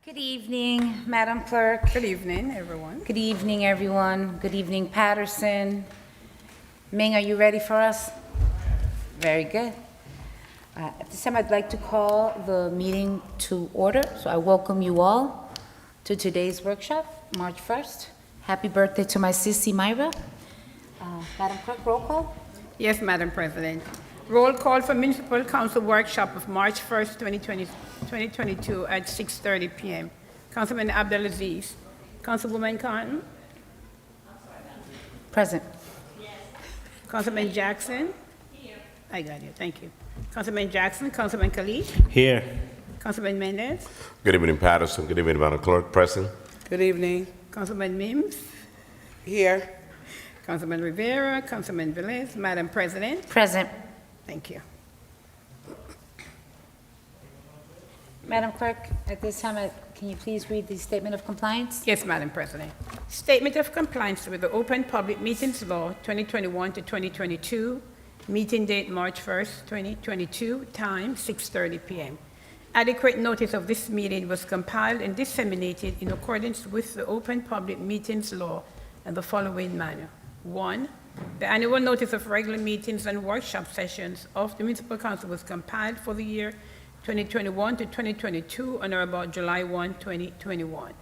Good evening, Madam Clerk. Good evening, everyone. Good evening, everyone. Good evening, Paterson. Ming, are you ready for us? Very good. At this time, I'd like to call the meeting to order. So I welcome you all to today's workshop, March 1st. Happy birthday to my sissy, Myra. Madam Clerk, roll call. Yes, Madam President. Roll call for Municipal Council Workshop of March 1st, 2022 at 6:30 p.m. Councilman Abdelaziz. Councilwoman Cotton. Present. Councilman Jackson. Here. I got you, thank you. Councilman Jackson, Councilman Khalid. Here. Councilman Mendez. Good evening, Paterson. Good evening, Madam Clerk. Present. Good evening. Councilman Mims. Here. Councilman Rivera, Councilman Velez. Madam President. Present. Thank you. Madam Clerk, at this time, can you please read the statement of compliance? Yes, Madam President. Statement of compliance with the Open Public Meetings Law 2021 to 2022. Meeting date March 1st, 2022. Time 6:30 p.m. Adequate notice of this meeting was compiled and disseminated in accordance with the Open Public Meetings Law in the following manner. 1. The annual notice of regular meetings and workshop sessions of the Municipal Council was compiled for the year 2021 to 2022 on or about July 1, 2021.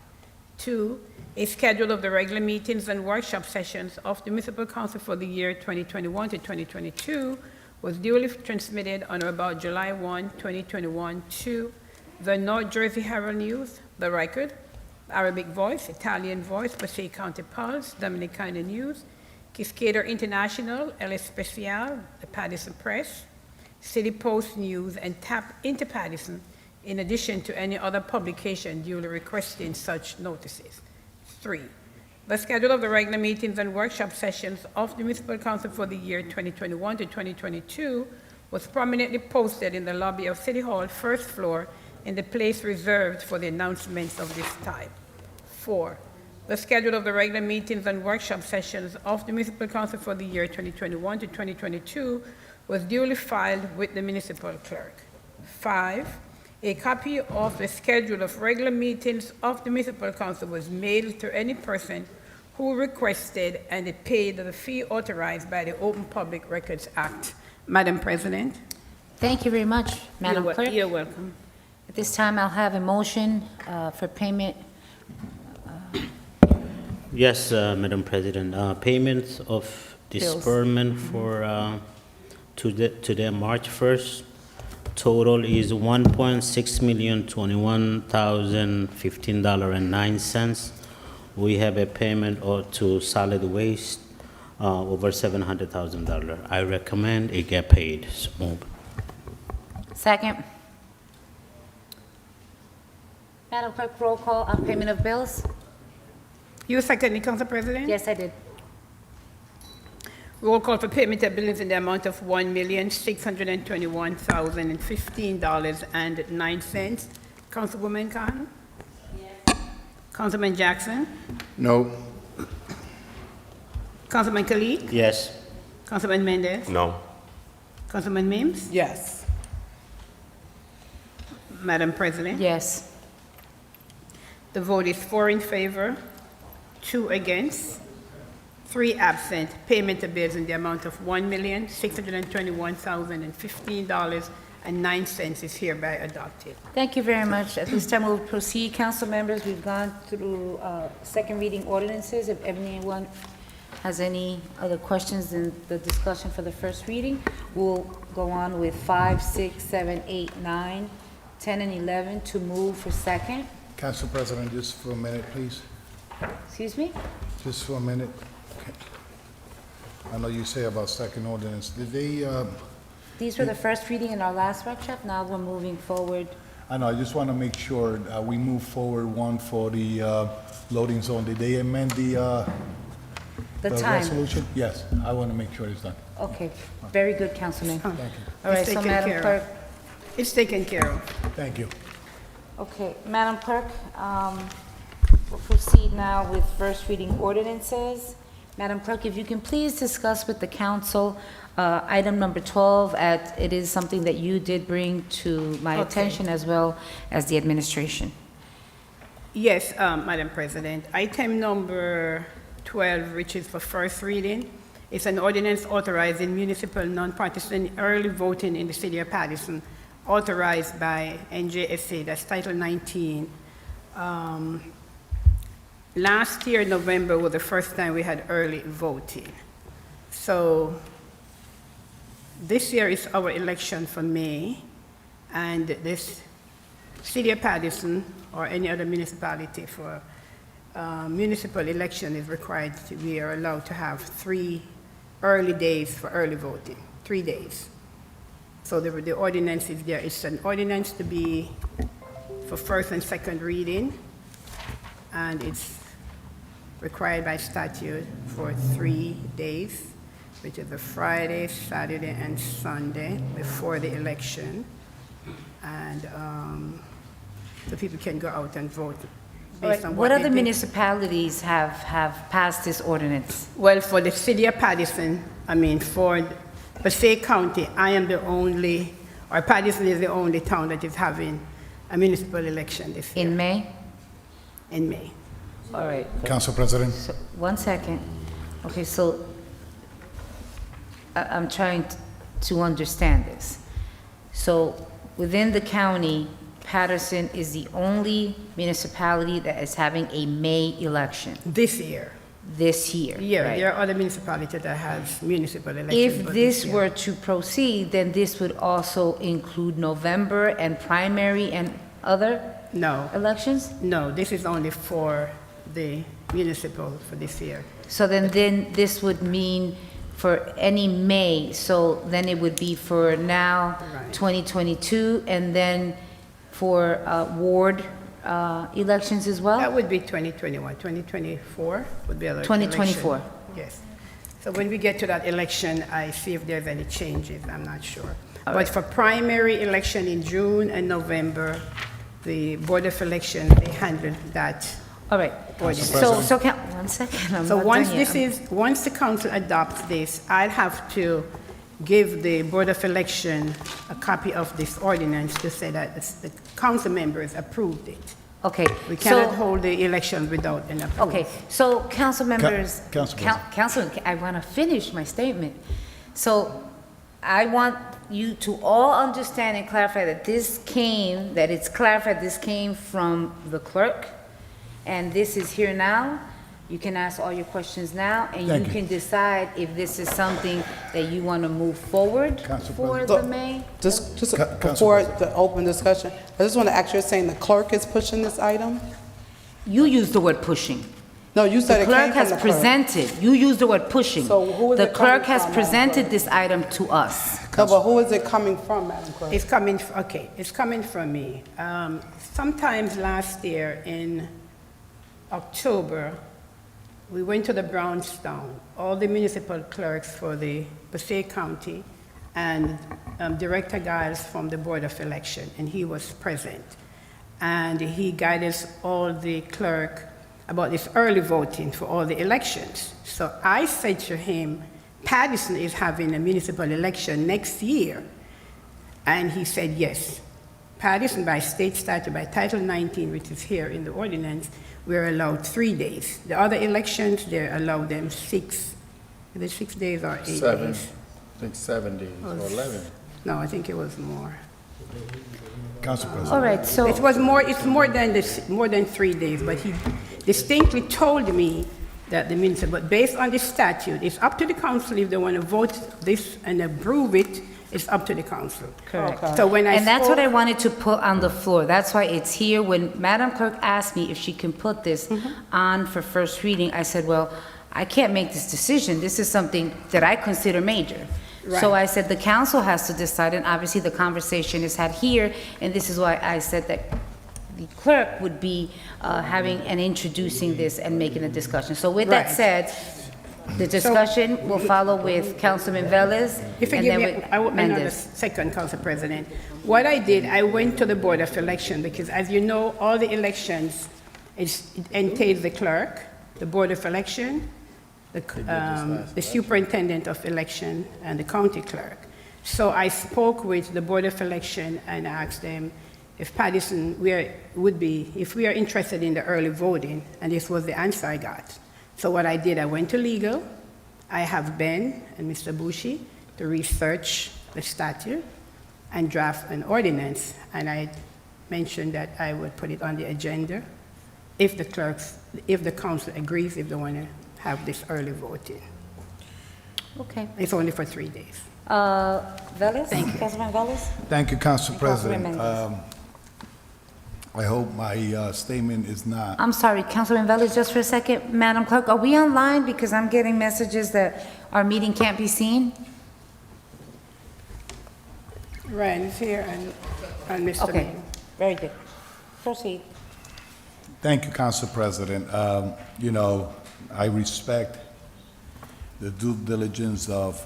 2. A schedule of the regular meetings and workshop sessions of the Municipal Council for the year 2021 to 2022 was duly transmitted on or about July 1, 2021 to the North Jersey Herald News, The Record, Arabic Voice, Italian Voice, Passaic County Pulse, Dominicana News, Cascader International, El Especial, the Paterson Press, City Post News, and Tap into Paterson, in addition to any other publication duly requesting such notices. 3. The schedule of the regular meetings and workshop sessions of the Municipal Council for the year 2021 to 2022 was prominently posted in the lobby of City Hall, first floor, in the place reserved for the announcements of this type. 4. The schedule of the regular meetings and workshop sessions of the Municipal Council for the year 2021 to 2022 was duly filed with the municipal clerk. 5. A copy of the schedule of regular meetings of the Municipal Council was mailed to any person who requested and paid the fee authorized by the Open Public Records Act. Madam President. Thank you very much, Madam Clerk. You're welcome. At this time, I'll have a motion for payment. Yes, Madam President. Payments of disbursement for today, March 1st. Total is $1.621,015.09. We have a payment to solid waste over $700,000. I recommend it get paid. So move. Second. Madam Clerk, roll call on payment of bills. You second, Council President? Yes, I did. Roll call for payment of bills in the amount of $1,621,015.09. Councilwoman Cotton? Yes. Councilman Jackson? No. Councilman Khalid? Yes. Councilman Mendez? No. Councilman Mims? Yes. Madam President? Yes. The vote is 4 in favor, 2 against, 3 absent. Payment of bills in the amount of $1,621,015.09 is hereby adopted. Thank you very much. At this time, we'll proceed. Council members, we've gone through second reading ordinances. If anyone has any other questions in the discussion for the first reading, we'll go on with 5, 6, 7, 8, 9, 10, and 11 to move for second. Council President, just for a minute, please. Excuse me? Just for a minute. Okay. I know you say about second ordinance. Did they, These were the first reading in our last workshop. Now we're moving forward. I know, I just want to make sure we move forward one for the loading zone. Did they amend the Time. resolution? Yes, I want to make sure it's done. Okay. Very good, Councilman. Thank you. All right, It's so taken Madam care of. Clerk. It's taken care of. Thank you. Okay, Madam Clerk, we'll proceed now with first reading ordinances. Madam Clerk, if you can please discuss with the council item number 12, it is something that you did bring to my Okay. attention as well as the administration. Yes, Madam President. Item number 12, which is for first reading, is an ordinance authorizing municipal non-partisan early voting in the city of Paterson, authorized by NJSA, that's Title 19. Last year, November, was the first time we had early voting. So this year is our election for May, and this city of Paterson or any other municipality for municipal election is required we are allowed to have 3 early days for early voting, 3 days. So the ordinance is there. It's an ordinance to be for first and second reading, and it's required by statute for 3 days, which is a Friday, Saturday, and Sunday before the election. And so people can go out and vote based on What they other did. municipalities have passed this ordinance? Well, for the city of Paterson, I mean, for Passaic County, I am the only, or Paterson is the only town that is having a municipal election this year, In May? in May. All right. Council President. So, 1 second. Okay, so I'm trying to understand this. So within the county, Paterson is the only municipality that is having a May election This year. this year. Yeah, right? there are other municipalities that has municipal elections. If but this year- were to proceed, then this would also include November and primary and other No, elections? no, this is only for the municipal for this year. So then this would mean for any May, so then it would be for now, Right. 2022, and then for ward elections as well? That would be 2021. 2024 would be a 2024. election. Yes. So when we get to that election, I see if there's any changes, I'm not sure. But for primary election in June and November, the Board of Elections, they handle that. All right. Ordinance. So, 1 second, I'm So not once done yet. once the council adopts this, I'll have to give the Board of Election a copy of this ordinance to say that the council members approved it. Okay. We so- cannot hold the election without an approval. Okay, so council members, Council President. Councilman, I want to finish my statement. So I want you to all understand and clarify that it's clarified this came from the clerk, and this is here now. You can ask all your questions now, and you Thank you. can decide if this is something that you want to move forward Council for President. the May. Just Council before President. the open discussion, I just want to ask, you're saying the clerk is pushing this item? You used the word pushing. No, you said The it came clerk from has the clerk. presented, you used the word pushing. So who is The it coming clerk has from, Madam presented Clerk? this item to us. No, but who is it coming from, Madam Clerk? It's coming, okay, it's coming from me. Sometimes last year in October, we went to the Brownstown, all the municipal clerks for the Passaic County and Director Giles from the Board of Election, and he was present. And he guided all the clerk about this early voting for all the elections. So I said to him, Paterson is having a municipal election next year. And he said, yes. Paterson, by state statute, by Title 19, which is here in the ordinance, we're allowed 3 days. The other elections, they allow them 6. Is it 6 days or 8 days? I think 7 days or 11. No, I think it was more. Council President. All right, so. It was more, it's more than this, more than 3 days, but he distinctly told me that the minister, but based on the statute, it's up to the council if they want to vote this and approve it, it's up to the council. Correct. Okay. So when I And that's what I spoke- wanted to put on the floor. That's why it's here. When Madam Clerk asked me if she can put this on for first reading, I said, well, I can't make this decision. This is something that I consider major. So Right. I said the council has to decide, and obviously the conversation is had here, and this is why I said that the clerk would be having and introducing this and making a discussion. So with that Right. said, the discussion will follow with Councilman Velez, If you and give then me with another Mendez. second, Council President. What I did, I went to the Board of Election because as you know, all the elections, it entails the clerk, the Board of Election, the superintendent of election, and the county clerk. So I spoke with the Board of Election and asked them if Paterson if we are interested in the early voting, and this was the answer I got. So what I did, I went to legal. I have Ben and Mr. Bushi to research the statute and draft an ordinance, and I mentioned that I would put it on the agenda if the council agrees, if they want to have this early voting. Okay. It's only for 3 days. Velez? Councilman Velez? Thank you, Council And Councilman President. Mendez. I hope my statement is not, I'm sorry, Councilman Velez, just for a second. Madam Clerk, are we online? Because I'm getting messages that our meeting can't be seen. Ryan is here and Mr. Okay, Mayor. very good. Proceed. thank you, Council President. You know, I respect the due diligence of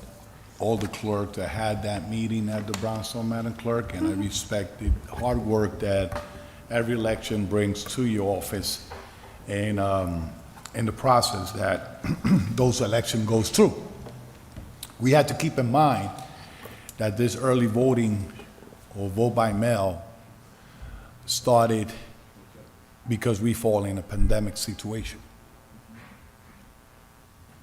all the clerks that had that meeting at the Brownstone, Madam Clerk, and I respect the hard work that every election brings to your office and in the process that those election goes through. We have to keep in mind that this early voting or vote by mail started because we fall in a pandemic situation.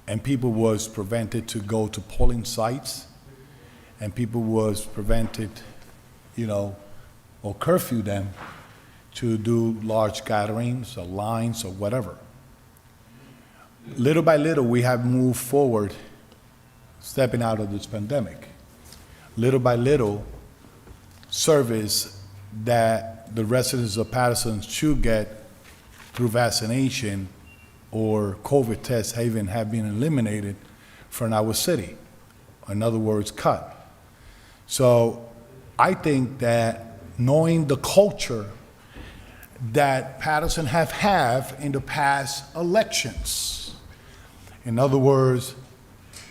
And people was prevented to go to polling sites, and people was prevented, you know, or curfew them to do large gatherings or lines or whatever. Little by little, we have moved forward, stepping out of this pandemic. Little by little, service that the residents of Paterson should get through vaccination or COVID tests even have been eliminated from our city. In other words, cut. So I think that knowing the culture that Paterson have in the past elections, in other words,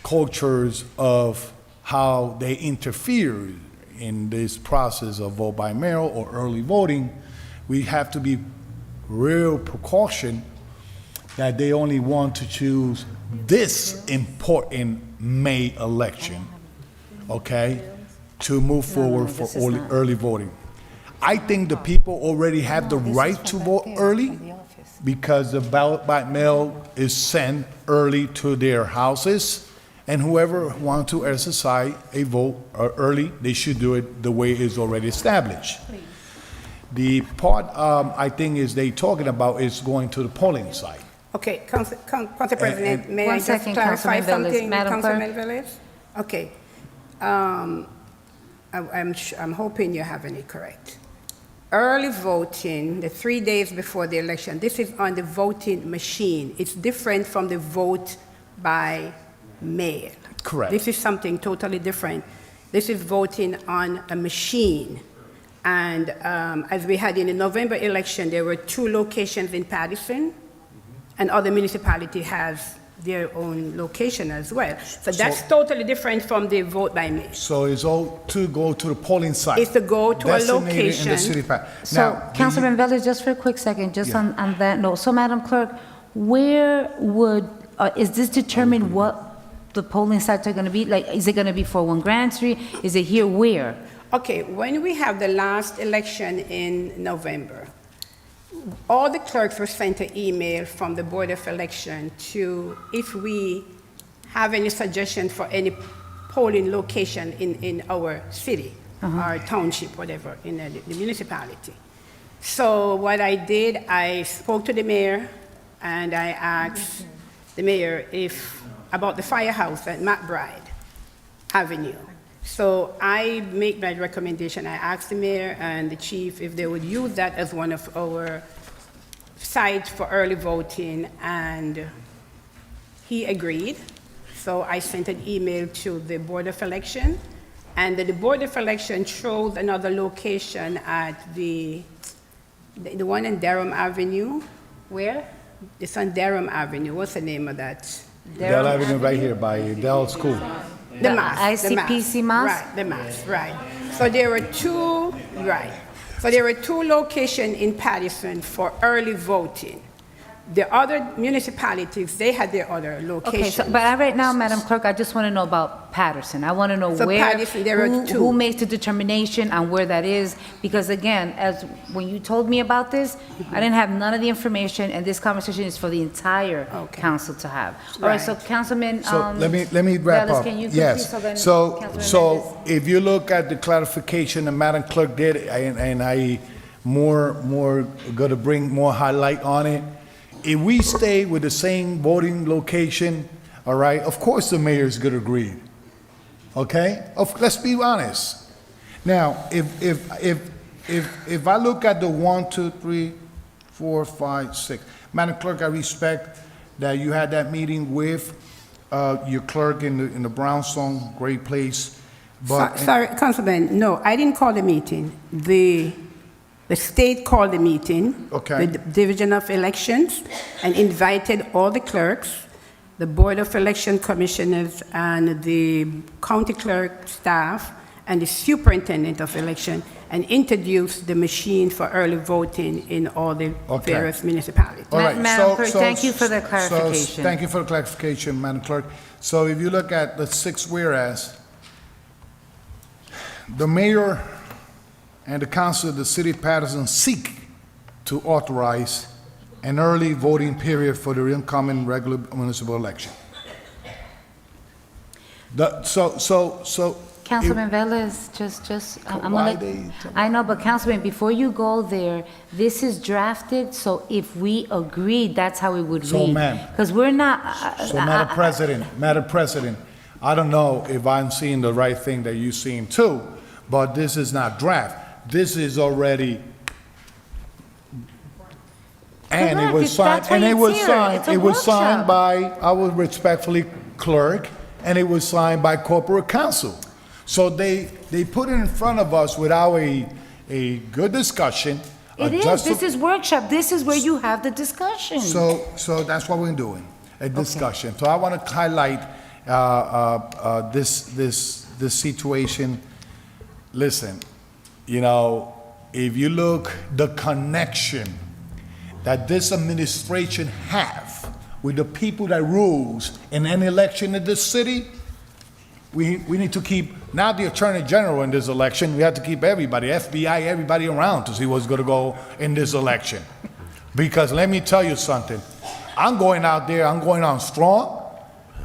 cultures of how they interfere in this process of vote by mail or early voting, we have to be real precaution that they only want to choose this important May election, okay, to move forward for early voting. I think the people already have the right to vote early because the ballot by mail is sent early to their houses, and whoever wants to exercise a vote early, they should do it the way it's already established. The part I think is they talking about is going to the polling site. Okay, Council President, may I One just second, clarify Councilman Velez. something? Madam Clerk. Councilman Velez? Okay. I'm hoping you have it correct. Early voting, the 3 days before the election, this is on the voting machine. It's different from the vote by mail. Correct. This is something totally different. This is voting on a machine. And as we had in the November election, there were 2 locations in Paterson, and other municipality has their own location as well. So that's totally different from the vote by mail. So it's all to go to the polling site. It's to go to a designated in location. the city. So, Councilman Velez, just for a quick second, just Yeah. on that note. So, Madam Clerk, where would, is this determined what the polling sites are going to be? Like, is it going to be 41 Grand Street? Is it here? Where? Okay, when we have the last election in November, all the clerks were sent an email from the Board of Election to, if we have any suggestion for any polling location in our city, our township, whatever, in the municipality. So what I did, I spoke to the mayor, and I asked the mayor about the firehouse at McBride Avenue. So I make that recommendation. I asked the mayor and the chief if they would use that as one of our sites for early voting, and he agreed. So I sent an email to the Board of Election, and the Board of Election chose another location at the one in Durham Avenue. Where? It's on Durham Avenue. What's the name of that? Dell Avenue right here by Dell School. The Mass. ICPC Mass? Right, the Mass, right. So there were 2, right. So there were 2 locations in Paterson for early voting. The other municipalities, they had their other Okay, locations. so, but right now, Madam Clerk, I just want to know about Paterson. I want to know So where, Paterson, there are two. who makes the determination on where that is, because again, when you told me about this, I didn't have none of the information, and this conversation is for the entire Okay. council to have. All right, so Right. Councilman, So let me wrap Velez, up. can you please, Yes. so then So, Councilman so if you look at the clarification that Madam Clerk did, and I more going to bring more highlight on it, if we stay with the same voting location, all right, of course the mayor's going to agree. Okay? Let's be honest. Now, if I look at the 1, 2, 3, 4, 5, 6, Madam Clerk, I respect that you had that meeting with your clerk in the brownstone, great place. But Sorry, Councilman, no, I didn't call the meeting. The state called the meeting. Okay. The Division of Elections, and invited all the clerks, the Board of Election Commissioners, and the county clerk staff, and the superintendent of election, and introduced the machine for early voting in all the Okay. various municipalities. all right, Madam so- Clerk, so- thank you for the so- clarification. Thank you for the clarification, Madam Clerk. So if you look at the 6 whereas, the mayor and the council of the city of Paterson seek to authorize an early voting period for the incoming regular municipal election. So. Councilman Velez, just, I'm Why gonna, they- I know, but Councilman, before you go there, this is drafted, so if we agreed, that's how it would read. So, ma'am. Because we're not. So, Madam President, I don't know if I'm seeing the right thing that you're seeing too, but this is not draft. This is already, and it Correct, was signed, that's why and it it's was here. signed, It's a it was signed workshop. by, I would respectfully clerk, and it was signed by corporate counsel. So they put it in front of us without a good discussion. It is, this is workshop, this is where you have the discussion. So that's what we're doing, a discussion. So I want to highlight this situation. Listen, you know, if you look, the connection that this administration have with the people that rules in any election in this city, we need to keep, not the Attorney General in this election, we have to keep everybody, FBI, everybody around to see what's going to go in this election. Because let me tell you something, I'm going out there, I'm going on strong.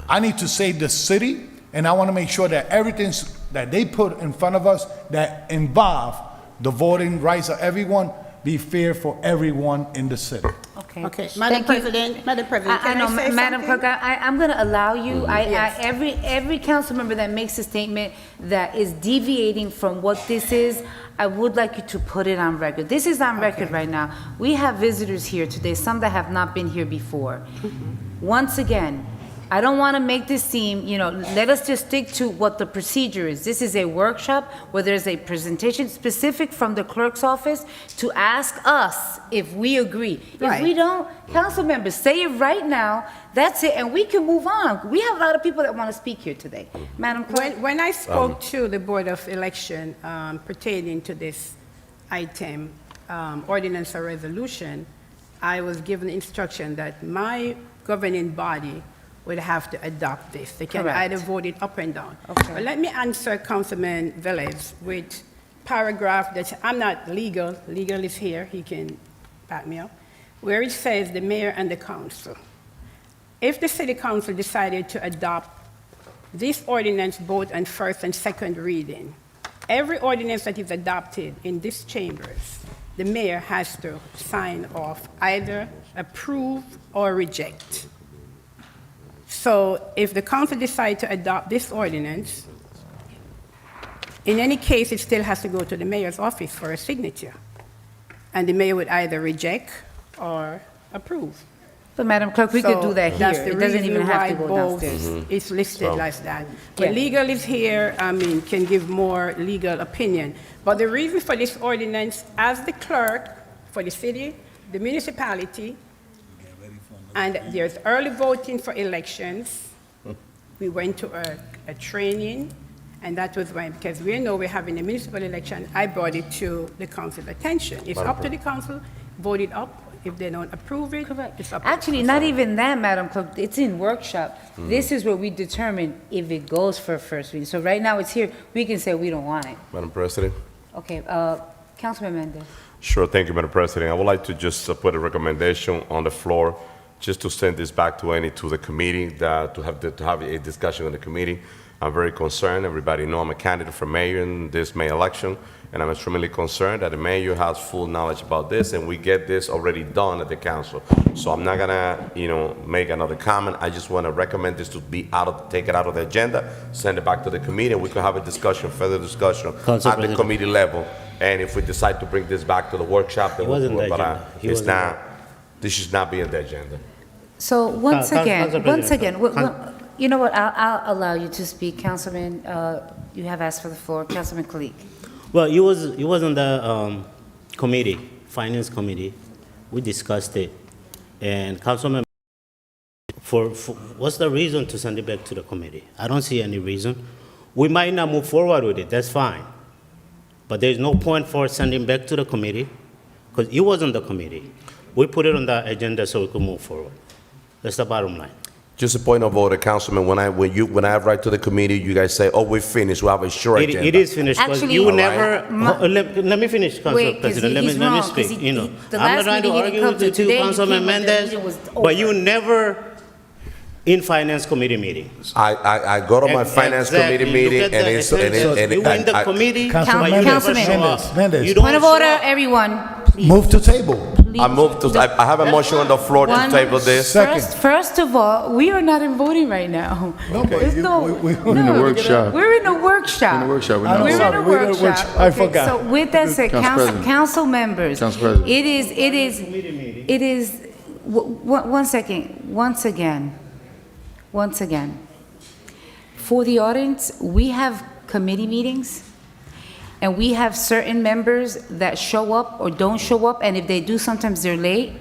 I need to save the city, and I want to make sure that everything that they put in front of us that involve the voting rights of everyone be fair for everyone in the city. Okay, Madam Thank you. President, I can know, I say Madam something? Clerk, I'm going to allow you, Yes. every council member that makes a statement that is deviating from what this is, I would like you to put it on record. This is on record right now. We have visitors here today, some that have not been here before. Once again, I don't want to make this seem, let us just stick to what the procedure is. This is a workshop where there's a presentation specific from the clerk's office to ask us if we agree. If Right. we don't, council members, say it right now, that's it, and we can move on. We have a lot of people that want to speak here today. Madam Clerk? When I spoke to the Board of Election pertaining to this item, ordinance or resolution, I was given instruction that my governing body would have to adopt this. They can Correct. either vote it up and down. Okay. But let me answer Councilman Velez with paragraph that, I'm not legal is here, he can back me up, where it says the mayor and the council. If the city council decided to adopt this ordinance both on first and second reading, every ordinance that is adopted in this chambers, the mayor has to sign off, either approve or reject. So if the council decide to adopt this ordinance, in any case, it still has to go to the mayor's office for a signature. And the mayor would either reject or approve. But Madam Clerk, we could do that That's here. the It doesn't reason even have to why go both downstairs. It's listed like that. But Yeah. legal is here, can give more legal opinion. But the reason for this ordinance, as the clerk for the city, the municipality, and there's early voting for elections, we went to a training, and that was when, because we know we're having a municipal election, I brought it to the council's attention. It's up to the council, vote it up If they don't approve it, it's up to the Actually, not even that, Madam Clerk, it's in workshop. This is where we determine if it goes for a first reading. So right now it's here, we can say we don't want it. Madam President? Okay, Councilman Mendez. Sure, thank you, Madam President. I would like to just put a recommendation on the floor, just to send this back to the committee, to have a discussion in the committee. I'm very concerned. Everybody know I'm a candidate for mayor in this May election, and I'm extremely concerned that the mayor has full knowledge about this, and we get this already done at the council. So I'm not gonna, make another comment. I just want to recommend this to be take it out of the agenda, send it back to the committee, and we can have a discussion, further discussion at the President. committee level. And if we decide to bring this back to the workshop, then we'll wasn't do it. the But agenda. He it's wasn't not. This should not be on the agenda. So once Council again, President. you know what, I'll allow you to speak, Councilman, you have asked for the floor, Councilman Kalik. Well, you was on the committee, finance committee. We discussed it, and Councilman, for what's the reason to send it back to the committee? I don't see any reason. We might not move forward with it. That's fine, but there's no point for sending back to the committee because it was on the committee. We put it on the agenda so we could move forward. That's the bottom line. Just a point of order, Councilman. When I write to the committee, you guys say, "Oh, we're finished. We have a short agenda." It is finished, because Actually- you All never, right. let me finish, Council Wait, 'cause President, let he's me wrong, 'cause speak, he- I'm the not last trying to meeting he didn't argue come with to. you Today two, he Councilman came when the Mendez, meeting was but you over. never in finance committee meetings. I go to my finance Exactly. committee meeting, Look at and the it's attendance. You in the committee, Councilman but you Mendez, never show Councilman up. Mendez. You don't Point of show order, up. everyone, please. Move to table. I move to. I have a motion on the floor to One- table this. Second. First of all, we are not in voting right now. No, but There's you- no, we- We're in the workshop. We're in a workshop. In the workshop, we're I'm not We're in sorry, a we're in a workshop. workshop. I Okay, forgot. So with that said, Council President. council members, Council President. it is, one second, once again, for the audience, we have committee meetings, and we have certain members that show up or don't show up, and if they do, sometimes they're late.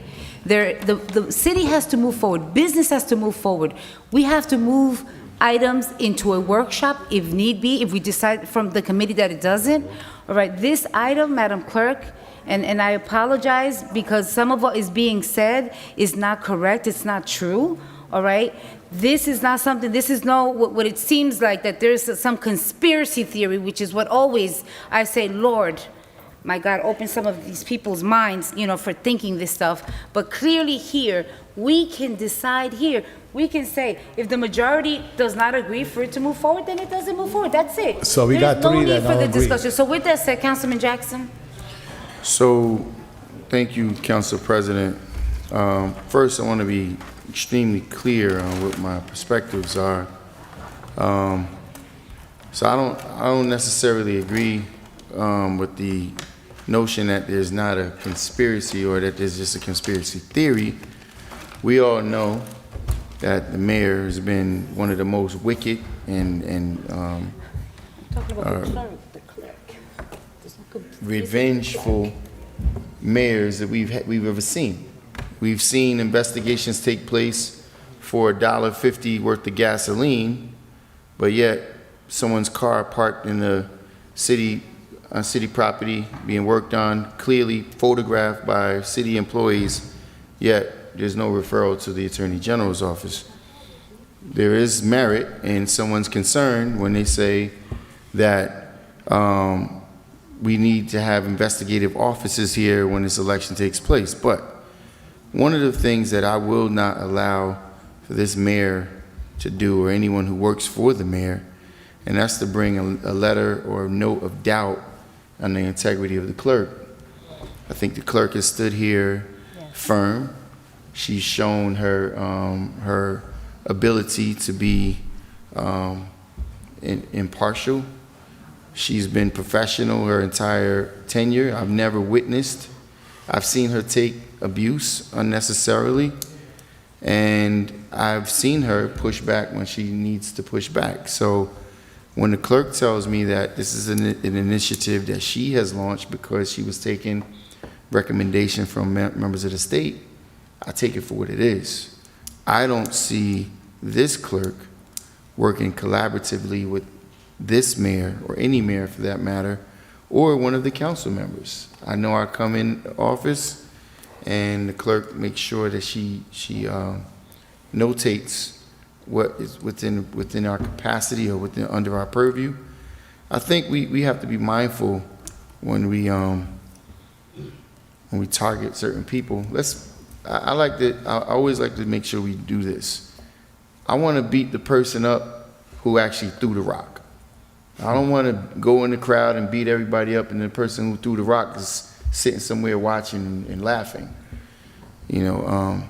The city has to move forward, business has to move forward. We have to move items into a workshop if need be, if we decide from the committee that it doesn't. All right, this item, Madam Clerk, and I apologize because some of what is being said is not correct, it's not true, all right? This is not something, this is no, what it seems like, that there's some conspiracy theory, which is what always I say, Lord, my God, open some of these people's minds, for thinking this stuff. But clearly here, we can decide here. We can say, if the majority does not agree for it to move forward, then it doesn't move forward. That's it. So we got three that There's no need for don't the agree. discussion. So with that said, Councilman Jackson? So, thank you, Council President. First, I want to be extremely clear on what my perspectives are. So I don't necessarily agree with the notion that there's not a conspiracy or that there's just a conspiracy theory. We all know that the mayor has been one of the most wicked and revengeful mayors that we've ever seen. We've seen investigations take place for $1.50 worth of gasoline, but yet someone's car parked in the city property being worked on, clearly photographed by city employees, yet there's no referral to the Attorney General's office. There is merit in someone's concern when they say that we need to have investigative officers here when this election takes place. But one of the things that I will not allow for this mayor to do, or anyone who works for the mayor, and that's to bring a letter or a note of doubt on the integrity of the clerk. I think the clerk has stood here firm. She's shown her ability to be impartial. She's been professional her entire tenure. I've never witnessed. I've seen her take abuse unnecessarily, and I've seen her push back when she needs to push back. So when the clerk tells me that this is an initiative that she has launched because she was taking recommendation from members of the state, I take it for what it is. I don't see this clerk working collaboratively with this mayor, or any mayor for that matter, or one of the council members. I know I come in office and the clerk makes sure that she notates what is within our capacity or under our purview. I think we have to be mindful when we target certain people. I always like to make sure we do this. I want to beat the person up who actually threw the rock. I don't want to go in the crowd and beat everybody up, and the person who threw the rock is sitting somewhere watching and laughing. You know,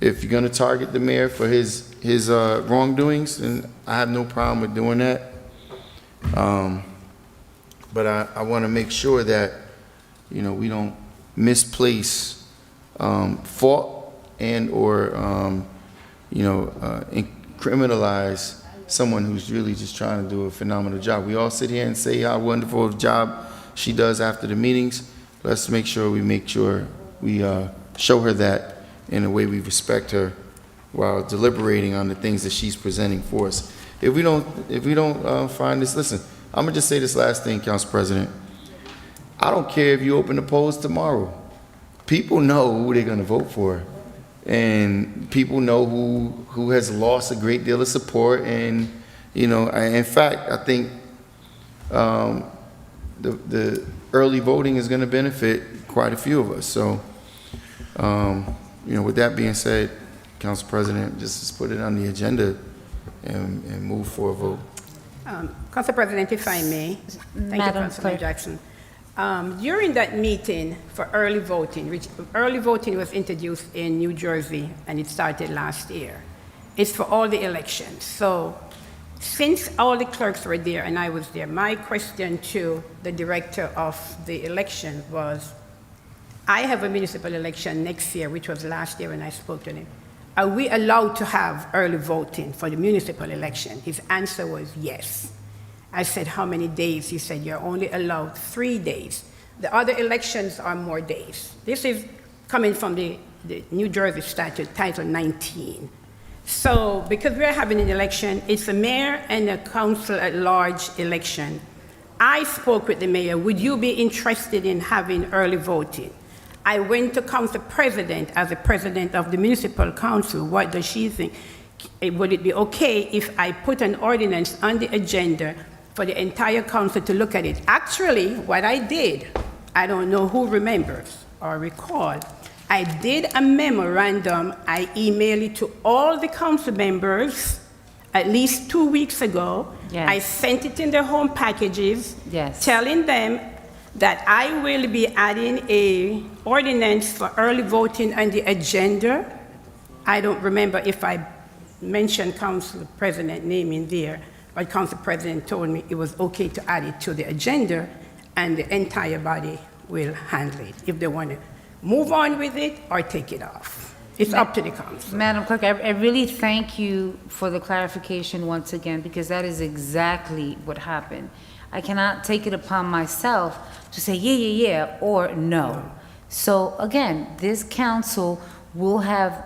if you're going to target the mayor for his wrongdoings, then I have no problem with doing that. But I want to make sure that, you know, we don't misplace fault and or criminalize someone who's really just trying to do a phenomenal job. We all sit here and say how wonderful a job she does after the meetings. Let's make sure we show her that in a way we respect her while deliberating on the things that she's presenting for us. If we don't find this, listen, I'm gonna just say this last thing, Council President. I don't care if you open the polls tomorrow. People know who they're gonna vote for. And people know who has lost a great deal of support. And, you know, in fact, I think the early voting is gonna benefit quite a few of us. So, you know, with that being said, Council President, just put it on the agenda and move for a vote. Council President, if I may. Thank you, Madam Councilman Clerk. Jackson. During that meeting for early voting, which early voting was introduced in New Jersey, and it started last year. It's for all the elections. So since all the clerks were there and I was there, my question to the director of the election was, I have a municipal election next year, which was last year when I spoke to him. Are we allowed to have early voting for the municipal election? His answer was yes. I said, how many days? He said, you're only allowed 3 days. The other elections are more days. This is coming from the New Jersey statute, Title 19. So because we're having an election, it's a mayor and a council at large election. I spoke with the mayor, would you be interested in having early voting? I went to council president as a president of the municipal council. What does she think? Would it be okay if I put an ordinance on the agenda for the entire council to look at it? Actually, what I did, I don't know who remembers or recall, I did a memorandum, I emailed it to all the council members at least 2 weeks ago. Yes. I sent it in their home packages, Yes. telling them that I will be adding a ordinance for early voting on the agenda. I don't remember if I mentioned council president name in there, but council president told me it was okay to add it to the agenda, and the entire body will handle it if they want to move on with it or take it off. It's up to the council. Madam Clerk, I really thank you for the clarification once again, because that is exactly what happened. I cannot take it upon myself to say, yeah, or no. So again, this council will have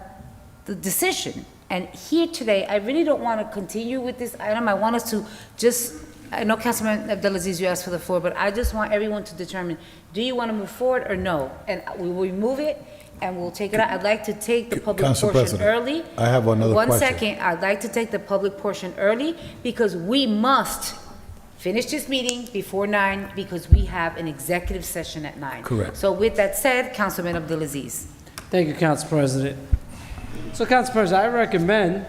the decision. And here today, I really don't want to continue with this item. I want us to just, I know Councilman Abdelaziz, you asked for the floor, but I just want everyone to determine, do you want to move forward or no? And we will remove it and we'll take it out. I'd like to take the public Council portion President, early. I have another question. 1 second, I'd like to take the public portion early because we must finish this meeting before 9 because we have an executive session at 9. Correct. So with that said, Councilman Abdelaziz. Thank you, Council President. So, Council President, I recommend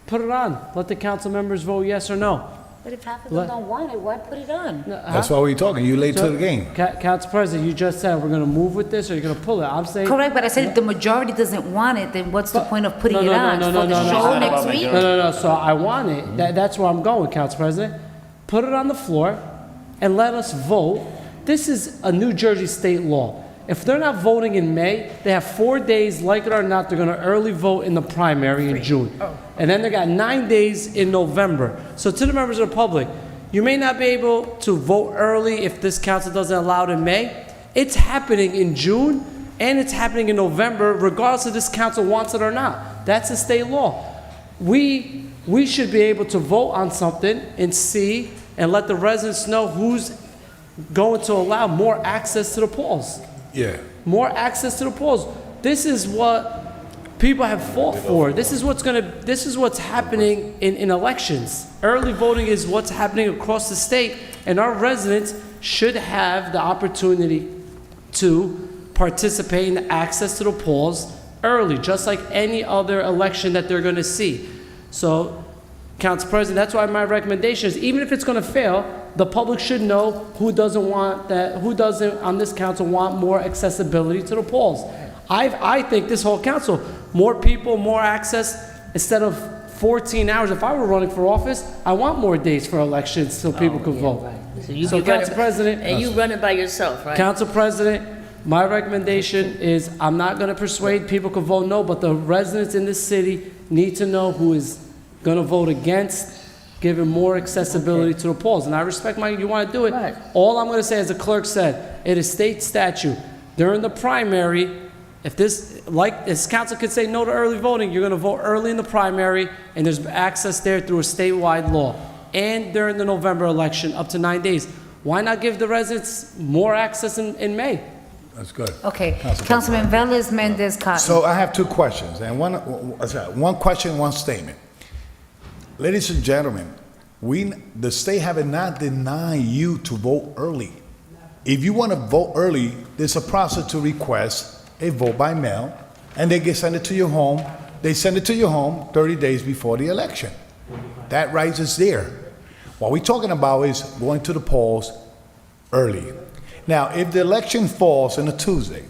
put it on. Let the council members vote yes or no. But if half of them don't want it, why put it on? That's why we're talking. You late to the game. Council President, you just said we're going to move with this or you're going to pull it. I'm saying. Correct, but I said if the majority doesn't want it, then what's the point of putting it on? For the show next week? No. So I want it. That's where I'm going, Council President. Put it on the floor and let us vote. This is a New Jersey state law. If they're not voting in May, they have 4 days, like it or not, they're going to early vote in the primary in June. And then they got 9 days in November. So to the members of the public, you may not be able to vote early if this council doesn't allow it in May. It's happening in June and it's happening in November, regardless if this council wants it or not. That's a state law. We should be able to vote on something and see and let the residents know who's going to allow more access to the polls. Yeah. more access to the polls. This is what people have fought for. This is what's happening in elections. Early voting is what's happening across the state, and our residents should have the opportunity to participate in access to the polls early, just like any other election that they're going to see. So, Council President, that's why my recommendation is, even if it's going to fail, the public should know who doesn't on this council want more accessibility to the polls. I think this whole council, more people, more access, instead of 14 hours. If I were running for office, I want more days for elections so people can vote. So you So, be running- Council President. And you run it by yourself, right? Council President, my recommendation is, I'm not going to persuade people to vote no, but the residents in this city need to know who is going to vote against giving more accessibility to the polls. And I respect you want to do it. Right. All I'm going to say, as the clerk said, it is state statute. During the primary, if this council could say no to early voting, you're going to vote early in the primary, and there's access there through a statewide law. And during the November election, up to 9 days. Why not give the residents more access in May? That's good. Okay, Council Councilman Velez Mendez Cotton. So I have two questions, and one question, one statement. Ladies and gentlemen, the state have not denied you to vote early. If you want to vote early, there's a process to request a vote by mail, and they send it to your home. They send it to your home 30 days before the election. That right is there. What we're talking about is going to the polls early. Now, if the election falls on a Tuesday,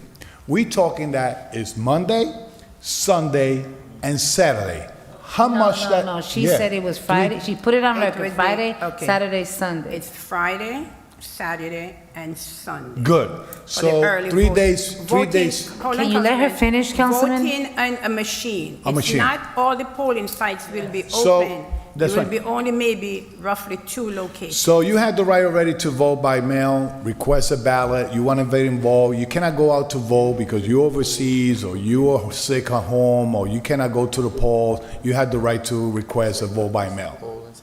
we're talking that it's Monday, Sunday, and Saturday. How much that? No, she Yeah. said it was Friday. She put it on It record, would be- Friday, okay. Saturday, Sunday. It's Friday, Saturday, and Sunday. Good. For the So early 3 vote. days, Voting- hold on, Can you let her Councilman. finish, Councilman? Voting and a machine. A machine. It's not all the polling sites will be So, open. that's There will right. be only maybe roughly 2 locations. So you have the right already to vote by mail, request a ballot, you want to get involved, you cannot go out to vote because you're overseas or you are sick at home or you cannot go to the polls, you have the right to request a vote by mail.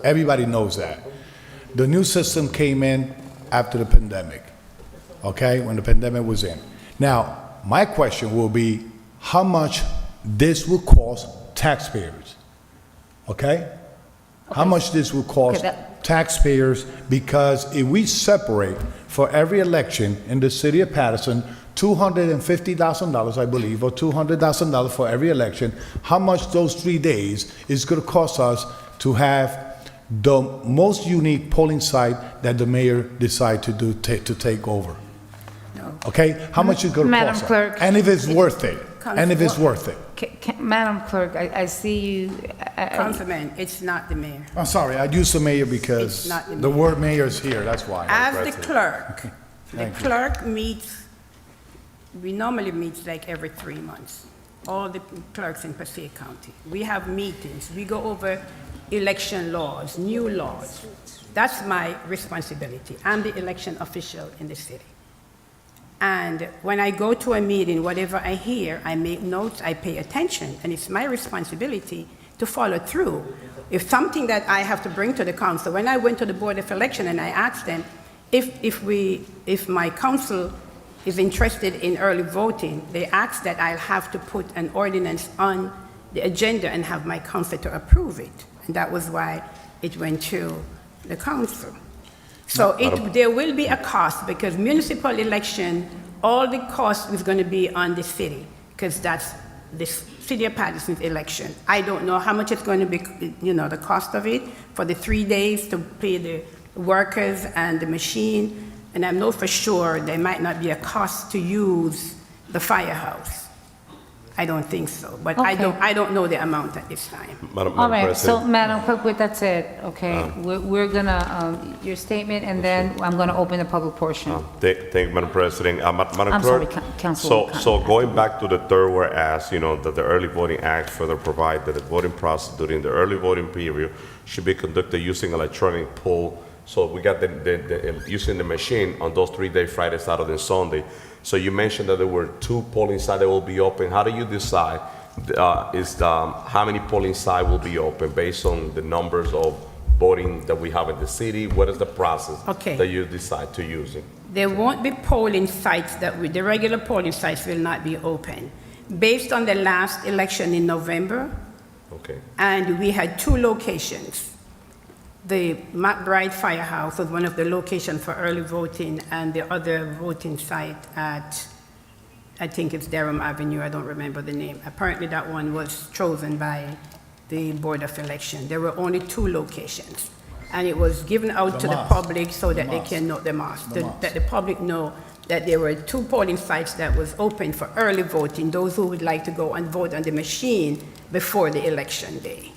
Everybody knows that. The new system came in after the pandemic, okay, when the pandemic was in. Now, my question will be, how much this will cost taxpayers, okay? How much this will cost Okay, taxpayers, because if we separate for every election in the city of Paterson, $250,000, I believe, or $200,000 for every election, how much those 3 days is going to cost us to have the most unique polling site that the mayor decide to take over? Okay? How much is going to Madam cost us? Clerk. And if it's worth it? And if it's worth it? Madam Clerk, I see you. Councilman, it's not the mayor. I'm sorry, I use the mayor It's because not the the mayor. word mayor is here, that's why. As the clerk, the Thank you. clerk meets, we normally meet like every 3 months. All the clerks in Passaic County. We have meetings. We go over election laws, new laws. That's my responsibility. I'm the election official in the city. And when I go to a meeting, whatever I hear, I make notes, I pay attention, and it's my responsibility to follow through. If something that I have to bring to the council, when I went to the Board of Election and I asked them, if my council is interested in early voting, they asked that I'll have to put an ordinance on the agenda and have my council to approve it. And that was why it went to the council. So there will be a cost, because municipal election, all the cost is going to be on the city, because that's the city of Paterson's election. I don't know how much it's going to be, the cost of it for the 3 days to pay the workers and the machine. And I know for sure there might not be a cost to use the firehouse. I don't think so, but Okay. I don't know the amount at this time. Madam All right, so President. Madam Clerk, with that said, okay, we're gonna, your statement, and then I'm gonna open the public portion. Thank you, Madam President. Madam I'm sorry, Clerk, Councilwoman So Cotton. going back to the third whereas, that the Early Voting Act further provide that the voting process during the early voting period should be conducted using electronic poll. So we got using the machine on those 3 days, Friday, Saturday, and Sunday. So you mentioned that there were 2 polling sites that will be open. How do you decide how many polling sites will be open based on the numbers of voting that we have in the city? What is the process Okay. that you decide to use it? There won't be polling sites the regular polling sites will not be open. Based on the last election in November, Okay. and we had 2 locations. The McBride Firehouse was one of the locations for early voting, and the other voting site at, I think it's Durham Avenue, I don't remember the name. Apparently that one was chosen by the Board of Election. There were only 2 locations, and it was given out to the mosque. public so that they can know the mosque, that the public know that there were 2 polling sites that was open for early voting, those who would like to go and vote on the machine before the election day.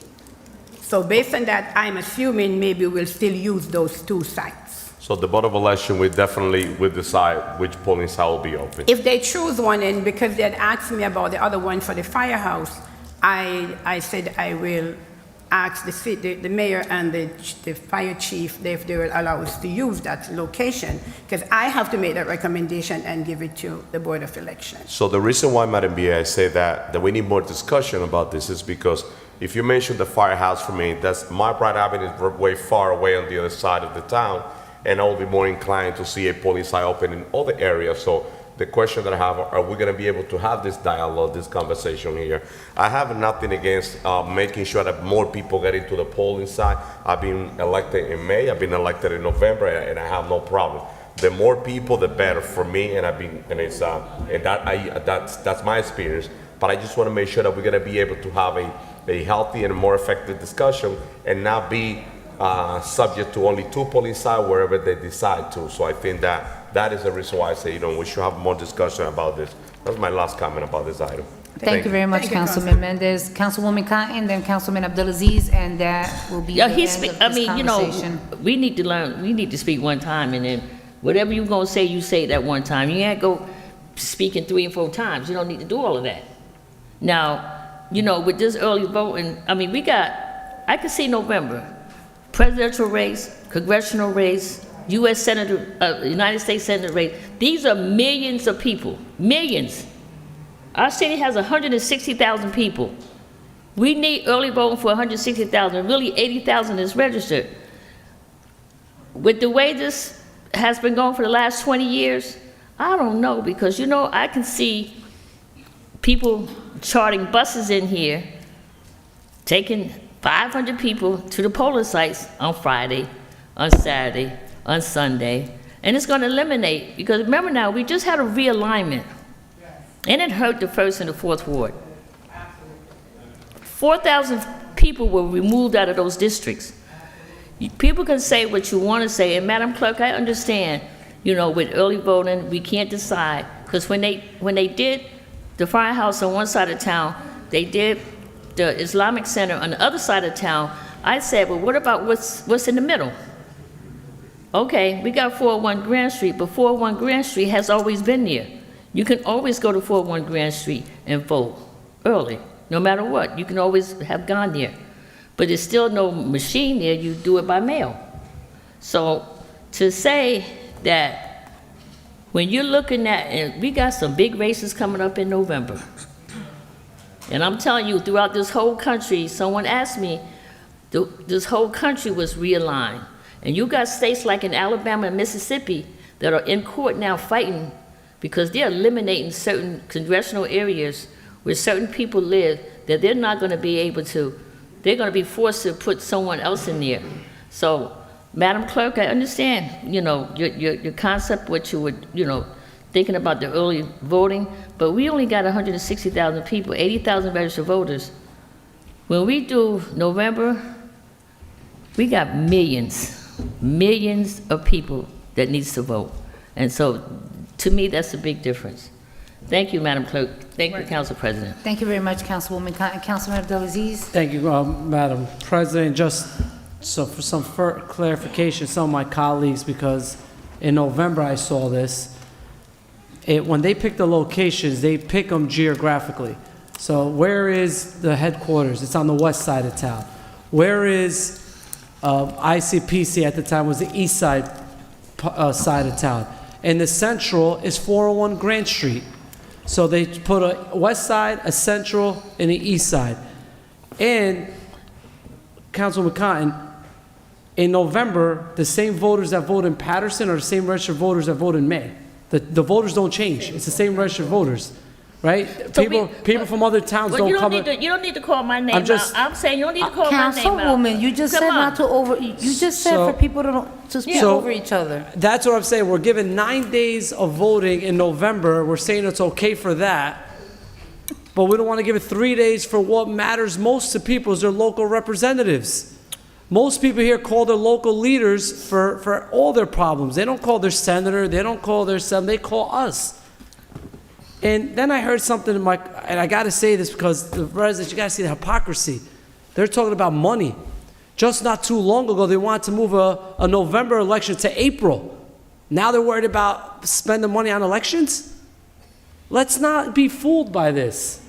So based on that, I'm assuming maybe we'll still use those 2 sites. So the Board of Election will decide which polling site will be open. If they choose one, and because they had asked me about the other one for the firehouse, I said I will ask the mayor and the fire chief if they will allow us to use that location, because I have to make that recommendation and give it to the Board of Elections. So the reason why, Madam BA, I say that we need more discussion about this is because if you mention the firehouse for me, that's my Pride Avenue is way far away on the other side of the town, and I will be more inclined to see a polling site open in other areas. So the question that I have, are we going to be able to have this dialogue, this conversation here? I have nothing against making sure that more people get into the polling site. I've been elected in May, I've been elected in November, and I have no problem. The more people, the better for me, and that's my experience. But I just want to make sure that we're going to be able to have a healthy and more effective discussion and not be subject to only 2 polling sites wherever they decide to. So I think that is the reason why I say, we should have more discussion about this. That's my last comment about this item. Thank you very much, Thank you, Councilman Mendez. Councilwoman Cotton, then Councilman Abdulaziz, and that will be the Yeah, end he's. of this I mean, conversation. we need to learn. We need to speak one time, and then whatever you're gonna say, you say that one time. You can't go speaking 3 and 4 times. You don't need to do all of that. Now, with this early voting, I mean, I can see November, presidential race, congressional race, U.S. Senator, United States Senate race. These are millions of people, millions. Our city has 160,000 people. We need early voting for 160,000. Really, 80,000 is registered. With the way this has been going for the last 20 years, I don't know, because, I can see people charting buses in here, taking 500 people to the polling sites on Friday, on Saturday, on Sunday, and it's going to eliminate, because remember now, we just had a realignment, and it hurt the 1st and the 4th Ward. 4,000 people were removed out of those districts. People can say what you want to say, and Madam Clerk, I understand, with early voting, we can't decide, because when they did the firehouse on one side of town, they did the Islamic Center on the other side of town. I said, well, what about what's in the middle? Okay, we got 401 Grand Street, but 401 Grand Street has always been there. You can always go to 401 Grand Street and vote early, no matter what. You can always have gone there. But there's still no machine there, you do it by mail. So to say that when you're looking at, and we got some big races coming up in November, and I'm telling you, throughout this whole country, someone asked me, this whole country was realigned. And you got states like in Alabama and Mississippi that are in court now fighting because they're eliminating certain congressional areas where certain people live that they're not going to be able to, they're going to be forced to put someone else in there. So, Madam Clerk, I understand, your concept, what you were, thinking about the early voting, but we only got 160,000 people, 80,000 registered voters. When we do November, we got millions of people that needs to vote. And so, to me, that's a big difference. Thank you, Madam Clerk. Thank you, Council President. Thank you very much, Councilwoman Cotton. Councilman Abdulaziz? Thank you, Madam President. Just so for some clarification, some of my colleagues, because in November I saw this, when they pick the locations, they pick them geographically. So where is the headquarters? It's on the west side of town. Where is ICPC at the time was the east side side of town. And the central is 401 Grant Street. So they put a west side, a central, and an east side. And Councilman Cotton, in November, the same voters that vote in Paterson are the same registered voters that vote in May. The voters don't change. It's the same registered voters, right? So People from other towns Well, don't you don't come. need to, you don't need to call my name I'm just- out. I'm saying you don't need to call my name out. Councilwoman, you just Come said on. not to you just said So- for people to speak So- over each other. That's what I'm saying. We're given 9 days of voting in November. We're saying it's okay for that. But we don't want to give it 3 days for what matters most to people is their local representatives. Most people here call their local leaders for all their problems. They don't call their senator, they don't call their son, they call us. And then I heard something and I gotta say this because the residents, you gotta see the hypocrisy. They're talking about money. Just not too long ago, they wanted to move a November election to April. Now they're worried about spending money on elections? Let's not be fooled by this.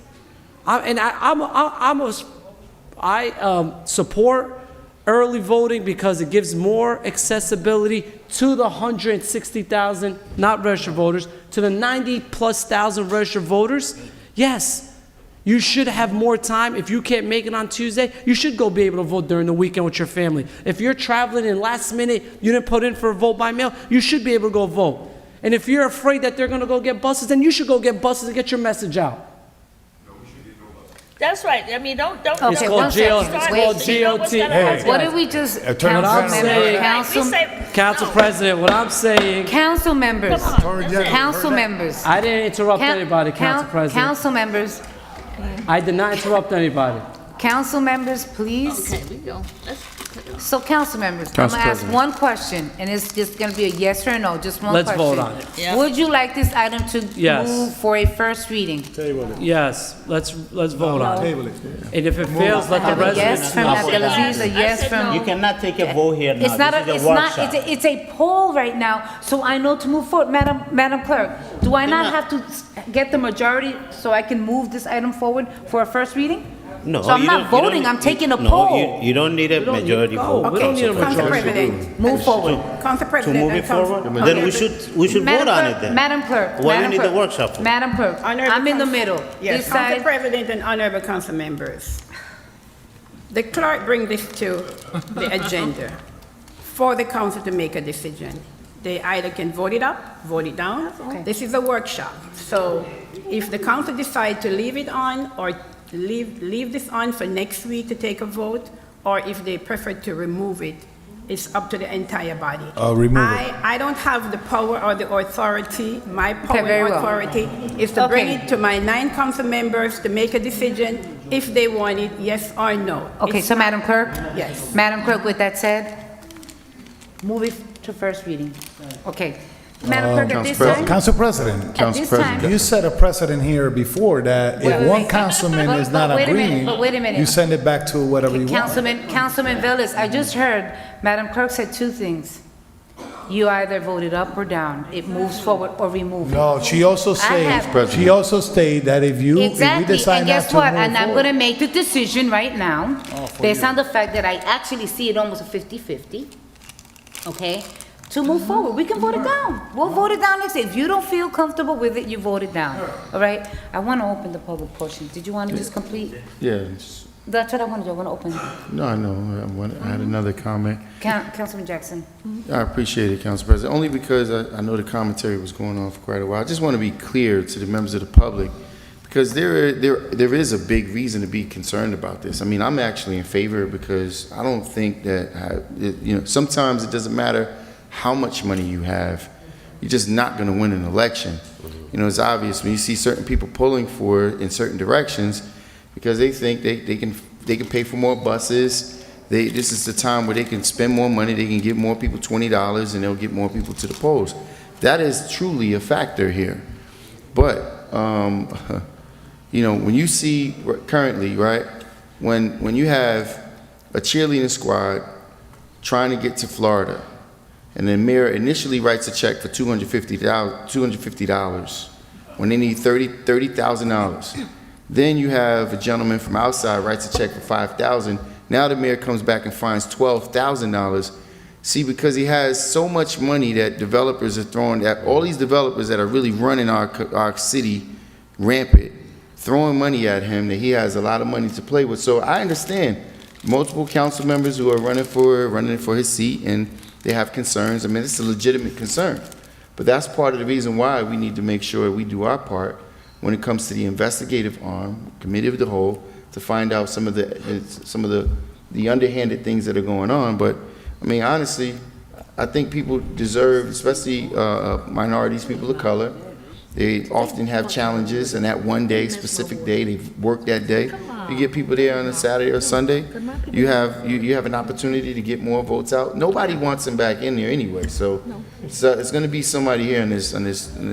I support early voting because it gives more accessibility to the 160,000 not registered voters, to the 90+ thousand registered voters. Yes, you should have more time. If you can't make it on Tuesday, you should go be able to vote during the weekend with your family. If you're traveling and last minute you didn't put in for a vote by mail, you should be able to go vote. And if you're afraid that they're going to go get buses, then you should go get buses and get your message out. That's right. I mean, don't. Okay, It's one called GL, second. it's Wait, called you know what's GOT. gonna happen? What did we just, Attorney General. Council President, what I'm saying, council members, Come on, that's it. council members. I didn't interrupt anybody, Council President. Council members, I did not interrupt anybody. council members, please. Okay, we go. So council members, I'm Council gonna ask President. one question, and it's just gonna be a yes or no, just one Let's question. vote on it. Yeah. Would you like this item to Yes. move for a first reading? Yes, let's vote on it. And if it fails, let I the have a yes residents from know. Abdelaziz, a yes said from. no. You cannot take a vote here now. It's not This a, is it's a not, workshop. it's a poll right now, so I know to move forward. Madam Clerk, do I not have to get the majority so I can move this item forward for a first reading? No, So I'm you not don't- you voting, don't- I'm taking a no, poll. you don't need a majority vote. We don't need a Council majority. President. Move forward. Council To President. move and it forward, Council- then we should vote on it then. Madam Clerk. Why we Madam need the Clerk, workshop for? Madam Clerk, Honorable I'm in the Council- middle. Yes, This Council side, President and honorable council members. The clerk bring this to the agenda for the council to make a decision. They either can vote it up, vote it down. Okay. This is a workshop. So if the council decide to leave it on or leave this on for next week to take a vote, or if they prefer to remove it, it's up to the entire body. Remove it. I don't have the power or the authority. My power very and well. authority is to bring Okay. it to my 9 council members to make a decision if they want it, yes or no. okay, It's so not- Madam Clerk? Yes. Madam Clerk, with that said, move it to first reading. Okay. Madam Clerk, at this time? Council President, At this time, you set a precedent here before that Wait, if wait, one wait. councilman is not But wait a minute, agreeing, but wait a minute. you send it back to whatever you want. Councilman Velez, I just heard Madam Clerk said two things. You either vote it up or down. It moves forward or remove it. No, she also have- she also stated that if you Exactly, decide and not guess to what? move And I'm forward. gonna make the decision right now, based on the fact that I actually see it almost a 50-50, okay? To move forward, we can vote it down. We'll vote it down next day. If you don't feel comfortable with it, you vote it down, all right? I wanna open the public portion. Did you wanna just complete? Yeah, That's what I wanna do, I wanna open. no, I know, I had another comment. Councilman Jackson. I appreciate it, Council President, only because I know the commentary was going on for quite a while. I just want to be clear to the members of the public, because there is a big reason to be concerned about this. I mean, I'm actually in favor because I don't think that, sometimes it doesn't matter how much money you have, you're just not going to win an election. You know, it's obvious when you see certain people pulling for it in certain directions because they think they can pay for more buses. This is the time where they can spend more money, they can give more people $20 and they'll get more people to the polls. That is truly a factor here. But, when you see currently, right, when you have a cheerleading squad trying to get to Florida, and the mayor initially writes a check for $250 when they need $30,000. Then you have a gentleman from outside writes a check for $5,000. Now the mayor comes back and finds $12,000. See, because he has so much money that developers are throwing at all these developers that are really running our city rampant, throwing money at him, that he has a lot of money to play with. So I understand multiple council members who are running for his seat, and they have concerns. I mean, it's a legitimate concern. But that's part of the reason why we need to make sure we do our part when it comes to the investigative arm, committee of the whole, to find out some of the underhanded things that are going on. But I mean, honestly, I think people deserve, especially minorities, people of color. They often have challenges, and that one day, specific day, they've worked that day. You get people there on a Saturday or Sunday, you have an opportunity to get more votes out. Nobody wants them back in there anyway, so it's going to be somebody here in this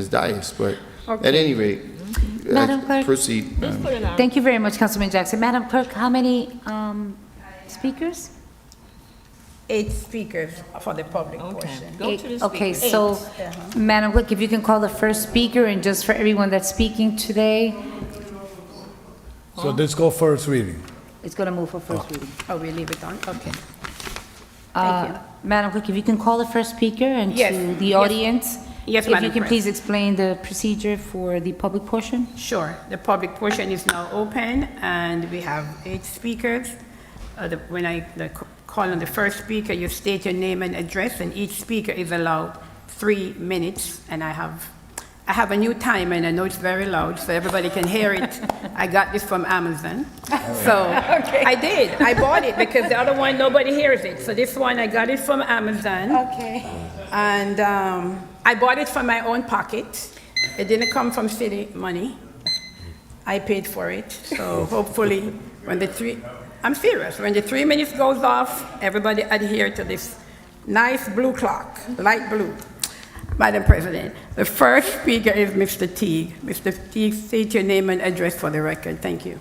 dais. But at any rate, Madam Clerk? proceed. Thank you very much, Councilman Jackson. Madam Clerk, how many speakers? 8 speakers for the public portion. Go to the Okay, speakers. so, Madam Clerk, if you can call the first speaker, and just for everyone that's speaking today, So this go first reading. it's going to move for first reading. Oh, we leave it on? Okay. Madam Clerk, if you can call the first speaker and Yes, to the yes. audience. Yes, If you Madam can Clerk. please explain the procedure for the public portion. Sure. The public portion is now open, and we have 8 speakers. When I call on the first speaker, you state your name and address, and each speaker is allowed 3 minutes. And I have a new timer, and I know it's very loud, so everybody can hear it. I got this from Amazon. So I did. I bought it because the other one, nobody hears it. So this one, I got it from Amazon. Okay. And I bought it from my own pocket. It didn't come from city money. I paid for it. So hopefully, I'm serious. When the 3 minutes goes off, everybody adhere to this nice blue clock, light blue. Madam President, the first speaker is Mr. Teague. Mr. Teague, state your name and address for the record. Thank you.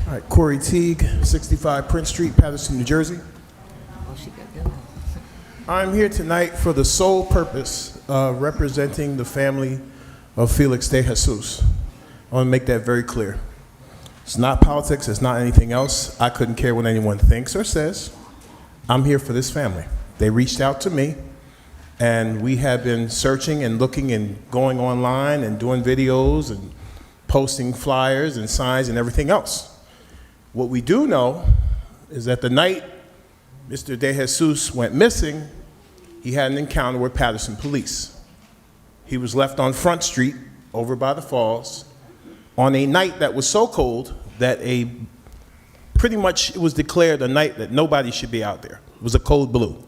All right, Corey Teague, 65 Prince Street, Paterson, New Jersey. I'm here tonight for the sole purpose of representing the family of Felix de Jesus. I want to make that very clear. It's not politics, it's not anything else. I couldn't care what anyone thinks or says. I'm here for this family. They reached out to me, and we have been searching and looking and going online and doing videos and posting flyers and signs and everything else. What we do know is that the night Mr. De Jesus went missing, he had an encounter with Paterson police. He was left on Front Street over by the falls on a night that was so cold that pretty much it was declared a night that nobody should be out there. It was a cold blue.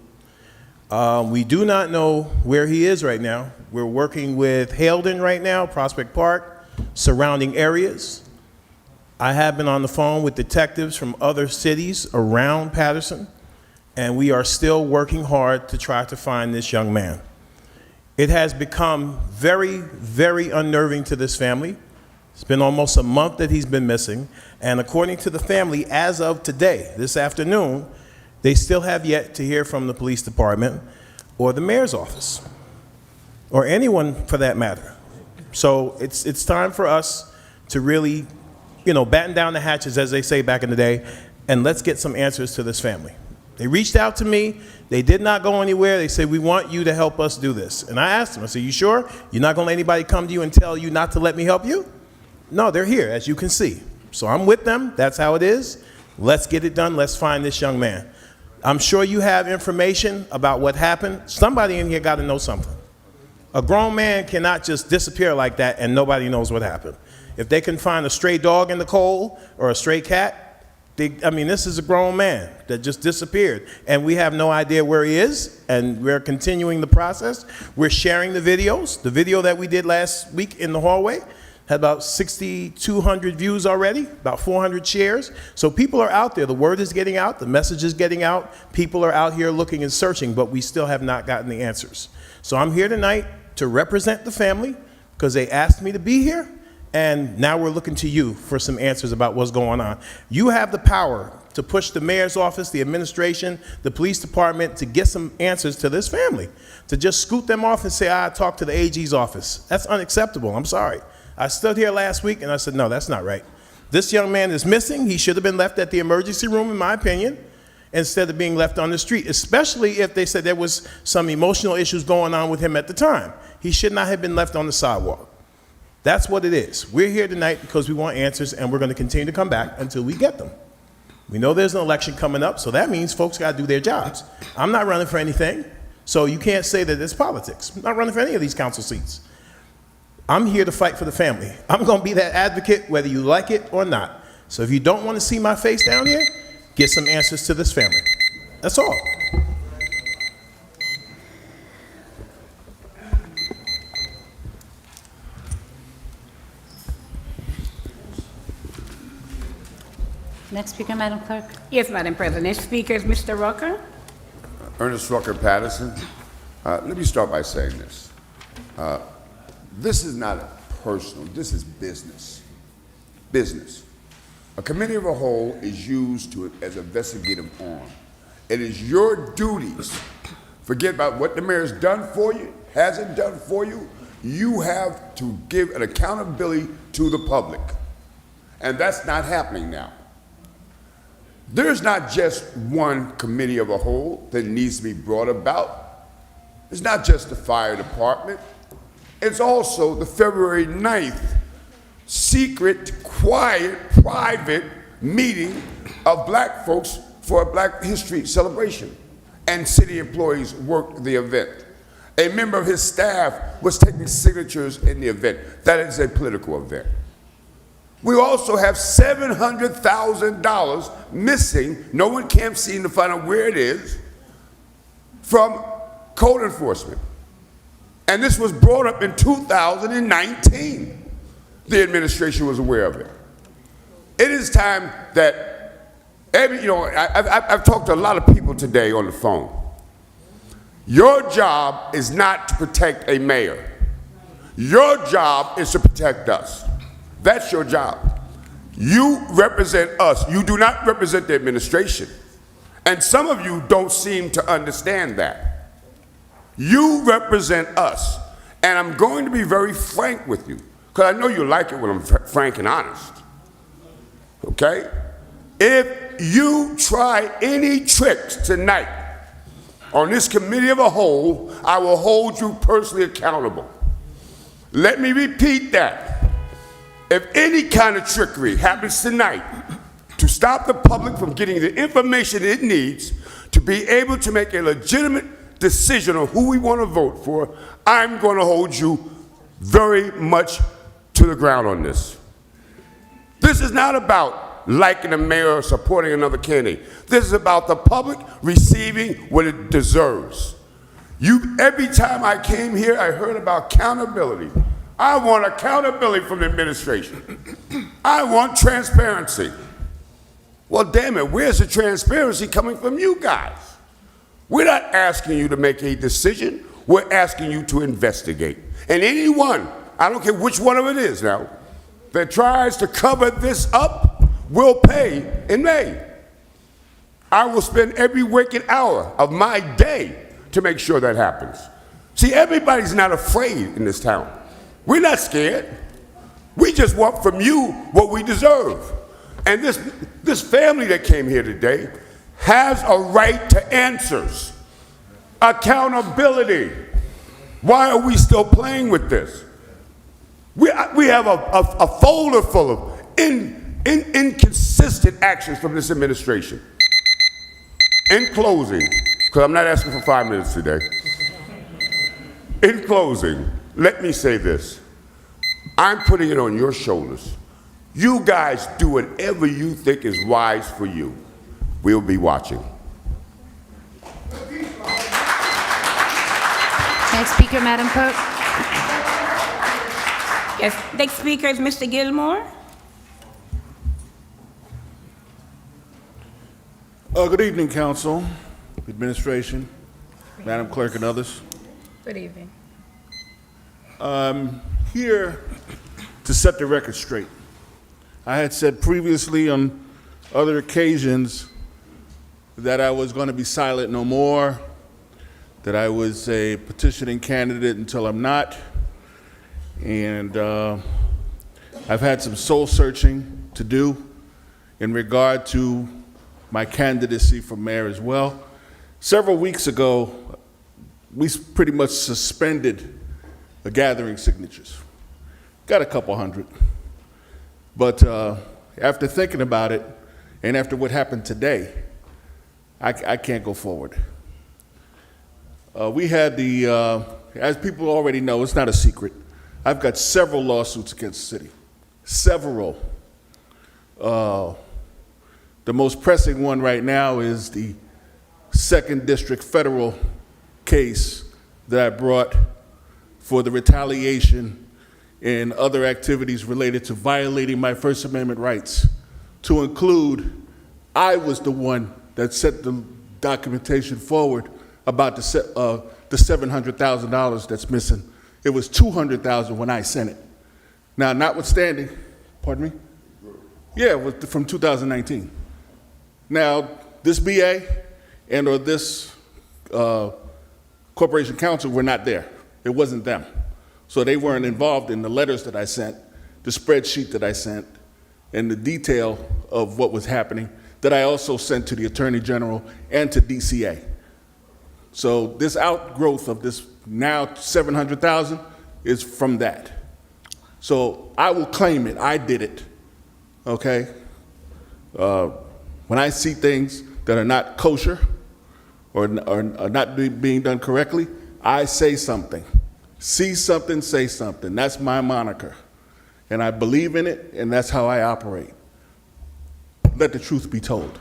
We do not know where he is right now. We're working with Haledon right now, Prospect Park, surrounding areas. I have been on the phone with detectives from other cities around Paterson, and we are still working hard to try to find this young man. It has become very, very unnerving to this family. It's been almost a month that he's been missing, and according to the family, as of today, this afternoon, they still have yet to hear from the police department or the mayor's office, or anyone for that matter. So it's time for us to really, batten down the hatches, as they say back in the day, and let's get some answers to this family. They reached out to me. They did not go anywhere. They said, we want you to help us do this. And I asked them, I said, you sure? You're not going to let anybody come to you and tell you not to let me help you? No, they're here, as you can see. So I'm with them. That's how it is. Let's get it done. Let's find this young man. I'm sure you have information about what happened. Somebody in here got to know something. A grown man cannot just disappear like that and nobody knows what happened. If they can find a stray dog in the cold or a stray cat, this is a grown man that just disappeared, and we have no idea where he is, and we're continuing the process. We're sharing the videos. The video that we did last week in the hallway had about 6,200 views already, about 400 shares. So people are out there. The word is getting out. The message is getting out. People are out here looking and searching, but we still have not gotten the answers. So I'm here tonight to represent the family because they asked me to be here. And now we're looking to you for some answers about what's going on. You have the power to push the mayor's office, the administration, the police department to get some answers to this family. To just scoot them off and say, I talked to the AG's office. That's unacceptable. I'm sorry. I stood here last week and I said, no, that's not right. This young man is missing. He should have been left at the emergency room, in my opinion, instead of being left on the street, especially if they said there was some emotional issues going on with him at the time. He should not have been left on the sidewalk. That's what it is. We're here tonight because we want answers, and we're going to continue to come back until we get them. We know there's an election coming up, so that means folks got to do their jobs. I'm not running for anything, so you can't say that it's politics. I'm not running for any of these council seats. I'm here to fight for the family. I'm going to be that advocate whether you like it or not. So if you don't want to see my face down here, get some answers to this family. That's all. Next speaker, Madam Clerk. Yes, Madam President. Speaker is Mr. Rucker. Ernest Rucker, Paterson. Let me start by saying this. This is not personal. This is business. Business. A committee of a whole is used as investigative arm. It is your duties. Forget about what the mayor's done for you, hasn't done for you. You have to give an accountability to the public. And that's not happening now. There's not just one committee of a whole that needs to be brought about. It's not just the fire department. It's also the February 9th secret, quiet, private meeting of black folks for a Black History celebration. And city employees worked the event. A member of his staff was taking signatures in the event. That is a political event. We also have $700,000 missing. No one can seem to find out where it is from code enforcement. And this was brought up in 2019. The administration was aware of it. It is time that I've talked to a lot of people today on the phone. Your job is not to protect a mayor. Your job is to protect us. That's your job. You represent us. You do not represent the administration. And some of you don't seem to understand that. You represent us. And I'm going to be very frank with you, because I know you like it when I'm frank and honest. Okay? If you try any tricks tonight on this committee of a whole, I will hold you personally accountable. Let me repeat that. If any kind of trickery happens tonight to stop the public from getting the information it needs to be able to make a legitimate decision on who we want to vote for, I'm going to hold you very much to the ground on this. This is not about liking a mayor or supporting another candidate. This is about the public receiving what it deserves. Every time I came here, I heard about accountability. I want accountability from the administration. I want transparency. Well, damn it, where's the transparency coming from you guys? We're not asking you to make a decision. We're asking you to investigate. And anyone, I don't care which one of it is now, that tries to cover this up will pay in May. I will spend every waking hour of my day to make sure that happens. See, everybody's not afraid in this town. We're not scared. We just want from you what we deserve. And this family that came here today has a right to answers. Accountability. Why are we still playing with this? We have a folder full of inconsistent actions from this administration. In closing, because I'm not asking for 5 minutes today. In closing, let me say this. I'm putting it on your shoulders. You guys do whatever you think is wise for you. We'll be watching. Next speaker, Madam Clerk. Yes, next speaker is Mr. Gilmore. Good evening, Council, Administration, Madam Clerk, and others. Good evening. Here to set the record straight. I had said previously on other occasions that I was going to be silent no more, that I was a petitioning candidate until I'm not, and I've had some soul searching to do in regard to my candidacy for mayor as well. Several weeks ago, we pretty much suspended gathering signatures. got a couple hundred. But after thinking about it, and after what happened today, I can't go forward. We had as people already know, it's not a secret, I've got several lawsuits against the city. Several. The most pressing one right now is the 2nd District federal case that I brought for the retaliation and other activities related to violating my First Amendment rights, to include, I was the one that set the documentation forward about the $700,000 that's missing. It was $200,000 when I sent it. Now, notwithstanding, pardon me? Yeah, it was from 2019. Now, this BA and or this Corporation Counsel were not there. It wasn't them. So they weren't involved in the letters that I sent, the spreadsheet that I sent, and the detail of what was happening that I also sent to the Attorney General and to DCA. So this outgrowth of this now 700,000 is from that. So I will claim it, I did it, okay? When I see things that are not kosher or not being done correctly, I say something. See something, say something. That's my moniker. And I believe in it, and that's how I operate. Let the truth be told.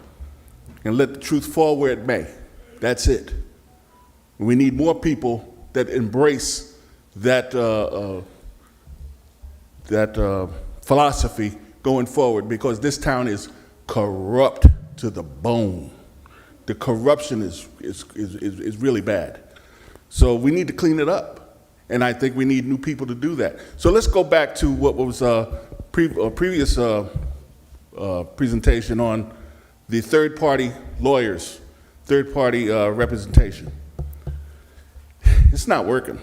And let the truth fall where it may. That's it. We need more people that embrace that, philosophy going forward, because this town is corrupt to the bone. The corruption is really bad. So we need to clean it up. And I think we need new people to do that. So let's go back to what was previous presentation on the third-party lawyers, third-party representation. It's not working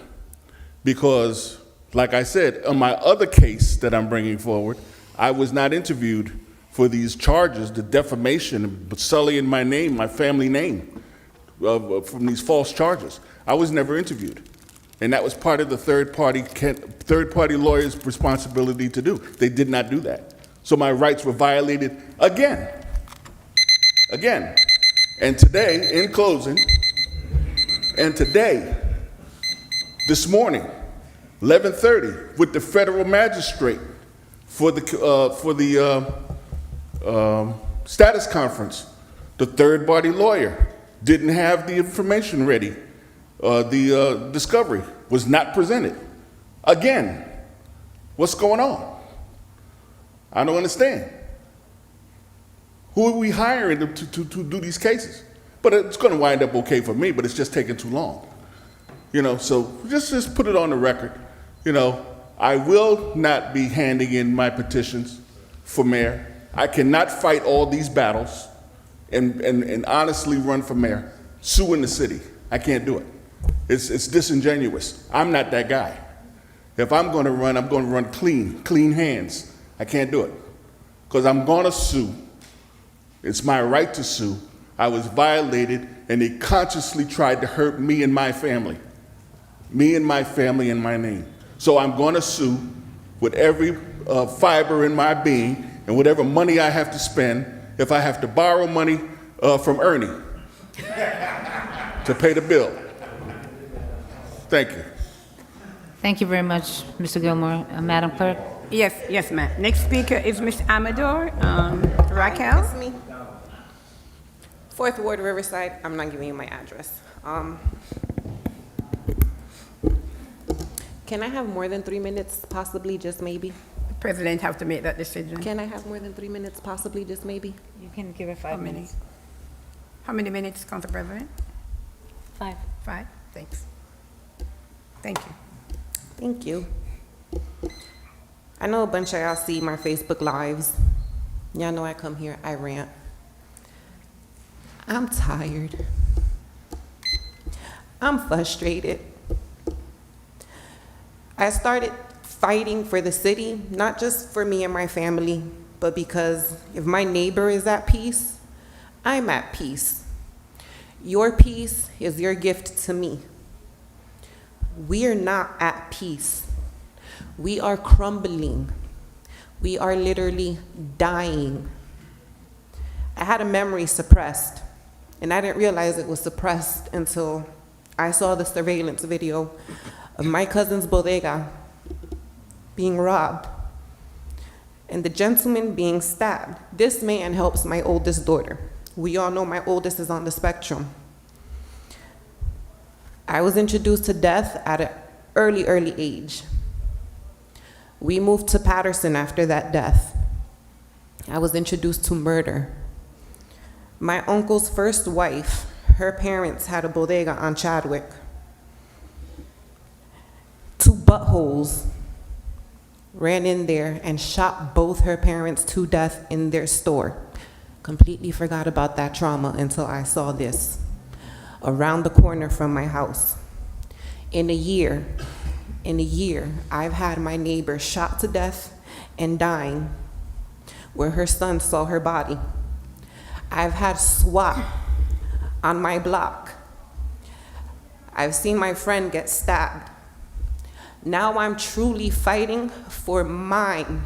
because, like I said, on my other case that I'm bringing forward, I was not interviewed for these charges, the defamation, sullying my name, my family name, from these false charges. I was never interviewed. And that was part of the third-party lawyer's responsibility to do. They did not do that. So my rights were violated again. Again. And today, in closing, this morning, 11:30, with the federal magistrate for the status conference, the third-party lawyer didn't have the information ready. The discovery was not presented. Again, what's going on? I don't understand. Who are we hiring to do these cases? But it's going to wind up okay for me, but it's just taking too long. So just put it on the record. I will not be handing in my petitions for mayor. I cannot fight all these battles and honestly run for mayor, sue in the city. I can't do it. It's disingenuous. I'm not that guy. If I'm going to run, I'm going to run clean hands. I can't do it because I'm going to sue. It's my right to sue. I was violated, and they consciously tried to hurt me and my family and my name. So I'm going to sue with every fiber in my being and whatever money I have to spend. If I have to borrow money from Ernie to pay the bill. Thank you. Thank you very much, Mr. Gilmore. Madam Clerk? Yes, ma'am. Next speaker is Ms. Amador Raquel. That's me. 4th Ward, Riverside. I'm not giving you my address. Can I have more than 3 minutes, possibly, just maybe? The president have to make that decision. Can I have more than 3 minutes, possibly, just maybe? You can give her 5 minutes. How many minutes, Council President? 5. 5? Thanks. Thank you. Thank you. I know a bunch of y'all see my Facebook Lives. Y'all know I come here, I rant. I'm tired. I'm frustrated. I started fighting for the city, not just for me and my family, but because if my neighbor is at peace, I'm at peace. Your peace is your gift to me. We are not at peace. We are crumbling. We are literally dying. I had a memory suppressed, and I didn't realize it was suppressed until I saw the surveillance video of my cousin's bodega being robbed and the gentleman being stabbed. This man helps my oldest daughter. We all know my oldest is on the spectrum. I was introduced to death at an early age. We moved to Paterson after that death. I was introduced to murder. My uncle's first wife, her parents had a bodega on Chadwick. 2 buttholes ran in there and shot both her parents to death in their store. Completely forgot about that trauma until I saw this around the corner from my house. In a year, I've had my neighbor shot to death and dying where her son saw her body. I've had SWAT on my block. I've seen my friend get stabbed. Now I'm truly fighting for mine,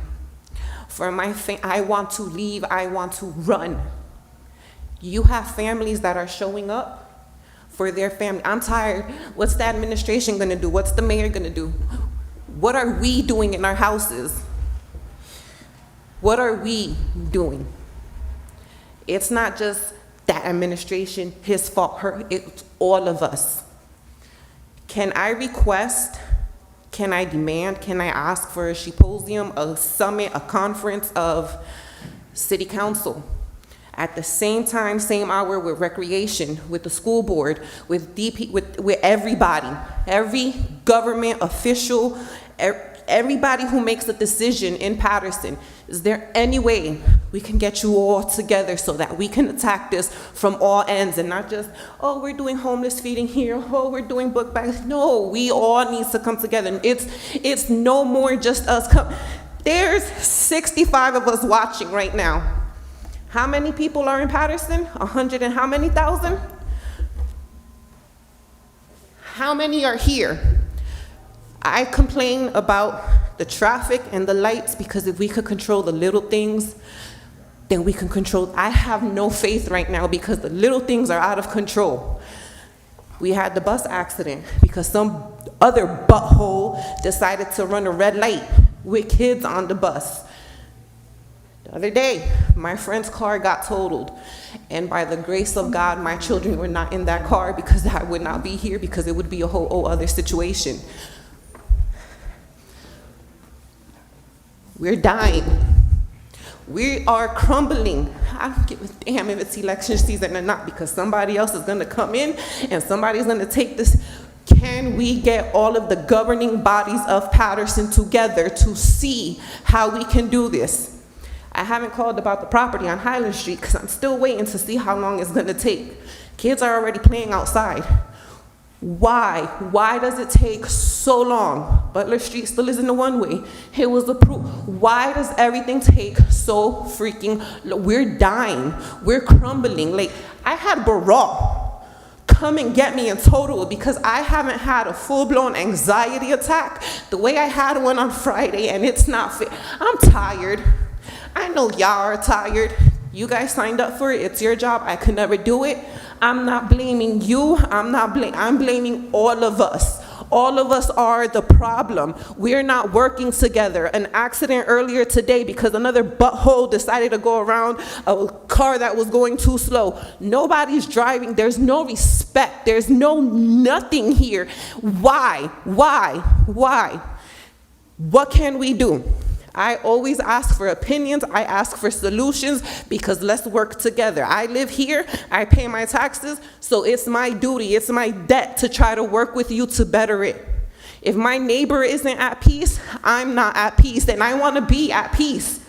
for my I want to leave, I want to run. You have families that are showing up for their family. I'm tired. What's the administration gonna do? What's the mayor gonna do? What are we doing in our houses? What are we doing? It's not just that administration, his fault, her, it's all of us. Can I request, can I demand, can I ask for a symposium, a summit, a conference of city council? At the same time, same hour with recreation, with the school board, with DP, with everybody, every government official, everybody who makes a decision in Paterson. Is there any way we can get you all together so that we can attack this from all ends and not just, oh, we're doing homeless feeding here, oh, we're doing book bags. No, we all need to come together. It's no more just us. There's 65 of us watching right now. How many people are in Paterson? 100 and how many thousand? How many are here? I complain about the traffic and the lights because if we could control the little things, then we can control. I have no faith right now because the little things are out of control. We had the bus accident because some other butthole decided to run a red light with kids on the bus. The other day, my friend's car got totaled, and by the grace of God, my children were not in that car because I would not be here because it would be a whole other situation. We're dying. We are crumbling. I don't give a damn if it's election season or not because somebody else is gonna come in and somebody's gonna take this. Can we get all of the governing bodies of Paterson together to see how we can do this? I haven't called about the property on Highland Street because I'm still waiting to see how long it's gonna take. Kids are already playing outside. Why? Why does it take so long? Butler Street still isn't a one-way. It was approved. Why does everything take so freaking long? We're dying. We're crumbling. Like, I had Baral come and get me in total because I haven't had a full-blown anxiety attack the way I had one on Friday, and it's not fair. I'm tired. I know y'all are tired. You guys signed up for it. It's your job. I could never do it. I'm not blaming you. I'm blaming all of us. All of us are the problem. We're not working together. An accident earlier today because another butthole decided to go around a car that was going too slow. Nobody's driving. There's no respect. There's nothing here. Why? What can we do? I always ask for opinions, I ask for solutions because let's work together. I live here, I pay my taxes, so it's my duty, it's my debt to try to work with you to better it. If my neighbor isn't at peace, I'm not at peace, and I want to be at peace.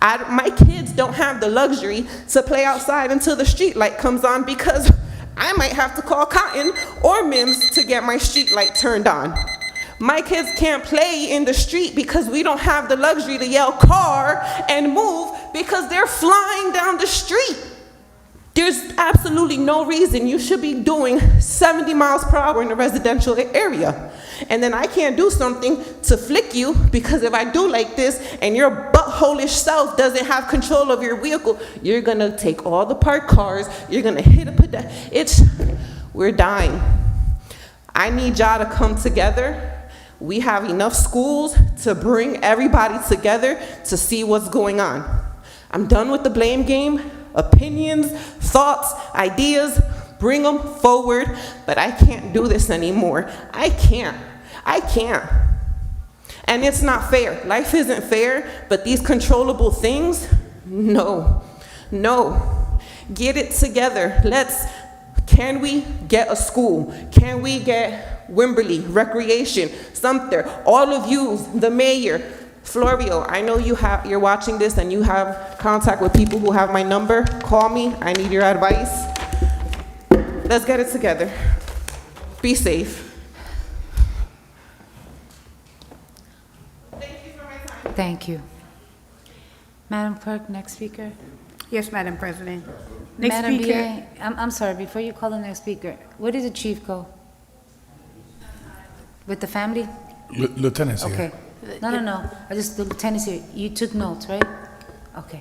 My kids don't have the luxury to play outside until the street light comes on because I might have to call Cotton or Mims to get my street light turned on. My kids can't play in the street because we don't have the luxury to yell car and move because they're flying down the street. There's absolutely no reason you should be doing 70 miles per hour in a residential area. And then I can't do something to flick you, because if I do like this and your butthole-ish self doesn't have control of your vehicle, you're gonna take all the parked cars, you're gonna hit a pedestrian. We're dying. I need y'all to come together. We have enough schools to bring everybody together to see what's going on. I'm done with the blame game. Opinions, thoughts, ideas, bring them forward, but I can't do this anymore. I can't. And it's not fair. Life isn't fair, but these controllable things, no. Get it together. Can we get a school? Can we get Wimberley, recreation, Sumter, all of you, the mayor, Florio, I know you're watching this and you have contact with people who have my number. Call me, I need your advice. Let's get it together. Be safe. Thank you for my time. Thank you. Madam Clerk, next speaker. Yes, Madam President. Next Madam speaker. BA, I'm sorry, before you call the next speaker, where did the chief go? With the family? Lieutenant's here. Okay. No. The lieutenant's here. You took notes, right? Okay.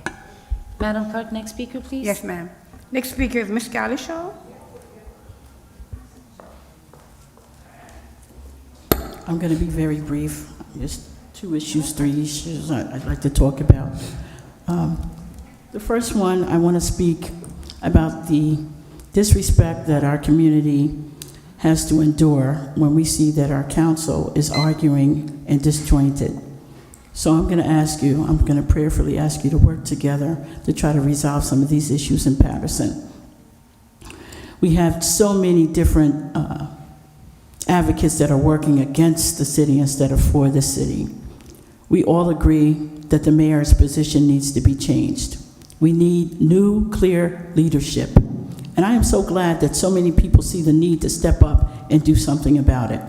Madam Clerk, next speaker, please. Yes, ma'am. Next speaker is Ms. Galishaw. I'm going to be very brief. Just 2 issues, 3 issues I'd like to talk about. The first one, I want to speak about the disrespect that our community has to endure when we see that our council is arguing and disjointed. So I'm going to prayerfully ask you to work together to try to resolve some of these issues in Paterson. We have so many different advocates that are working against the city instead of for the city. We all agree that the mayor's position needs to be changed. We need new, clear leadership. And I am so glad that so many people see the need to step up and do something about it.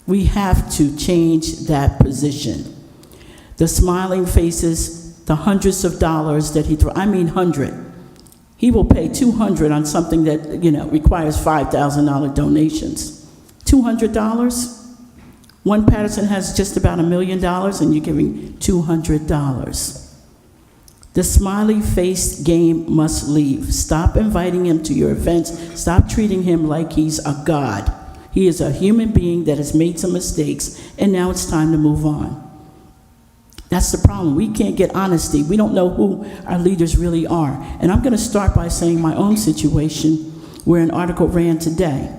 We have to change that position. The smiling faces, the hundreds of dollars that he throws, I mean 100. He will pay $200 on something that, requires $5,000 donations. $200? One Paterson has just about $1 million and you're giving $200. The smiley-faced game must leave. Stop inviting him to your events. Stop treating him like he's a god. He is a human being that has made some mistakes, and now it's time to move on. That's the problem. We can't get honesty. We don't know who our leaders really are. And I'm going to start by saying my own situation, where an article ran today.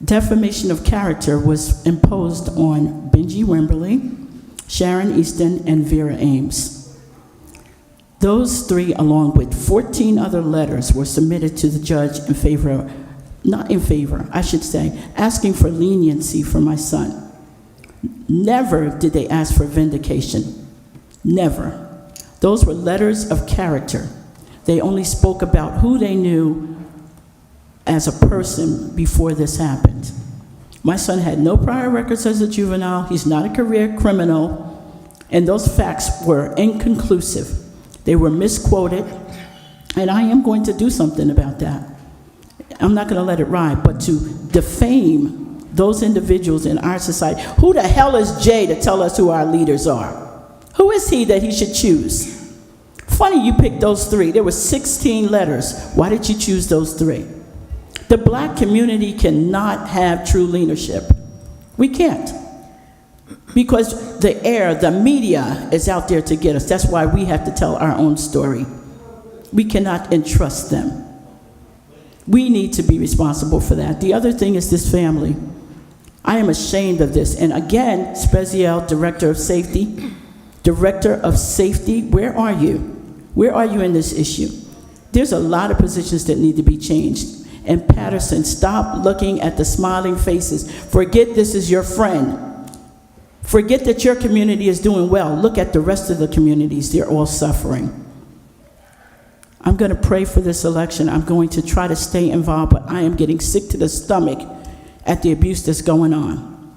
Defamation of character was imposed on Benji Wimberley, Sharon Easton, and Vera Ames. Those 3, along with 14 other letters, were submitted to the judge asking for leniency for my son. Never did they ask for vindication. Never. Those were letters of character. They only spoke about who they knew as a person before this happened. My son had no prior records as a juvenile. He's not a career criminal. And those facts were inconclusive. They were misquoted, and I am going to do something about that. I'm not going to let it ride, but to defame those individuals in our society. Who the hell is Jay to tell us who our leaders are? Who is he that he should choose? Funny you picked those 3. There were 16 letters. Why did you choose those 3? The black community cannot have true leadership. We can't. Because the media is out there to get us. That's why we have to tell our own story. We cannot entrust them. We need to be responsible for that. The other thing is this family. I am ashamed of this. And again, Spezial, Director of Safety, where are you? Where are you in this issue? There's a lot of positions that need to be changed. And Paterson, stop looking at the smiling faces. Forget this is your friend. Forget that your community is doing well. Look at the rest of the communities. They're all suffering. I'm going to pray for this election. I'm going to try to stay involved, but I am getting sick to the stomach at the abuse that's going on.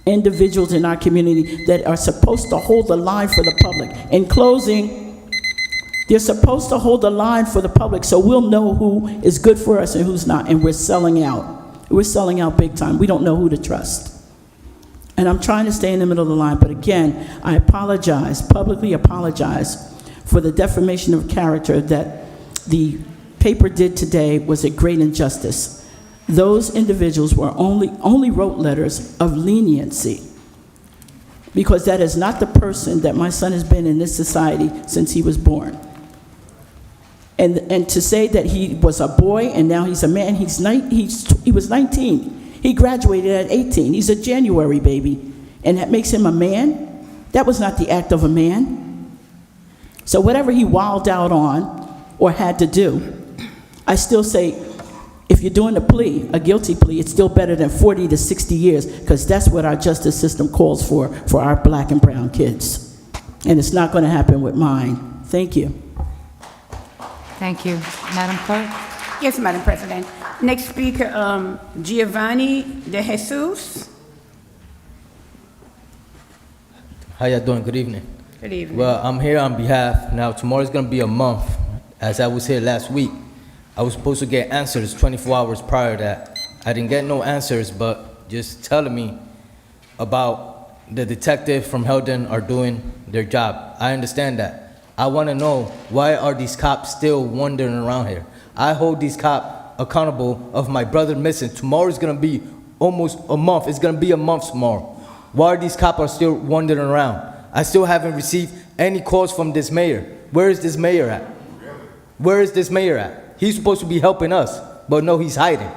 Individuals in our community that are supposed to hold the line for the public. In closing, They're supposed to hold a line for the public so we'll know who is good for us and who's not, and we're selling out. We're selling out big time. We don't know who to trust. And I'm trying to stay in the middle of the line, but again, I apologize, publicly apologize for the defamation of character that the paper did today. Was a great injustice. Those individuals were only wrote letters of leniency, because that is not the person that my son has been in this society since he was born. And to say that he was a boy and now he's a man, he was 19. He graduated at 18. He's a January baby. And that makes him a man? That was not the act of a man. So whatever he wilded out on or had to do, I still say, if you're doing a plea, a guilty plea, it's still better than 40 to 60 years, because that's what our justice system calls for our black and brown kids. And it's not going to happen with mine. Thank you. Thank you. Madam Clerk? Yes, Madam President. Next speaker, Giovanni De Jesus. How y'all doing? Good evening. Good evening. Well, I'm here on behalf. Now, tomorrow's going to be a month. As I was here last week, I was supposed to get answers 24 hours prior to that. I didn't get no answers, but just telling me about the detective from Helden are doing their job. I understand that. I want to know, why are these cops still wandering around here? I hold these cops accountable of my brother missing. Tomorrow's going to be almost a month. It's going to be a month tomorrow. Why are these cops still wandering around? I still haven't received any calls from this mayor. Where is this mayor at? Where is this mayor at? He's supposed to be helping us, but no, he's hiding.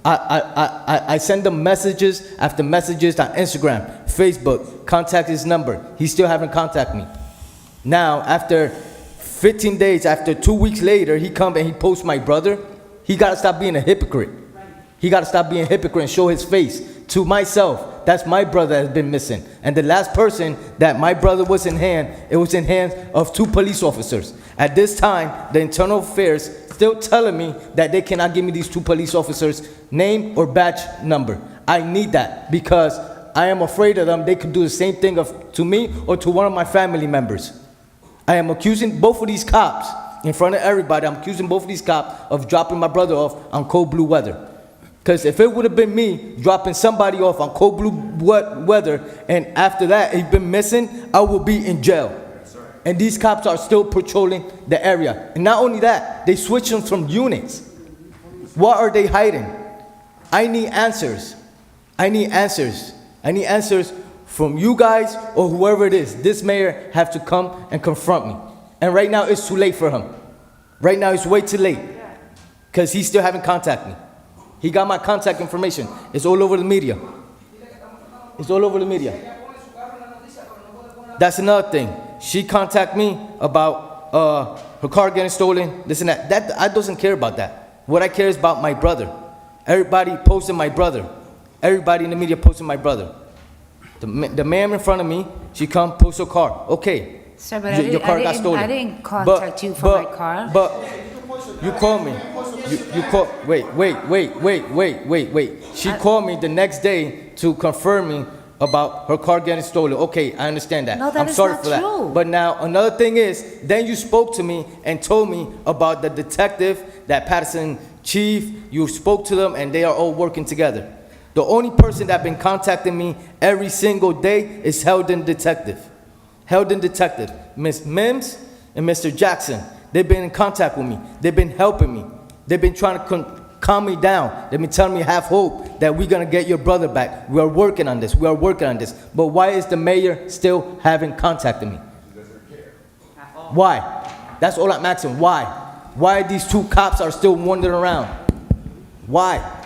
I send them messages after messages on Instagram, Facebook, contact his number. He still haven't contacted me. Now, after 15 days, after 2 weeks later, he come and he posts my brother. He got to stop being a hypocrite. He got to stop being a hypocrite and show his face to myself. That's my brother that has been missing. And the last person that my brother was in hand, it was in hands of 2 police officers. At this time, the internal affairs still telling me that they cannot give me these 2 police officers' name or badge number. I need that because I am afraid of them. They could do the same thing to me or to one of my family members. I am accusing both of these cops in front of everybody. I'm accusing both of these cops of dropping my brother off on cold blue weather. Because if it would have been me dropping somebody off on cold blue weather and after that he's been missing, I will be in jail. And these cops are still patrolling the area. And not only that, they switch them from units. What are they hiding? I need answers. I need answers. I need answers from you guys or whoever it is. This mayor have to come and confront me. And right now it's too late for him. Right now it's way too late. Because he still haven't contacted me. He got my contact information. It's all over the media. It's all over the media. That's another thing. She contacted me about her car getting stolen, this and that. I doesn't care about that. What I care is about my brother. Everybody posting my brother. Everybody in the media posting my brother. The ma'am in front of me, she come post her car. Okay. Sir, but Your car got stolen. I didn't contact you for my car. But you called me. You called. Wait. She called me the next day to confirm me about her car getting stolen. Okay, I understand that. No, that I'm is sorry not for that. true. But now another thing is, then you spoke to me and told me about the detective, that Paterson chief. You spoke to them and they are all working together. The only person that been contacting me every single day is Helden Detective. Helden Detective. Ms. Mims and Mr. Jackson. They've been in contact with me. They've been helping me. They've been trying to calm me down. They've been telling me have hope that we're going to get your brother back. We are working on this. We are working on this. But why is the mayor still haven't contacted me? Why? That's all I'm asking. Why? Why these 2 cops are still wandering around? Why?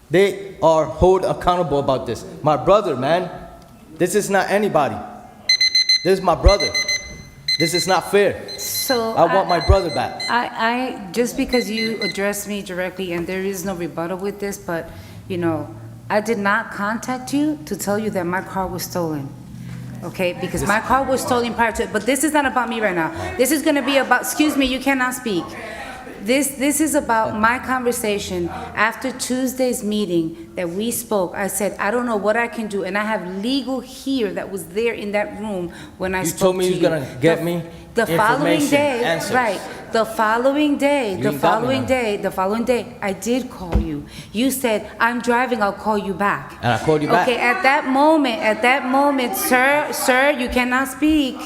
They are held accountable about this. My brother, man. This is not anybody. This is my brother. This is not fair. So I want my brother back. I just because you addressed me directly, and there is no rebuttal with this, but, you know, I did not contact you to tell you that my car was stolen. Okay, because my car was stolen prior to it, but this is not about me right now. This is gonna be about, excuse me, you cannot speak. This is about my conversation. After Tuesday's meeting that we spoke, I said, I don't know what I can do, and I have legal here that was there in that room when I You spoke to you. told me you was gonna get me The following information, day, answers. right, the following day, You ain't got me now. the following day, I did call you. You said, I'm driving, I'll call you back. And I called you back. Okay, at that moment, sir, you cannot speak.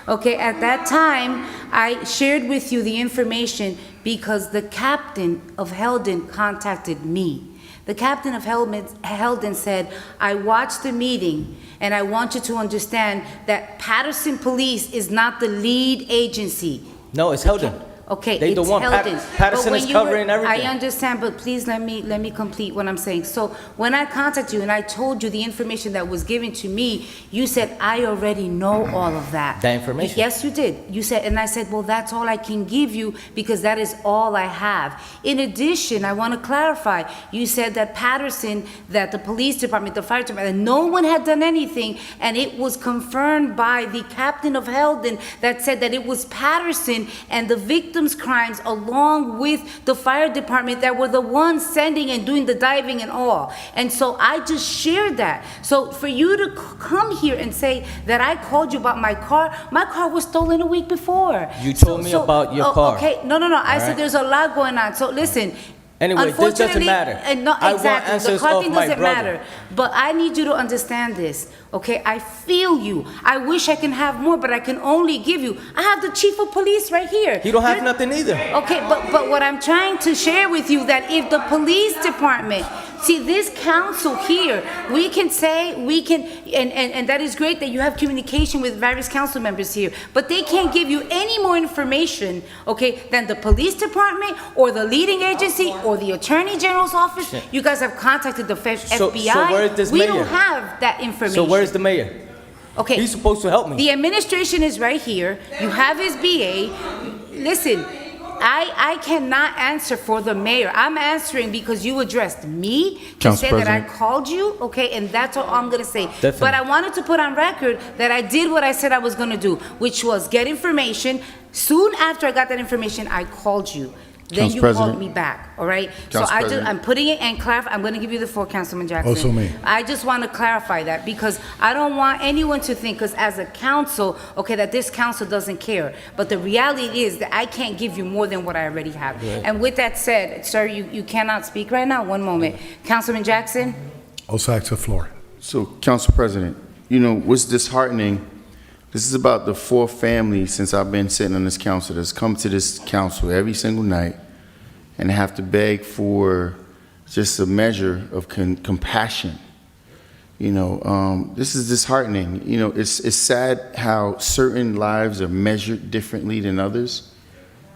Okay, at that time, I shared with you the information because the captain of Helden contacted me. The captain of Helden said, I watched the meeting and I want you to understand that Paterson Police is not the lead agency. No, it's Helden. Okay, They the it's one. Helden. Paterson But when is you were- covering everything. I understand, but please let me complete what I'm saying. So when I contacted you and I told you the information that was given to me, you said, I already know all of that. That information? Yes, you did. You said, and I said, well, that's all I can give you because that is all I have. In addition, I want to clarify, you said that Paterson, that the police department, the fire department, that no one had done anything, and it was confirmed by the captain of Helden that said that it was Paterson and the victims' crimes along with the fire department that were the ones sending and doing the diving and all. And so I just shared that. So for you to come here and say that I called you about my car was stolen a week before. You told me about your car. Okay, no. I said right. there's a lot going on. So listen. Anyway, this doesn't Unfortunately, matter. No, I want exactly. The answers car of thing my doesn't brother. matter. But I need you to understand this, okay? I feel you. I wish I can have more, but I can only give you. I have the chief of police right here. You don't have nothing either. Okay, but what I'm trying to share with you that if the police department, see this council here, we can and that is great that you have communication with various council members here, but they can't give you any more information, okay, than the police department or the leading agency or the attorney general's office. You guys have contacted the FBI. So where is this We mayor? don't have that information. So where is the mayor? Okay. He's supposed to help me. The administration is right here. You have his BA. Listen, I cannot answer for the mayor. I'm answering because you addressed me to Council say that I President. called you, okay, and that's all I'm gonna say. Definitely. But I wanted to put on record that I did what I said I was gonna do, which was get information. Soon after I got that information, I called you. Then Council you President. called me back, all right? So Council I'm President. putting it and clarify, I'm gonna give you the floor, Councilman Jackson. Also me. I just want to clarify that because I don't want anyone to think, because as a council, okay, that this council doesn't care. But the reality is that I can't give you more than what I already have. And with that said, sir, you cannot speak right now. One moment. Councilman Jackson? Also ask the floor. So, Council President, what's disheartening, this is about the fourth family since I've been sitting on this council that's come to this council every single night and have to beg for just a measure of compassion. This is disheartening. It's sad how certain lives are measured differently than others,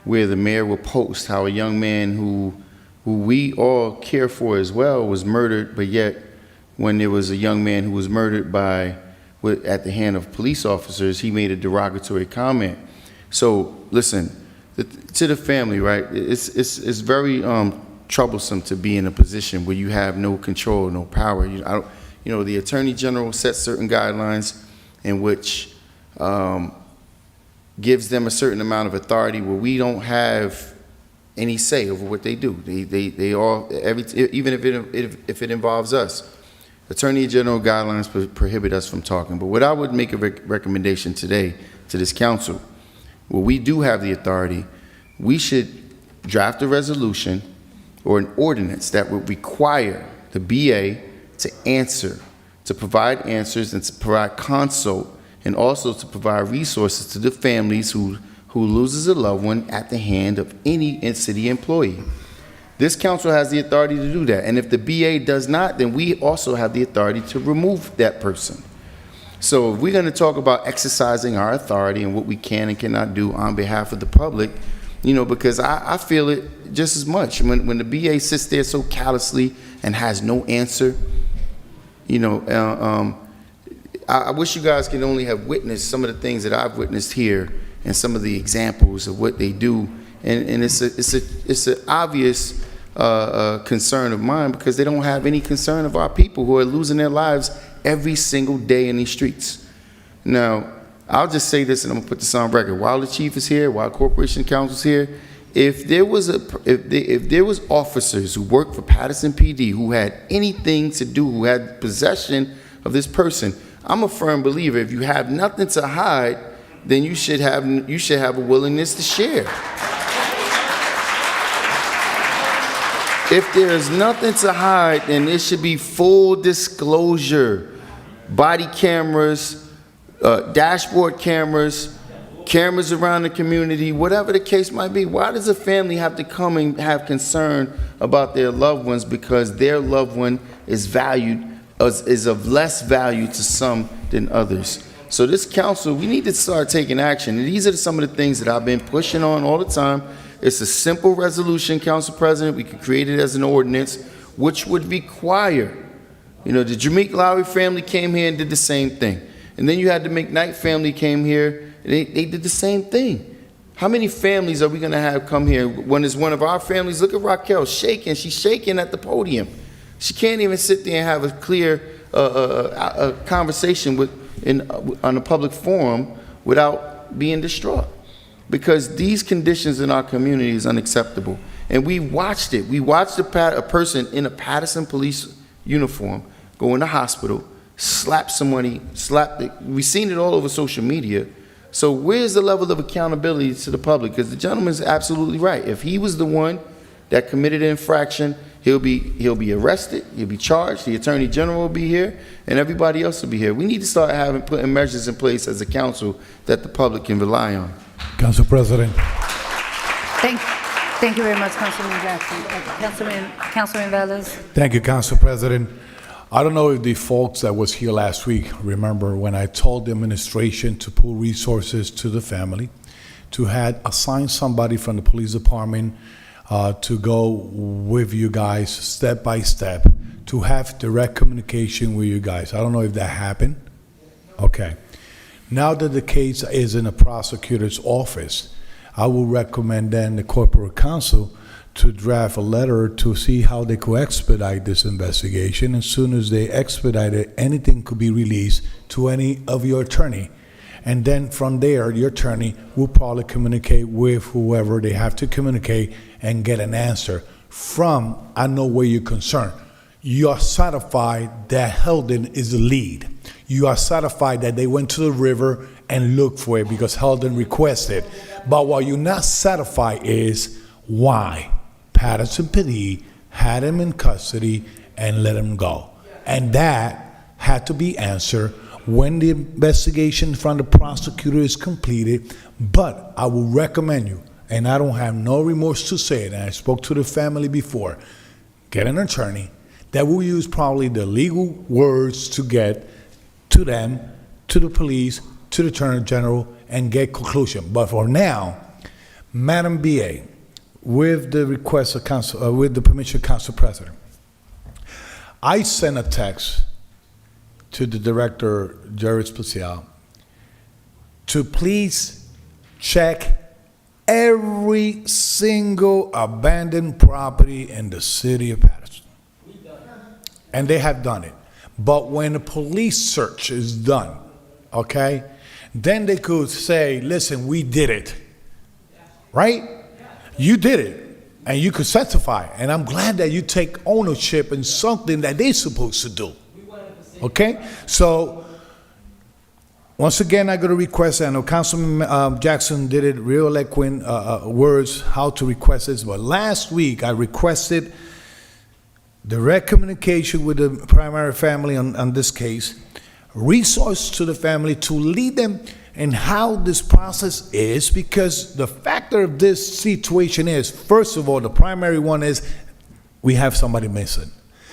where the mayor will post how a young man who we all care for as well was murdered, but yet when there was a young man who was murdered at the hand of police officers, he made a derogatory comment. So listen, to the family, right? It's very troublesome to be in a position where you have no control, no power. The Attorney General sets certain guidelines in which gives them a certain amount of authority where we don't have any say over what they do. They all, even if it involves us. Attorney General guidelines prohibit us from talking. But what I would make a recommendation today to this council, where we do have the authority, we should draft a resolution or an ordinance that would require the BA to answer, to provide answers and to provide consult, and also to provide resources to the families who loses a loved one at the hand of any city employee. This council has the authority to do that. And if the BA does not, then we also have the authority to remove that person. So if we're going to talk about exercising our authority and what we can and cannot do on behalf of the public, because I feel it just as much. When the BA sits there so callously and has no answer, I wish you guys could only have witnessed some of the things that I've witnessed here and some of the examples of what they do. And it's an obvious concern of mine because they don't have any concern of our people who are losing their lives every single day in these streets. Now, I'll just say this, and I'm gonna put this on record. While the chief is here, while Corporation Council's here, if there was officers who worked for Paterson PD who had anything to do, who had possession of this person, I'm a firm believer, if you have nothing to hide, then you should have a willingness to share. If there's nothing to hide, then there should be full disclosure. Body cameras, dashboard cameras, cameras around the community, whatever the case might be. Why does a family have to come and have concern about their loved ones because their loved one is of less value to some than others? So this council, we need to start taking action. And these are some of the things that I've been pushing on all the time. It's a simple resolution, Council President. We could create it as an ordinance, which would require, the Jameek Lowry family came here and did the same thing. And then you had the McKnight family came here, and they did the same thing. How many families are we going to have come here? When it's one of our families, look at Raquel shaking. She's shaking at the podium. She can't even sit there and have a clear a conversation on a public forum without being distraught. Because these conditions in our community is unacceptable. And we watched it. We watched a person in a Paterson police uniform go in the hospital, slap somebody, we've seen it all over social media. So where's the level of accountability to the public? Because the gentleman's absolutely right. If he was the one that committed an infraction, he'll be arrested, he'll be charged, the Attorney General will be here, and everybody else will be here. We need to start putting measures in place as a council that the public can rely on. Council President. Thank you very much, Councilman Jackson. Councilman Velez. Thank you, Council President. I don't know if the folks that was here last week remember when I told the administration to pool resources to the family, to assign somebody from the police department to go with you guys step by step, to have direct communication with you guys. I don't know if that happened. Okay. Now that the case is in the prosecutor's office, I will recommend then the corporate counsel to draft a letter to see how they could expedite this investigation. As soon as they expedite it, anything could be released to any of your attorney. And then from there, your attorney will probably communicate with whoever they have to communicate and get an answer from, I know where you're concerned. You are satisfied that Helden is the lead. You are satisfied that they went to the river and looked for it because Helden requested. But what you're not satisfied is why Paterson PD had him in custody and let him go. And that had to be answered when the investigation from the prosecutor is completed. But I will recommend you, and I don't have no remorse to say it, and I spoke to the family before, get an attorney that will use probably the legal words to get to them, to the police, to the Attorney General, and get conclusion. But for now, Madam BA, with the request of council, with the permission of Council President, I sent a text to the Director, Jerry Special, to please check every single abandoned property in the city of Paterson. And they have done it. But when a police search is done, okay, then they could say, listen, we did it, right? You did it, and you could certify. And I'm glad that you take ownership in something that they're supposed to do, okay? So, once again, I got a request. I know Councilman Jackson did it real eloquent words how to request this. But last week, I requested direct communication with the primary family on this case, resource to the family to lead them in how this process is, because the factor of this situation is, first of all, the primary one is we have somebody missing.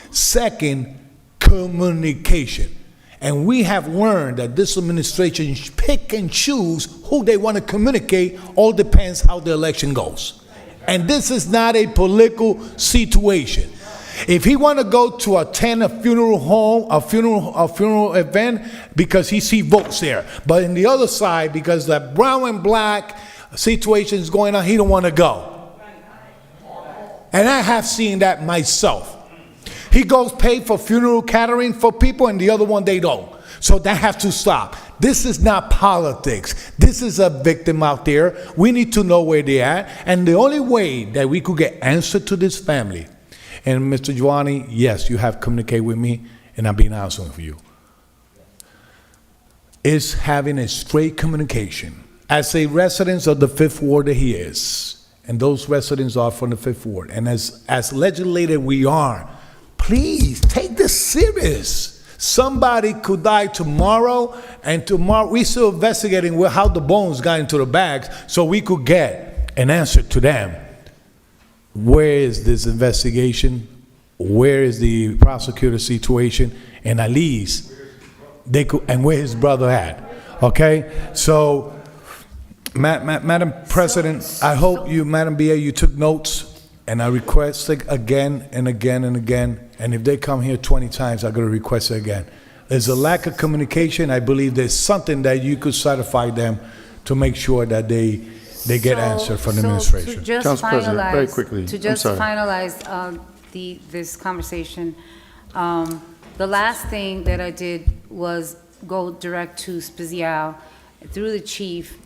Second, communication. And we have learned that this administration pick and choose who they want to communicate, all depends how the election goes. And this is not a political situation. If he want to go to attend a funeral home, a funeral event, because he see votes there, but in the other side, because the brown and black situation is going on, he don't want to go. And I have seen that myself. He goes pay for funeral catering for people, and the other one they don't. So that has to stop. This is not politics. This is a victim out there. We need to know where they're at. And the only way that we could get answer to this family, and Mr. Giovanni, yes, you have communicated with me, and I've been answering for you, is having a straight communication. As a resident of the 5th Ward that he is, and those residents are from the 5th Ward, and as legislated we are, please take this serious. Somebody could die tomorrow, and tomorrow we're still investigating how the bones got into the bags so we could get an answer to them. Where is this investigation? Where is the prosecutor situation? And at least they could, and where his brother at? Okay? So, Madam President, I hope you, Madam BA, you took notes, and I request it again and again and again. And if they come here 20 times, I'm going to request it again. There's a lack of communication. I believe there's something that you could certify them to make sure that they get answer from the administration. To just Council President, finalize, very quickly, to I'm just sorry. finalize this conversation, the last thing that I did was go direct to Spezial through the chief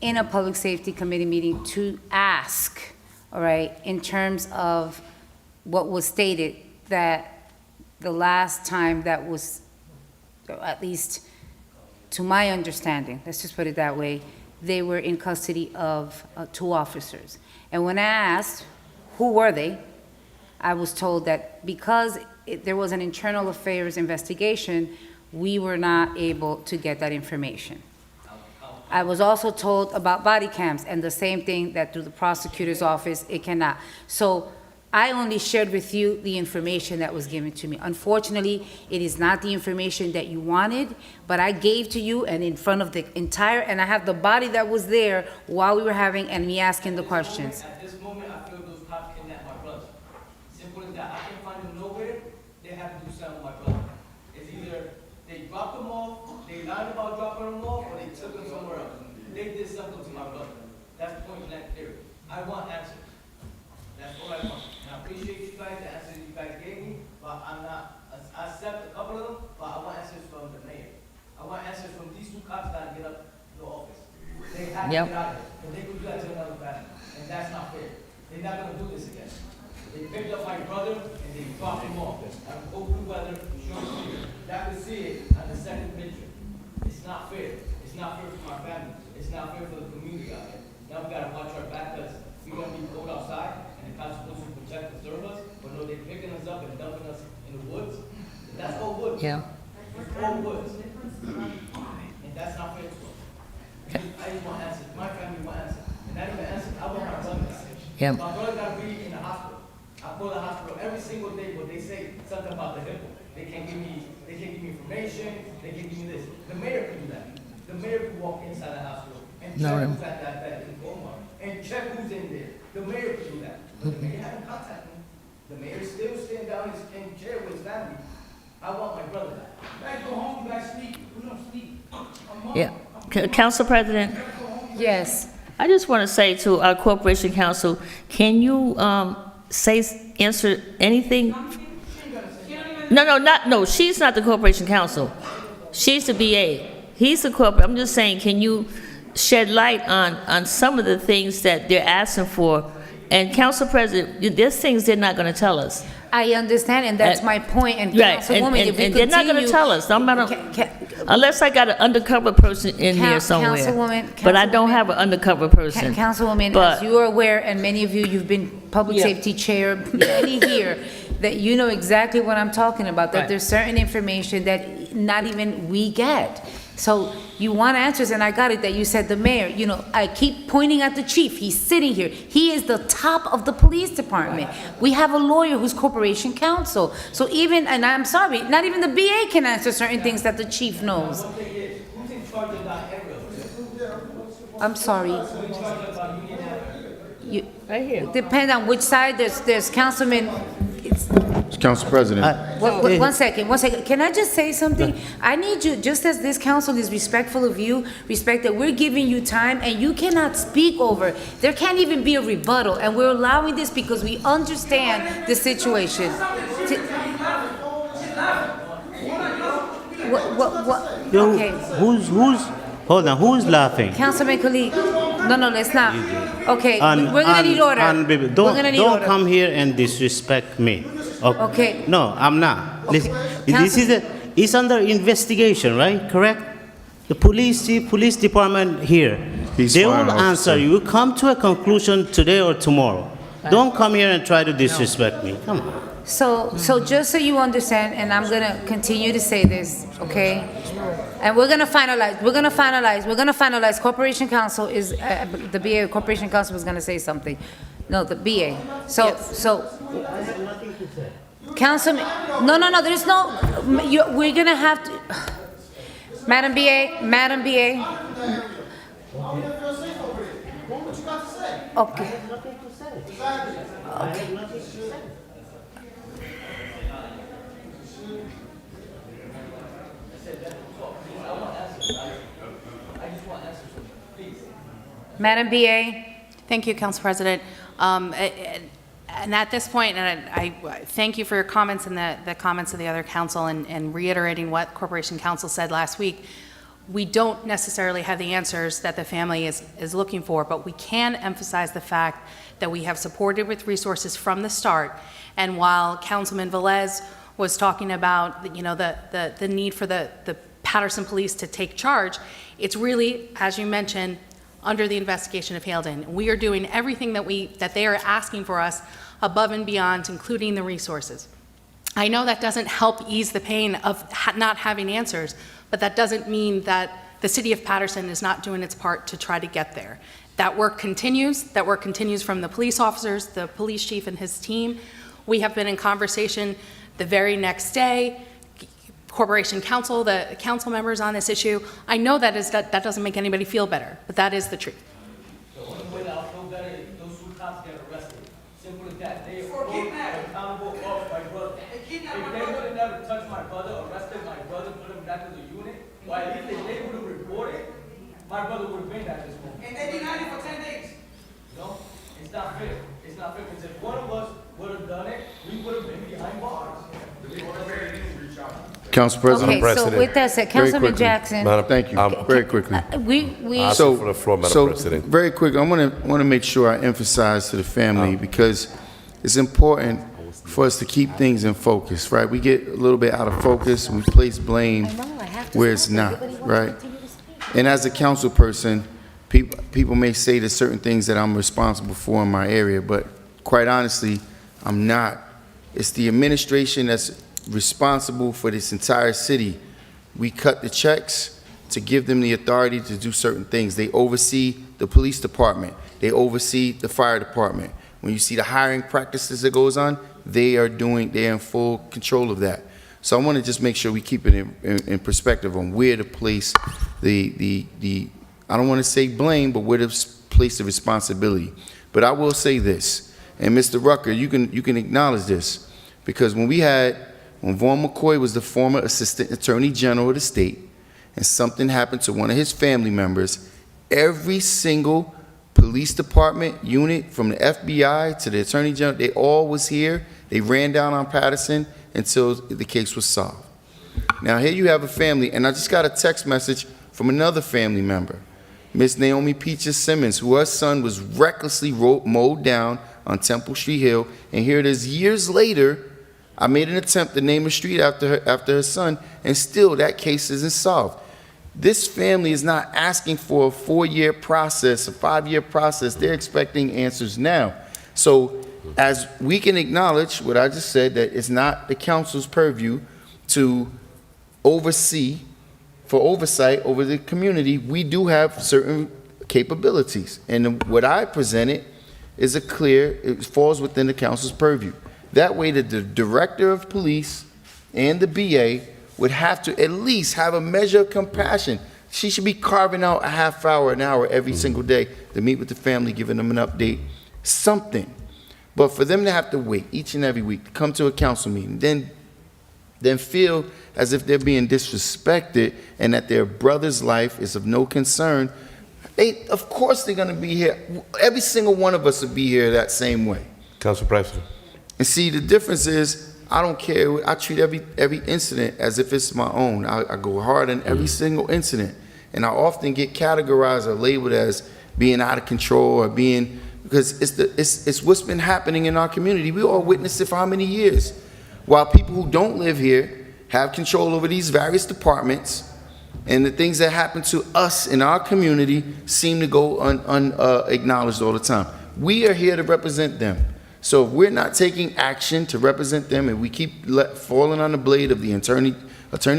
in a public safety committee meeting to ask, all right, in terms of what was stated, that the last time that was, at least to my understanding, let's just put it that way, they were in custody of 2 officers. And when I asked who were they, I was told that because there was an internal affairs investigation, we were not able to get that information. I was also told about body cams, and the same thing, that through the prosecutor's office, it cannot. So I only shared with you the information that was given to me. Unfortunately, it is not the information that you wanted, but I gave to you and in front of the entire, and I have the body that was there while we were having, and me asking the questions. At this moment, I feel those cops kidnapped my brother. Simple as that. I can find them nowhere. They have to do something with my brother. It's either they dropped them off, they lied about dropping them off, or they took them somewhere else. They did something to my brother. That's point blank period. I want answers. That's all I want. And I appreciate you guys, the answers you guys gave me, but I'm not, I accept a couple of them, but I want answers from the mayor. I want answers from these 2 cops that get up the office. They have to get out of it, and they could do that to another family, and that's not fair. They're not gonna do this again. They picked up my brother and they dropped him off. I can go through weather, show you. That could see it on the second picture. It's not fair. It's not fair for my family. It's not fair for the community out there. Now we gotta watch our back, because we're gonna be pulled outside, and the cops are supposed to protect and serve us, but no, they're picking us up and dumping us in the woods. That's all woods. Yeah. It's all woods. And that's not fair to us. I just want answers. My family want answers. And not even answers, I want my brother answers. Yeah. My brother gotta be in the hospital. I go to the hospital every single day, but they say something about the hippo. They can't give me information, they can't give me this. The mayor can do that. The mayor can walk inside the hospital and check who's at that bed in coma, and check who's in there. The mayor can do that. But the mayor haven't contacted me. The mayor still standing down in chair with his family. I want my brother back. You guys go home, you guys sleep. We don't sleep. I'm home. Yeah. Council President, Yes. I just want to say to our Corporation Council, can you answer anything? No, she's not the Corporation Council. She's the BA. He's the corporate. I'm just saying, can you shed light on some of the things that they're asking for? And Council President, there's things they're not going to tell us. I understand, and that's my point. And Right, Councilwoman, if we and they're not going to continue- tell us. I'm not, unless I got an undercover person in here somewhere. But I don't have an undercover person. Councilwoman, But- as you are aware, and many of you, you've been public Yeah. safety chair, many here, that you know exactly what I'm talking about, that Right. there's certain information that not even we get. So you want answers, and I got it that you said the mayor, you know, I keep pointing at the chief, he's sitting here. He is the top of the police department. We have a lawyer who's corporation counsel. So even, and I'm sorry, not even the BA can answer certain things that the chief knows. Who's in charge of that area? I'm sorry. You, Right here. depend on which side, there's councilman, it's, Council President. one second. Can I just say something? I need you, just as this council is respectful of you, respect that we're giving you time and you cannot speak over. There can't even be a rebuttal, and we're allowing this because we understand the situation. what, Yo, okay. hold on, who's laughing? Councilman Khalid, no, let's not. Okay, And- we're gonna and- need order. and baby, We're don't gonna need don't order. come here and disrespect me. Okay. No, I'm not. Listen, this is it's under investigation, right? Correct? The police department here. He's They fine, will answer officer. you. Come to a conclusion today or tomorrow. Don't come here and try to disrespect me. Come on. So just so you understand, and I'm gonna continue to say this, okay? And we're gonna finalize. Corporation Counsel is, the BA, Corporation Counsel was gonna say something. No, the BA. So, Councilman, no, there's no, we're gonna have to, Madam BA. Okay. Madam BA. Thank you, Council President. And at this point, and I thank you for your comments and the comments of the other council and reiterating what Corporation Counsel said last week. We don't necessarily have the answers that the family is looking for, but we can emphasize the fact that we have supported with resources from the start. And while Councilman Velez was talking about, you know, the need for the Paterson police to take charge, it's really, as you mentioned, under the investigation of Haledon. We are doing everything that they are asking for us above and beyond, including the resources. I know that doesn't help ease the pain of not having answers, but that doesn't mean that the city of Paterson is not doing its part to try to get there. That work continues. That work continues from the police officers, the police chief and his team. We have been in conversation the very next day, Corporation Counsel, the council members on this issue. I know that doesn't make anybody feel better, but that is the truth. The only way that I'll feel better is if those two cops get arrested. Simple as that. They are accountable of my brother. If they would have never touched my brother, arrested my brother, put him back in the unit, or at least if they would have reported, my brother would have been at this moment. And they denied it for 10 days. No, it's not fair. It's not fair because if one of us would have done it, we would have been behind bars. Council President. Okay, so with that said, Very Councilman quickly. Jackson. Thank you. Very quickly. Asking for the floor, Madam President. Very quick, I want to make sure I emphasize to the family because it's important for us to keep things in focus, right? We get a little bit out of focus and we place blame where it's not, right? And as a council person, people may say there's certain things that I'm responsible for in my area, but quite honestly, I'm not. It's the administration that's responsible for this entire city. We cut the checks to give them the authority to do certain things. They oversee the police department. They oversee the fire department. When you see the hiring practices that goes on, they're in full control of that. So I want to just make sure we keep it in perspective on where to place the I don't want to say blame, but where to place the responsibility. But I will say this, and Mr. Rucker, you can acknowledge this, because when Vaughn McCoy was the former Assistant Attorney General of the state, and something happened to one of his family members, every single police department unit, from the FBI to the Attorney General, they all was here. They ran down on Paterson until the case was solved. Now here you have a family, and I just got a text message from another family member, Miss Naomi Peaches Simmons, who her son was recklessly mowed down on Temple Street Hill, and here it is years later. I made an attempt to name a street after her son, and still that case isn't solved. This family is not asking for a 4-year process, a 5-year process. They're expecting answers now. So as we can acknowledge what I just said, that it's not the council's purview to oversee, for oversight over the community, we do have certain capabilities. And what I presented is it falls within the council's purview. That way that the director of police and the BA would have to at least have a measure of compassion. She should be carving out a half hour, an hour every single day to meet with the family, giving them an update, something. But for them to have to wait each and every week to come to a council meeting, then feel as if they're being disrespected and that their brother's life is of no concern, of course they're going to be here. Every single one of us will be here that same way. Council President. And see, the difference is, I don't care. I treat every incident as if it's my own. I go hard on every single incident, and I often get categorized or labeled as being out of control or being, because it's what's been happening in our community. We all witnessed it for how many years, while people who don't live here have control over these various departments, and the things that happen to us in our community seem to go unacknowledged all the time. We are here to represent them. So if we're not taking action to represent them, and we keep falling on the blade of the attorney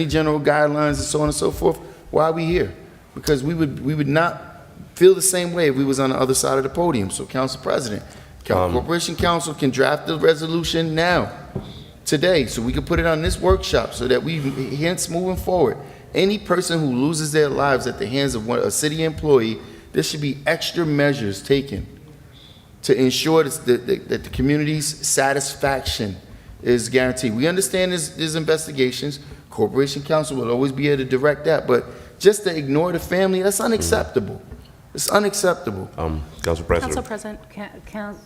general guidelines and so on and so forth, why are we here? Because we would not feel the same way if we was on the other side of the podium. So, Council President, Corporation Council can draft the resolution now, today, so we can put it on this workshop, so that we, hence moving forward, any person who loses their lives at the hands of a city employee, there should be extra measures taken to ensure that the community's satisfaction is guaranteed. We understand there's investigations. Corporation Council will always be able to direct that, but just to ignore the family, that's unacceptable. It's unacceptable. Council President. Council President.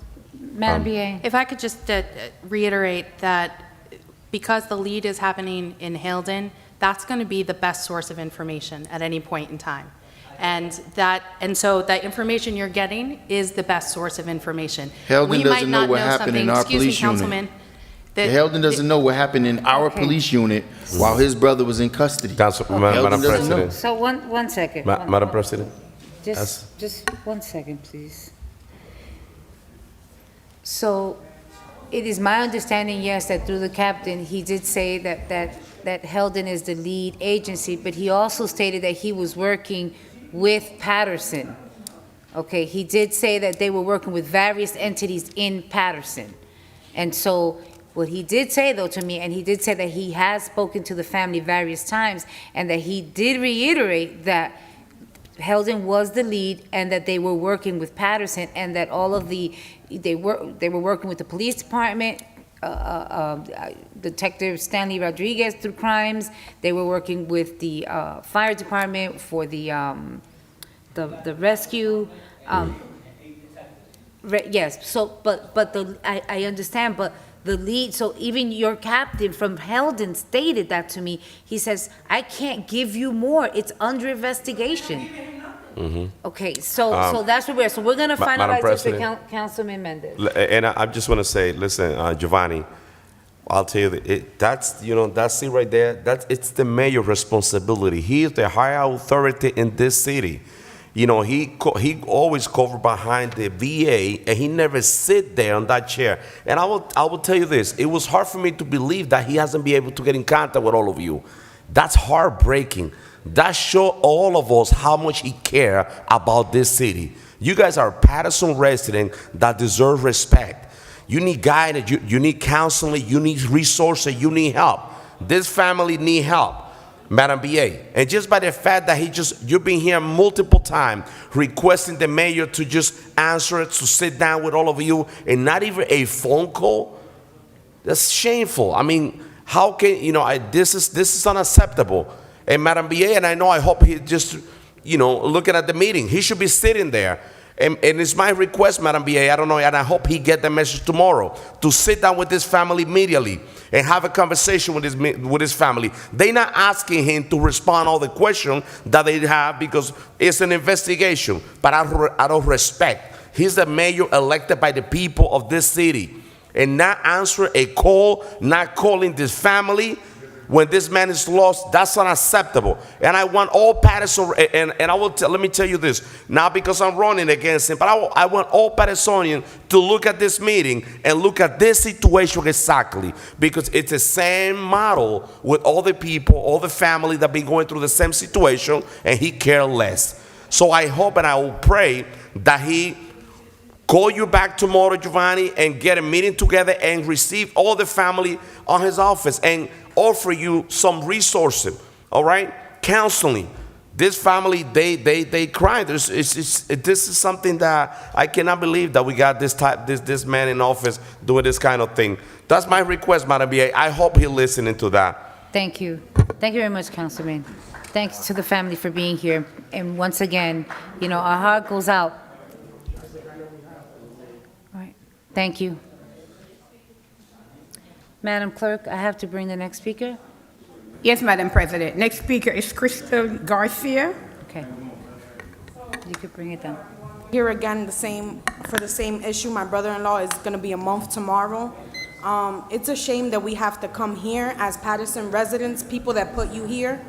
Madam BA. If I could just reiterate that because the lead is happening in Haledon, that's going to be the best source of information at any point in time. And so that information you're getting is the best source of information. Haledon doesn't know what happened in our police unit. Haledon doesn't know what happened in our police unit while his brother was in custody. Madam President. So one second. Madam President. Just 1 second, please. So it is my understanding, yes, that through the captain, he did say that Haledon is the lead agency, but he also stated that he was working with Paterson. Okay, he did say that they were working with various entities in Paterson. And so what he did say, though, to me, and he did say that he has spoken to the family various times, and that he did reiterate that Haledon was the lead and that they were working with Paterson, and that all of they were working with the police department, Detective Stanley Rodriguez through crimes. They were working with the fire department for the rescue. Yes. So, but I understand, but the lead. So even your captain from Haledon stated that to me. He says, "I can't give you more. It's under investigation." Okay, so that's where we're. So we're going to finalize this with Councilman Mendez. And I just want to say, listen, Giovanni, I'll tell you, that's it right there. It's the mayor's responsibility. He is the higher authority in this city. He always covered behind the VA, and he never sit there on that chair. And I will tell you this: it was hard for me to believe that he hasn't been able to get in contact with all of you. That's heartbreaking. That shows all of us how much he cares about this city. You guys are Paterson residents that deserve respect. You need guidance, you need counseling, you need resources, you need help. This family need help, Madam BA. And just by the fact that you've been here multiple times requesting the mayor to just answer it, to sit down with all of you, and not even a phone call, that's shameful. I mean, how can, this is unacceptable. And Madam BA, and I hope he just, looking at the meeting, he should be sitting there. And it's my request, Madam BA, I don't know, and I hope he get the message tomorrow, to sit down with this family immediately and have a conversation with his family. They're not asking him to respond all the questions that they have because it's an investigation. But out of respect, he's the mayor elected by the people of this city. And not answer a call, not calling this family when this man is lost, that's unacceptable. And I want all Paterson, and let me tell you this, not because I'm running against him, but I want all Patersonians to look at this meeting and look at this situation exactly, because it's the same model with all the people, all the family that have been going through the same situation, and he cares less. So I hope and I will pray that he call you back tomorrow, Giovanni, and get a meeting together and receive all the family on his office and offer you some resources, all right? Counseling. This family, they cry. This is something that I cannot believe that we got this man in office doing this kind of thing. That's my request, Madam BA. I hope he's listening to that. Thank you. Thank you very much, Councilman. Thanks to the family for being here. And once again, our heart goes out. All right. Thank you. Madam Clerk, I have to bring the next speaker. Yes, Madam President. Next speaker is Crystal Garcia. Okay. You could bring it down. Here again, for the same issue. My brother-in-law is going to be a month tomorrow. It's a shame that we have to come here as Paterson residents, people that put you here,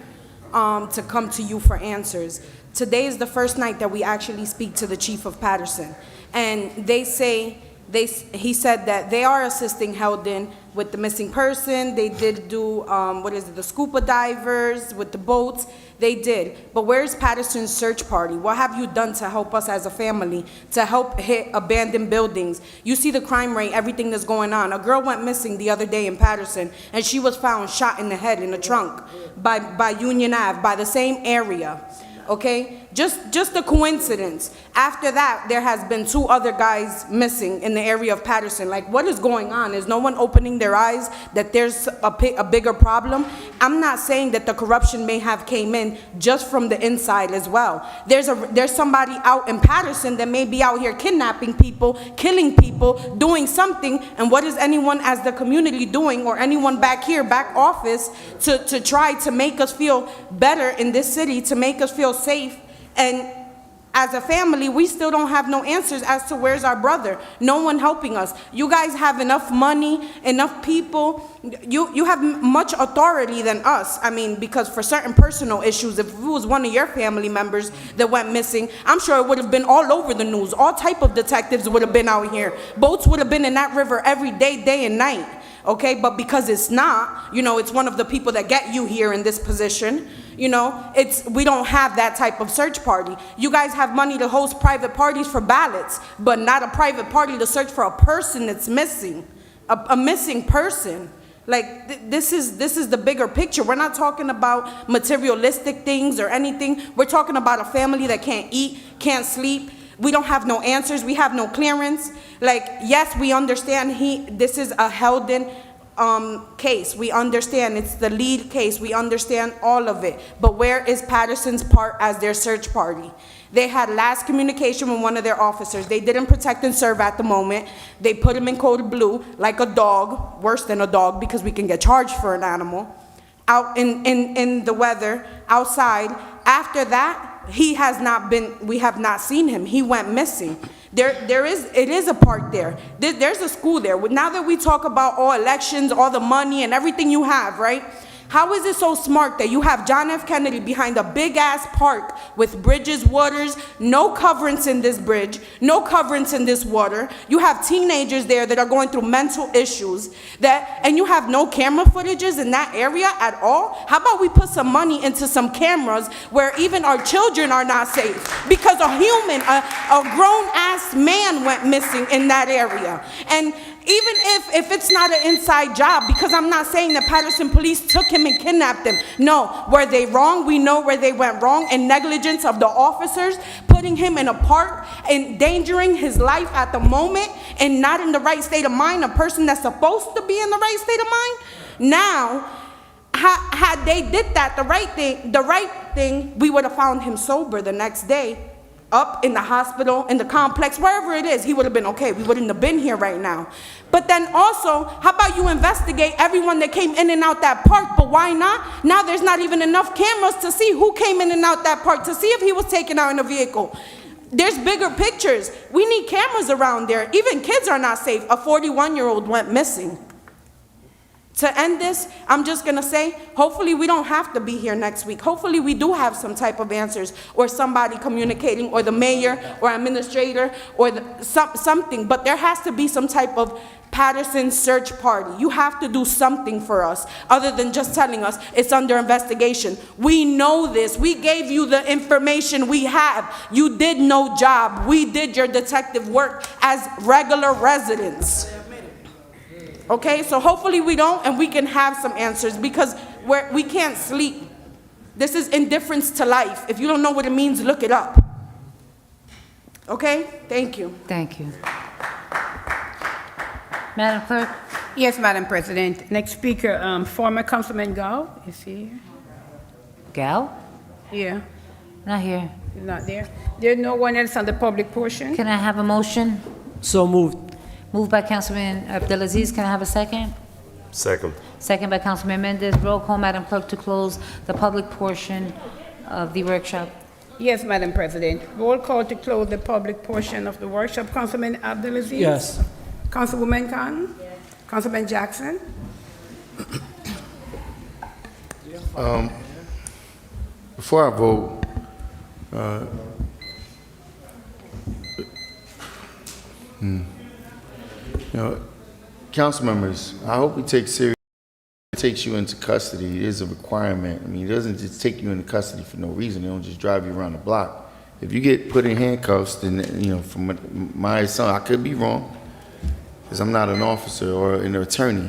to come to you for answers. Today is the first night that we actually speak to the chief of Paterson, and he said that they are assisting Heldon with the missing person. They did do, the scuba divers with the boats. They did. But where's Paterson's search party? What have you done to help us as a family, to help hit abandoned buildings? You see the crime rate, everything that's going on. A girl went missing the other day in Paterson, and she was found shot in the head in a trunk by Union Ave, by the same area. Okay? Just a coincidence. After that, there has been 2 other guys missing in the area of Paterson. Like, what is going on? Is no one opening their eyes that there's a bigger problem? I'm not saying that the corruption may have came in just from the inside as well. There's somebody out in Paterson that may be out here kidnapping people, killing people, doing something, and what is anyone as the community doing, or anyone back here, back office, to try to make us feel better in this city, to make us feel safe? And as a family, we still don't have no answers as to where's our brother. No one helping us. You guys have enough money, enough people. You have much authority than us. I mean, because for certain personal issues, if it was one of your family members that went missing, I'm sure it would have been all over the news. All type of detectives would have been out here. Boats would have been in that river every day, day and night. Okay, but because it's not, it's one of the people that get you here in this position. We don't have that type of search party. You guys have money to host private parties for ballots, but not a private party to search for a person that's missing, a missing person. Like, this is the bigger picture. We're not talking about materialistic things or anything. We're talking about a family that can't eat, can't sleep. We don't have no answers. We have no clearance. Like, yes, we understand this is a Heldon case. We understand it's the lead case. We understand all of it. But where is Paterson's part as their search party? They had last communication with one of their officers. They didn't protect and serve at the moment. They put him in code blue like a dog, worse than a dog because we can get charged for an animal, out in the weather, outside. After that, we have not seen him. He went missing. It is a park there. There's a school there. Now that we talk about all elections, all the money and everything you have, right? How is it so smart that you have John F. Kennedy behind a big-ass park with bridges, waters, no coverings in this bridge, no coverings in this water? You have teenagers there that are going through mental issues, and you have no camera footages in that area at all? How about we put some money into some cameras where even our children are not safe? Because a human, a grown-ass man went missing in that area. And even if it's not an inside job, because I'm not saying that Paterson police took him and kidnapped him. No, were they wrong? We know where they went wrong, and negligence of the officers, putting him in a park, endangering his life at the moment, and not in the right state of mind, a person that's supposed to be in the right state of mind. Now, had they did that, the right thing, we would have found him sober the next day, up in the hospital, in the complex, wherever it is. He would have been okay. We wouldn't have been here right now. But then also, how about you investigate everyone that came in and out that park? But why not? Now there's not even enough cameras to see who came in and out that park, to see if he was taken out in a vehicle. There's bigger pictures. We need cameras around there. Even kids are not safe. A 41-year-old went missing. To end this, I'm just going to say, hopefully we don't have to be here next week. Hopefully we do have some type of answers, or somebody communicating, or the mayor or administrator, or something. But there has to be some type of Paterson search party. You have to do something for us other than just telling us it's under investigation. We know this. We gave you the information we have. You did no job. We did your detective work as regular residents. Okay, so hopefully we don't, and we can have some answers, because we can't sleep. This is indifference to life. If you don't know what it means, look it up. Okay, thank you. Thank you. Madam Clerk? Yes, Madam President. Next speaker, former Councilman Gao. Is he here? Gal? Yeah. Not here. He's not there. There's no one else on the public portion. Can I have a motion? So moved. Moved by Councilman Abdelaziz. Can I have a second? Second. Second by Councilman Mendez. Roll call, Madam Clerk, to close the public portion of the workshop. Yes, Madam President. Roll call to close the public portion of the workshop. Councilman Abdulaziz? Yes. Councilwoman Khan? Yes. Councilman Jackson? Before I vote, council members, I hope we take serious. It takes you into custody. It is a requirement. I mean, it doesn't just take you into custody for no reason. They don't just drive you around the block. If you get put in handcuffs, then, from my son, I could be wrong, because I'm not an officer or an attorney.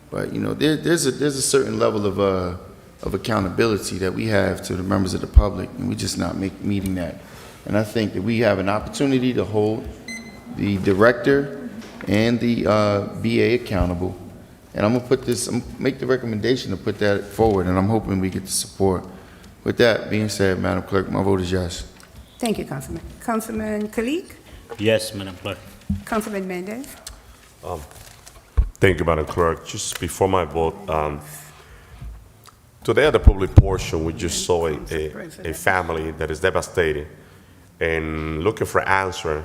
But, there's a certain level of accountability that we have to the members of the public, and we're just not meeting that. And I think that we have an opportunity to hold the director and the BA accountable. And I'm gonna make the recommendation to put that forward, and I'm hoping we get the support. With that being said, Madam Clerk, my vote is yes. Thank you, Councilman. Councilman Kalik? Yes, Madam Clerk. Councilman Mendez? Thank you, Madam Clerk. Just before my vote, today at the public portion, we just saw a family that is devastated and looking for answer.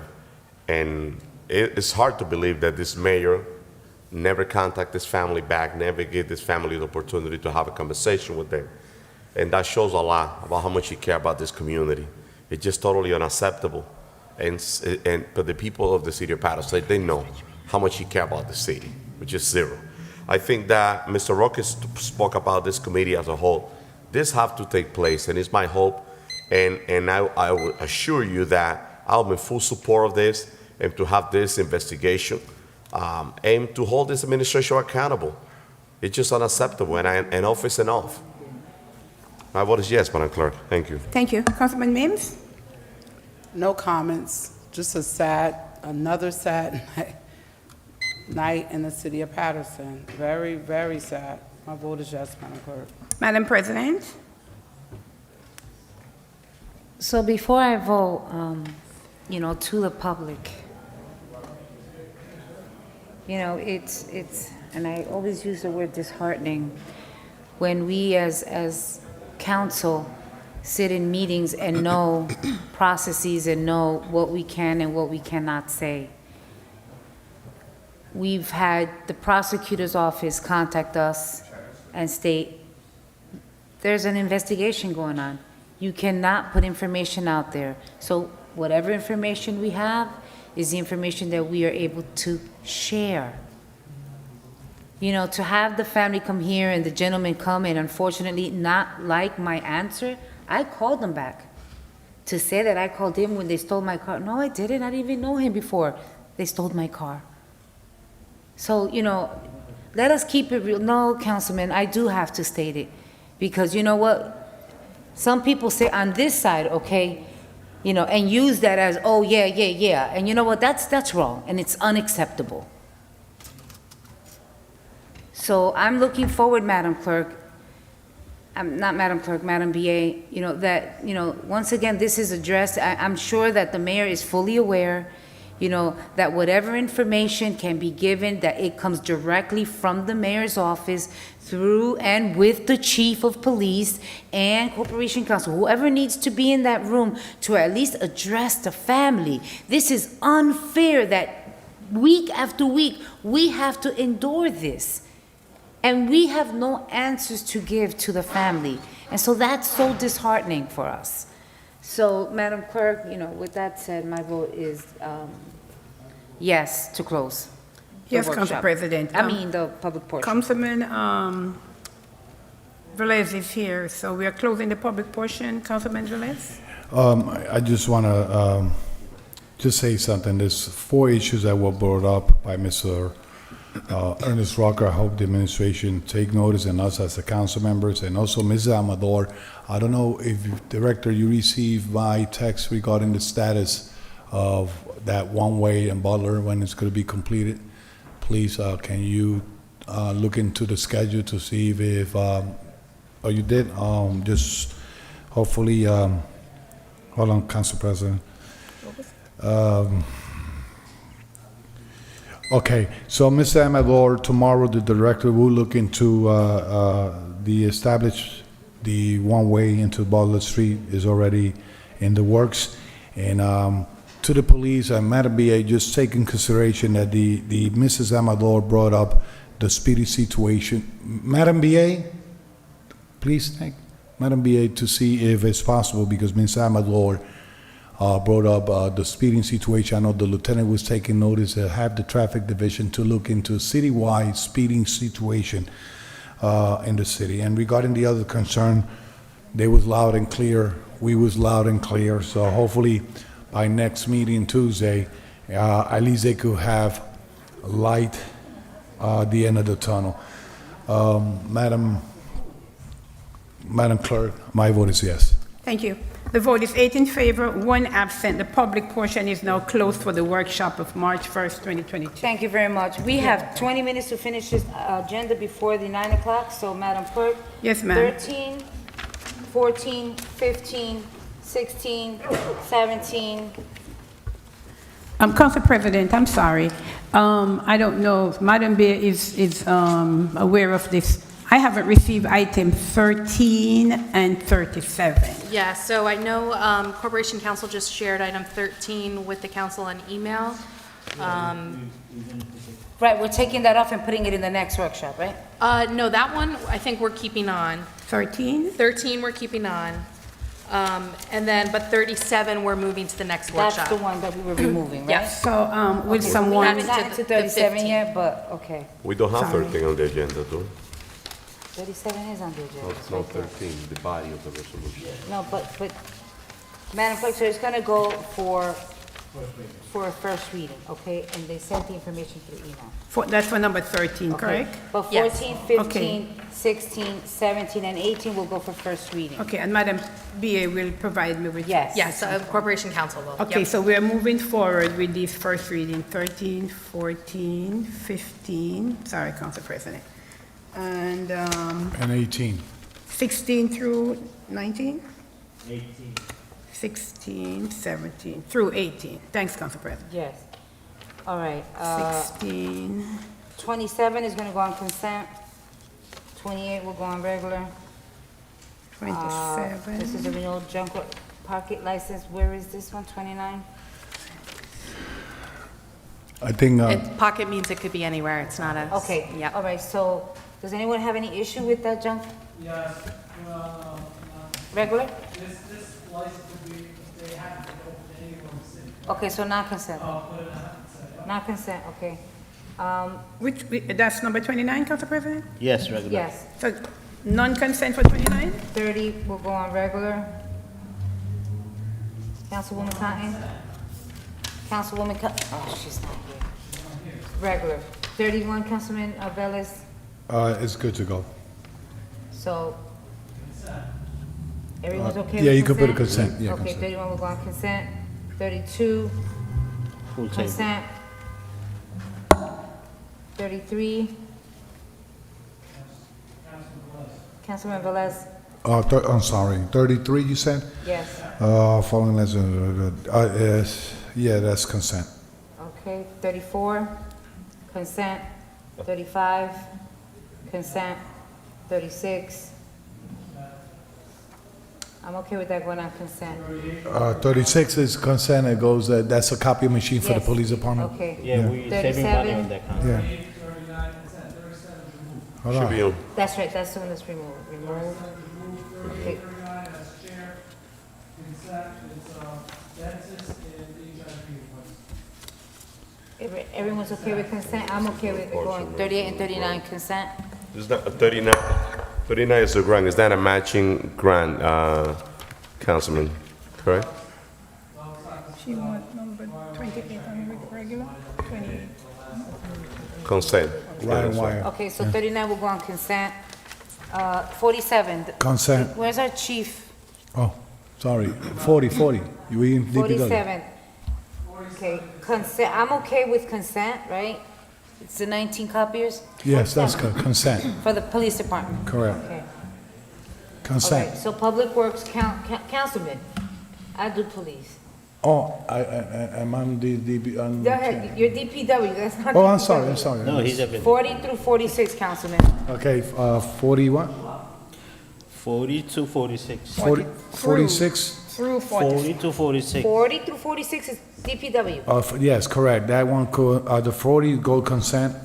And it's hard to believe that this mayor never contact this family back, never give this family the opportunity to have a conversation with them. And that shows a lot about how much he cares about this community. It's just totally unacceptable. But the people of the city of Paterson, they know how much he cares about the city, which is zero. I think that Mr. Roque spoke about this committee as a whole. This have to take place, and it's my hope. And I will assure you that I'll be in full support of this and to have this investigation and to hold this administration accountable. It's just unacceptable, and enough is enough. My vote is yes, Madam Clerk. Thank you. Thank you. Councilman Mims? No comments. Just another sad night in the city of Paterson. Very, very sad. My vote is yes, Madam Clerk. Madam President? So before I vote, to the public, it's, and I always use the word disheartening, when we as council sit in meetings and know processes and know what we can and what we cannot say. We've had the prosecutor's office contact us and state, there's an investigation going on. You cannot put information out there. So whatever information we have is the information that we are able to share. To have the family come here and the gentleman come and unfortunately not like my answer, I called them back to say that I called him when they stole my car. No, I didn't. I didn't even know him before they stole my car. So, let us keep it real. No, Councilman, I do have to state it. Because you know what? Some people say on this side, okay, and use that as, oh, yeah. And you know what? That's wrong, and it's unacceptable. So I'm looking forward, Madam Clerk, not Madam Clerk, Madam BA, once again, this is addressed. I'm sure that the mayor is fully aware, that whatever information can be given, that it comes directly from the mayor's office through and with the chief of police and corporation counsel, whoever needs to be in that room to at least address the family. This is unfair that week after week, we have to endure this. And we have no answers to give to the family. And so that's so disheartening for us. So, Madam Clerk, with that said, my vote is yes to close. Yes, Council President. The public portion. Councilman Velez is here, so we are closing the public portion. Councilman Velez? I just want to just say something. There's 4 issues that were brought up by Mr. Ernest Rocker. I hope the administration take notice, and us as the council members, and also Mrs. Amador. I don't know if, Director, you received my text regarding the status of that one-way in Butler, when it's going to be completed. Please, can you look into the schedule to see if oh, you did? Just hopefully, hold on, Council President. Okay, so Mr. Amador, tomorrow the director will look into the one-way into Butler Street is already in the works. And to the police, Madam BA, just take in consideration that the Mrs. Amador brought up the speedy situation. Madam BA, please, Madam BA, to see if it's possible, because Ms. Amador brought up the speeding situation. I know the lieutenant was taking notice to have the traffic division to look into a citywide speeding situation in the city. And regarding the other concern, they was loud and clear, we was loud and clear, so hopefully by next meeting Tuesday, at least they could have light at the end of the tunnel. Madam Clerk, my vote is yes. Thank you. The vote is 8 in favor, 1 absent. The public portion is now closed for the workshop of March 1st, 2022. Thank you very much. We have 20 minutes to finish this agenda before the 9 o'clock, so Madam Clerk. Yes, ma'am. 13, 14, 15, 16, 17. Council President, I'm sorry. I don't know if Madam Bear is aware of this. I haven't received item 13 and 37. Yeah, so I know Corporation Council just shared item 13 with the council on email. Right, we're taking that off and putting it in the next workshop, right? No, that one, I think we're keeping on. 13? 13 we're keeping on. And then, but 37 we're moving to the next workshop. That's the one that we were removing, right? Yes. So, will Okay, someone... We haven't gotten to 37 yet, but, okay. We don't have Sorry. 13 on the agenda, do we? 37 is on the agenda. It's not 13, the body of the resolution. No, but, Madam Clerk, so it's gonna go for a first reading, okay? And they sent the information through email. That's for number 13, Okay. correct? But Yes. 14, 15, 16, 17, and 18 will go for first reading. Okay, and Madam BA will provide me with... Yes. Yes, Corporation Council will. Okay, Yep. so we are moving forward with these first reading, 13, 14, 15, sorry, Council President, and And 18. 16 through 19? 18. 16, 17, through 18. Thanks, Council President. Yes. All right. 16, 27 is gonna go on consent. 28 will go on regular. 27. This is a renewal junk pocket license. Where is this one, 29? I think, Pocket means it could be anywhere, it's not a... Okay, Yeah. all right, so, does anyone have any issue with that junk? Yes, well, Regular? this license would be, they have to open anyone in the city. Okay, so not consent. Put it on. Not consent, okay. That's number 29, Council President? Yes, regular. Yes, So, non-consent for 29? 30 will go on regular. Councilwoman Cotton? Councilwoman oh, she's not here. Regular. 31, Councilman Velez, it's good to go. so. Everyone's okay with consent? Yeah, you can put a consent, yeah, Okay, consent. 31 will go on consent. 32, Full table. consent. 33. Councilman Velez, I'm sorry, 33 you said? yes. Following lesson, yeah, that's consent. Okay, 34, consent. 35, consent. 36. I'm okay with that going on consent. 36 is consent, it goes, that's a copy machine for the Yes. police department? Okay. Yeah, we saving money 37. on that kind. Yeah. Hold Should on. be on. That's right, that's the one that's removed. Remove. Okay. Everyone's okay with consent? I'm okay with it going 38 and 39 consent. Is that 39? 39 is a grant. Is that a matching grant, Councilman? Correct? She wants number 28 on regular, 28. Consent. Ryan Wire. Okay, so 39 will go on consent. 47. Consent. Where's our chief? Oh, sorry, 40. We in DPW. 47. Okay, consent, I'm okay with consent, right? It's the 19 copiers? Yes, that's consent, For the police department? correct. Okay. Consent. Okay, so Public Works, Councilman, I do police. Oh, I'm on Go ahead, your DPW, that's not. Oh, I'm DPW. sorry. No, he's everything. 40 through 46, Councilman. Okay, 41? 40 to 46. 46? Through 40. 40 to 46. 40 through 46 is DPW. Yes, correct. That one, the 40 go consent.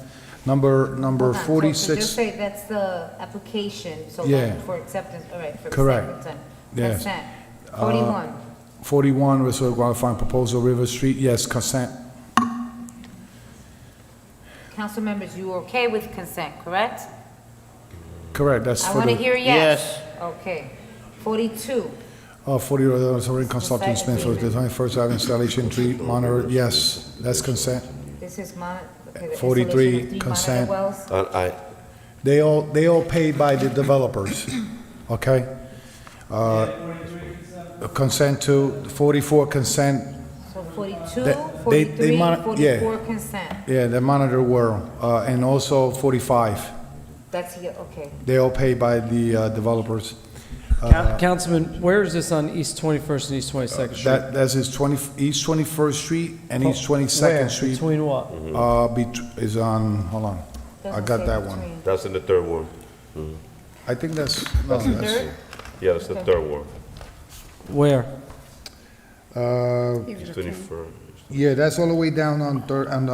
Number Hold on, so 46. just say that's the application, so Yeah. that for acceptance, all right, for Correct. consent. Yes. Consent. 41. 41, reserve qualifying proposal, River Street, yes, consent. Council members, you okay with consent, correct? Correct, that's I for want to the, hear yes. Okay. 42. 40, reserve consulting Smith for design, first item installation, tree monitor, yes, that's consent. This is okay, the 43, installation of 3 consent. monitor wells. They all paid by the developers, okay? Consent to 44 consent, So 42, They 43, mon- 44 yeah. consent. yeah, the monitor were, and also 45. That's, okay. They all paid by the developers. Councilman, where is this on East 21st and East 22nd Street? That's his East 21st Street and East 22nd Where? Street. Between what? Is on, hold on, I Doesn't got say that one. between. That's in the third ward. I think that's, no, that's, Third? Yeah, that's the third ward. Where? East 21st. yeah, that's all the way down on Third, on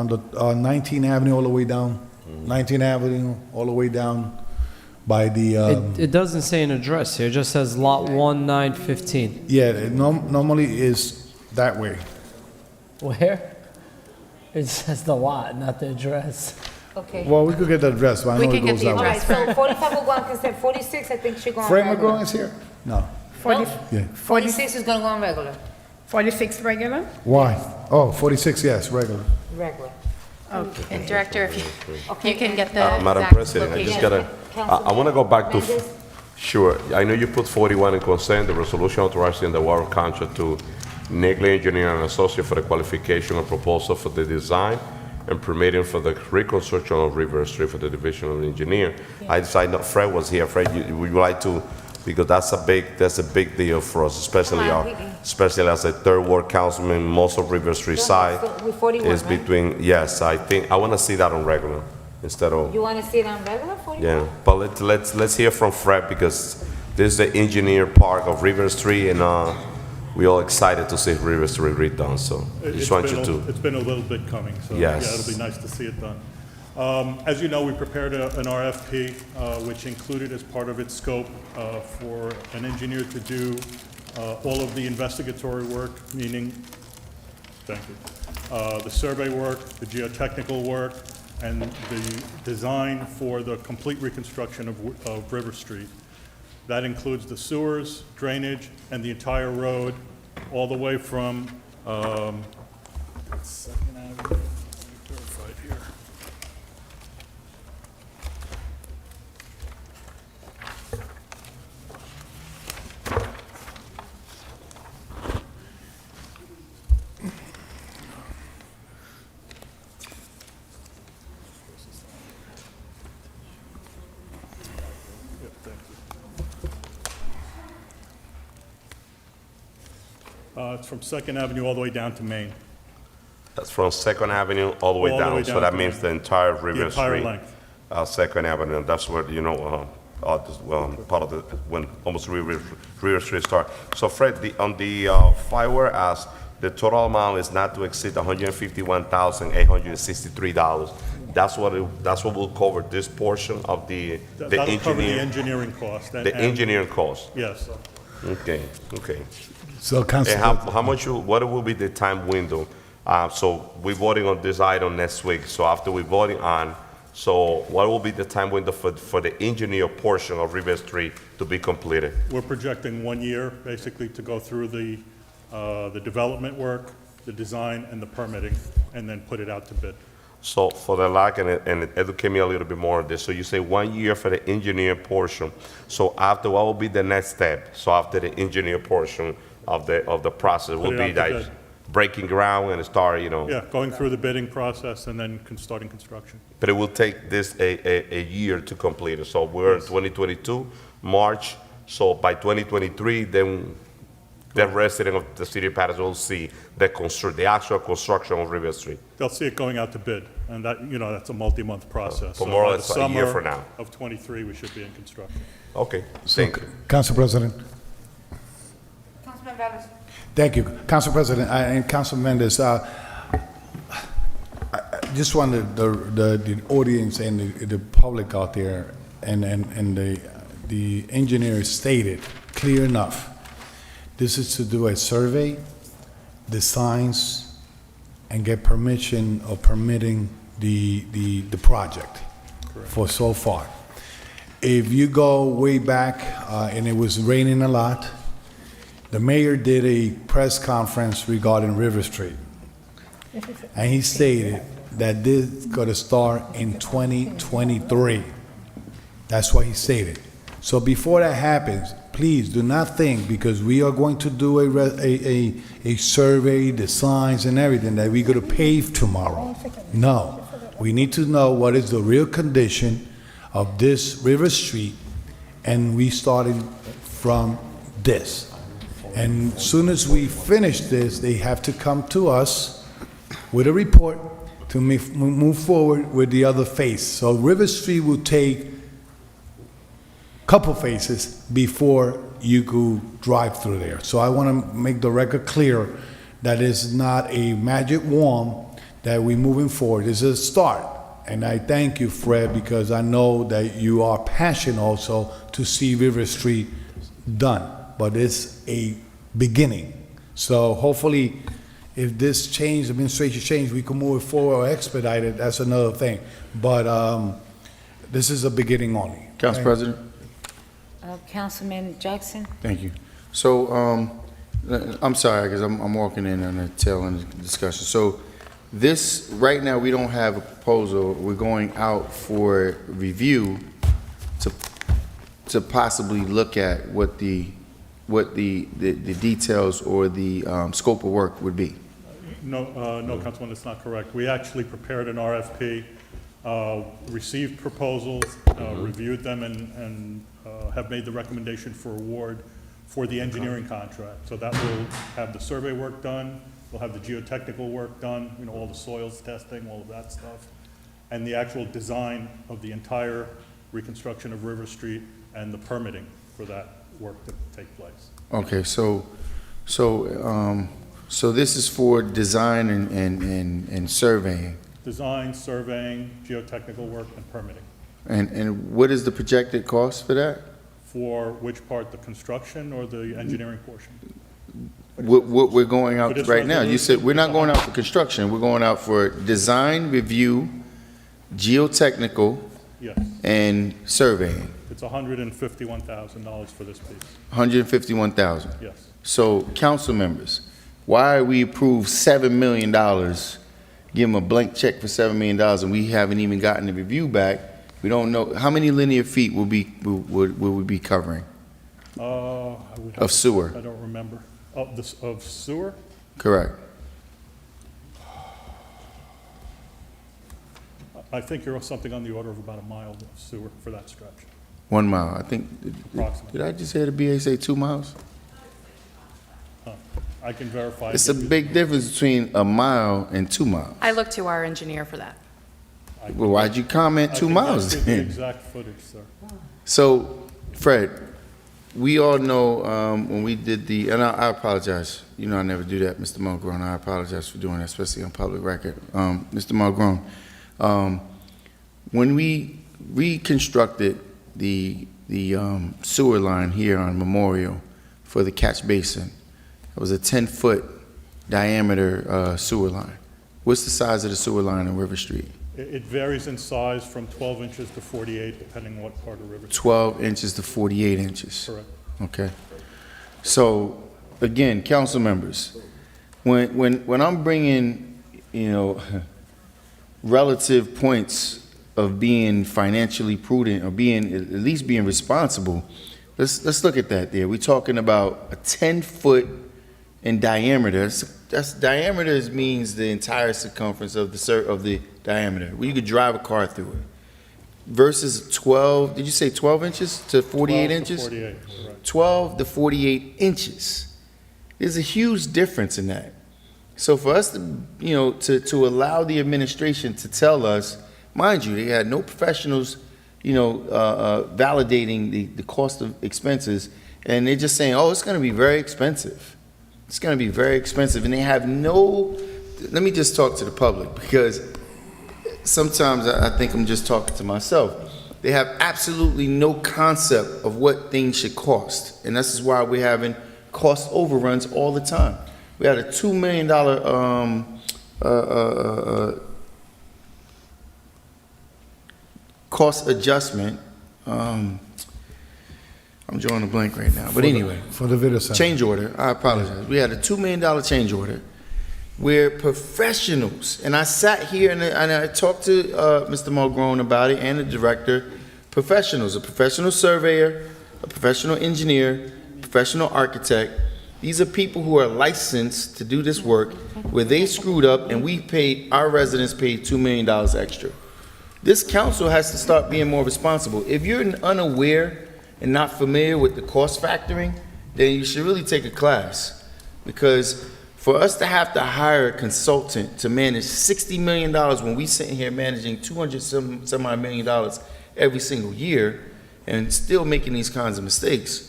the 19th Avenue, all the way down. 19th Avenue, all the way down by the, It doesn't say an address here, it just says lot 1915. yeah, it normally is that way. Where? It says the lot, not the address. Okay. Well, we could get the address, but I We know it can get goes the that All way. right, so 45 will go on consent, 46 I think should go on Fred regular. McGraw is here? No, 40, yeah. 46 is gonna go on regular, 46 regular? Why? Oh, 46, yes, regular. regular. Okay. And Director, if you can get the Madam exact President, I just location. gotta, I want to go back to, Mendes? sure, I know you put 41 in consent, the resolution authorizing the award of contract to Negley Engineering and Associate for the qualification of proposal for the design and permitting for the reconstruction of River Street for the Division of Engineer. I decided, Fred was here, Fred, would you like to, because that's a big deal for us, especially Come on, especially as a third ward councilman, most of River Street side So with 41, is right? between, yes, I think, I want to see that on regular instead of. You wanna see it on regular, 41? Yeah, but let's hear from Fred because this is the engineer part of River Street, and we all excited to see River Street redone. So I just want you to. It's been a little bit coming, so Yes. yeah, it'll be nice to see it done. As you know, we prepared an RFP, which included as part of its scope for an engineer to do all of the investigatory work, meaning, thank you, the survey work, the geotechnical work, and the design for the complete reconstruction of River Street. That includes the sewers, drainage, and the entire road, all the way from Second Avenue. Let me verify it here. Yep, thank you. It's from Second Avenue all the way down to Main. That's from Second Avenue all the way All the down. way So down that to means the- the entire The River entire Street, length. Second Avenue. That's where part of the when almost River Street start. So Fred, on the fire ask, the total amount is not to exceed $151,863. That's what will cover this portion of the That'll cover the engineer, engineering cost. the engineering cost. Yes. Okay. So, Council, And how much, what will be the time window? So we're voting on this item next week, so after we're voting on, so what will be the time window for the engineer portion of River Street to be completed? We're projecting 1 year, basically, to go through the development work, the design, and the permitting, and then put it out to bid. So for the lack, and educate me a little bit more on this, so you say 1 year for the engineer portion, so after, what will be the next step? So after the engineer portion of the process will Put it be out to like bid. breaking ground and start, Yeah, going through the bidding process and then starting construction. But it will take this a year to complete it. So we're in 2022, March, so by 2023, then the resident of the city of Paterson will see the actual construction of River Street. They'll see it going out to bid, and that, that's a multi-month process. For So more or by less the a year summer from now. Of '23, we should be in construction. Okay, thank you. Council President. Councilman Velez. Thank you, Council President and Council Mendes. I just wanted the audience and the public out there and the engineer stated clear enough. This is to do a survey, designs, and get permission or permitting the project for so far. If you go way back, and it was raining a lot, the mayor did a press conference regarding River Street. And he stated that this is gonna start in 2023. That's what he stated. So before that happens, please do not think, because we are going to do a survey, designs and everything, that we're gonna pave tomorrow. No, we need to know what is the real condition of this River Street, and we started from this. And as soon as we finish this, they have to come to us with a report to move forward with the other phase. So River Street will take couple phases before you could drive through there. So I want to make the record clear that it's not a magic wand that we're moving forward. It's a start. And I thank you, Fred, because I know that you are passionate also to see River Street done. But it's a beginning. So hopefully, if this change, administration change, we can move it forward or expedite it, that's another thing. But this is a beginning only. Council President? Councilman Jackson? Thank you. So, I'm sorry, because I'm walking in on the tail end of the discussion. So, this, right now, we don't have a proposal. We're going out for review to possibly look at what the details or the scope of work would be. No, Councilman, that's not correct. We actually prepared an RFP, received proposals, reviewed them, and have made the recommendation for award for the engineering contract. So that will have the survey work done, we'll have the geotechnical work done, all the soils testing, all of that stuff, and the actual design of the entire reconstruction of River Street and the permitting for that work to take place. Okay, so this is for design and surveying. Design, surveying, geotechnical work, and permitting. And what is the projected cost for that? For which part, the construction or the engineering portion? What we're going For out this right now, you resolution, said we're not going out for construction, we're going out for design, review, geotechnical, Yes, and surveying. it's $151,000 for this piece. 151,000. Yes. So, council members, why we approve $7 million, give them a blank check for $7 million, and we haven't even gotten the review back? We don't know, how many linear feet will we be covering? I would have- Of sewer. I don't remember. Of sewer? Correct. I think you're something on the order of about a mile of sewer for that stretch. 1 mile, I think. Approximately. Did I just hear the BA say 2 miles? I can verify. It's a big difference between a mile and 2 miles. I look to our engineer for that. Well, why'd you comment 2 miles I can give you the then? exact footage, sir. So, Fred, we all know when we did the, and I apologize, I never do that, Mr. Mulgrew, I apologize for doing that, especially on public record. Mr. Mulgrew, when we reconstructed the sewer line here on Memorial for the catch basin, it was a 10-foot diameter sewer line. What's the size of the sewer line on River Street? It varies in size from 12 inches to 48, depending on what part of River. 12 inches to 48 inches. Correct. Okay. So, again, council members, when I'm bringing, relative points of being financially prudent or being, at least being responsible, let's look at that there. We're talking about a 10-foot in diameter. That's diameter means the entire circumference of the diameter, where you could drive a car through it. Versus 12, did you say 12 inches to 48 inches? 48, correct. 12 to 48 inches. There's a huge difference in that. So for us to, to allow the administration to tell us, mind you, they had no professionals, validating the cost of expenses, and they're just saying, oh, it's going to be very expensive. It's going to be very expensive, and they have no, let me just talk to the public, because sometimes I think I'm just talking to myself. They have absolutely no concept of what things should cost, and this is why we're having cost overruns all the time. We had a $2 million cost adjustment. I'm drawing a blank right now, but anyway. For the video center. Change order, I apologize. We had a $2 million change order where professionals, and I sat here and I talked to Mr. Mulgrone about it and the director, professionals, a professional surveyor, a professional engineer, professional architect. These are people who are licensed to do this work where they screwed up and our residents paid $2 million extra. This council has to start being more responsible. If you're unaware and not familiar with the cost factoring, then you should really take a class. Because for us to have to hire a consultant to manage $60 million when we sit here managing $200 some odd million every single year and still making these kinds of mistakes.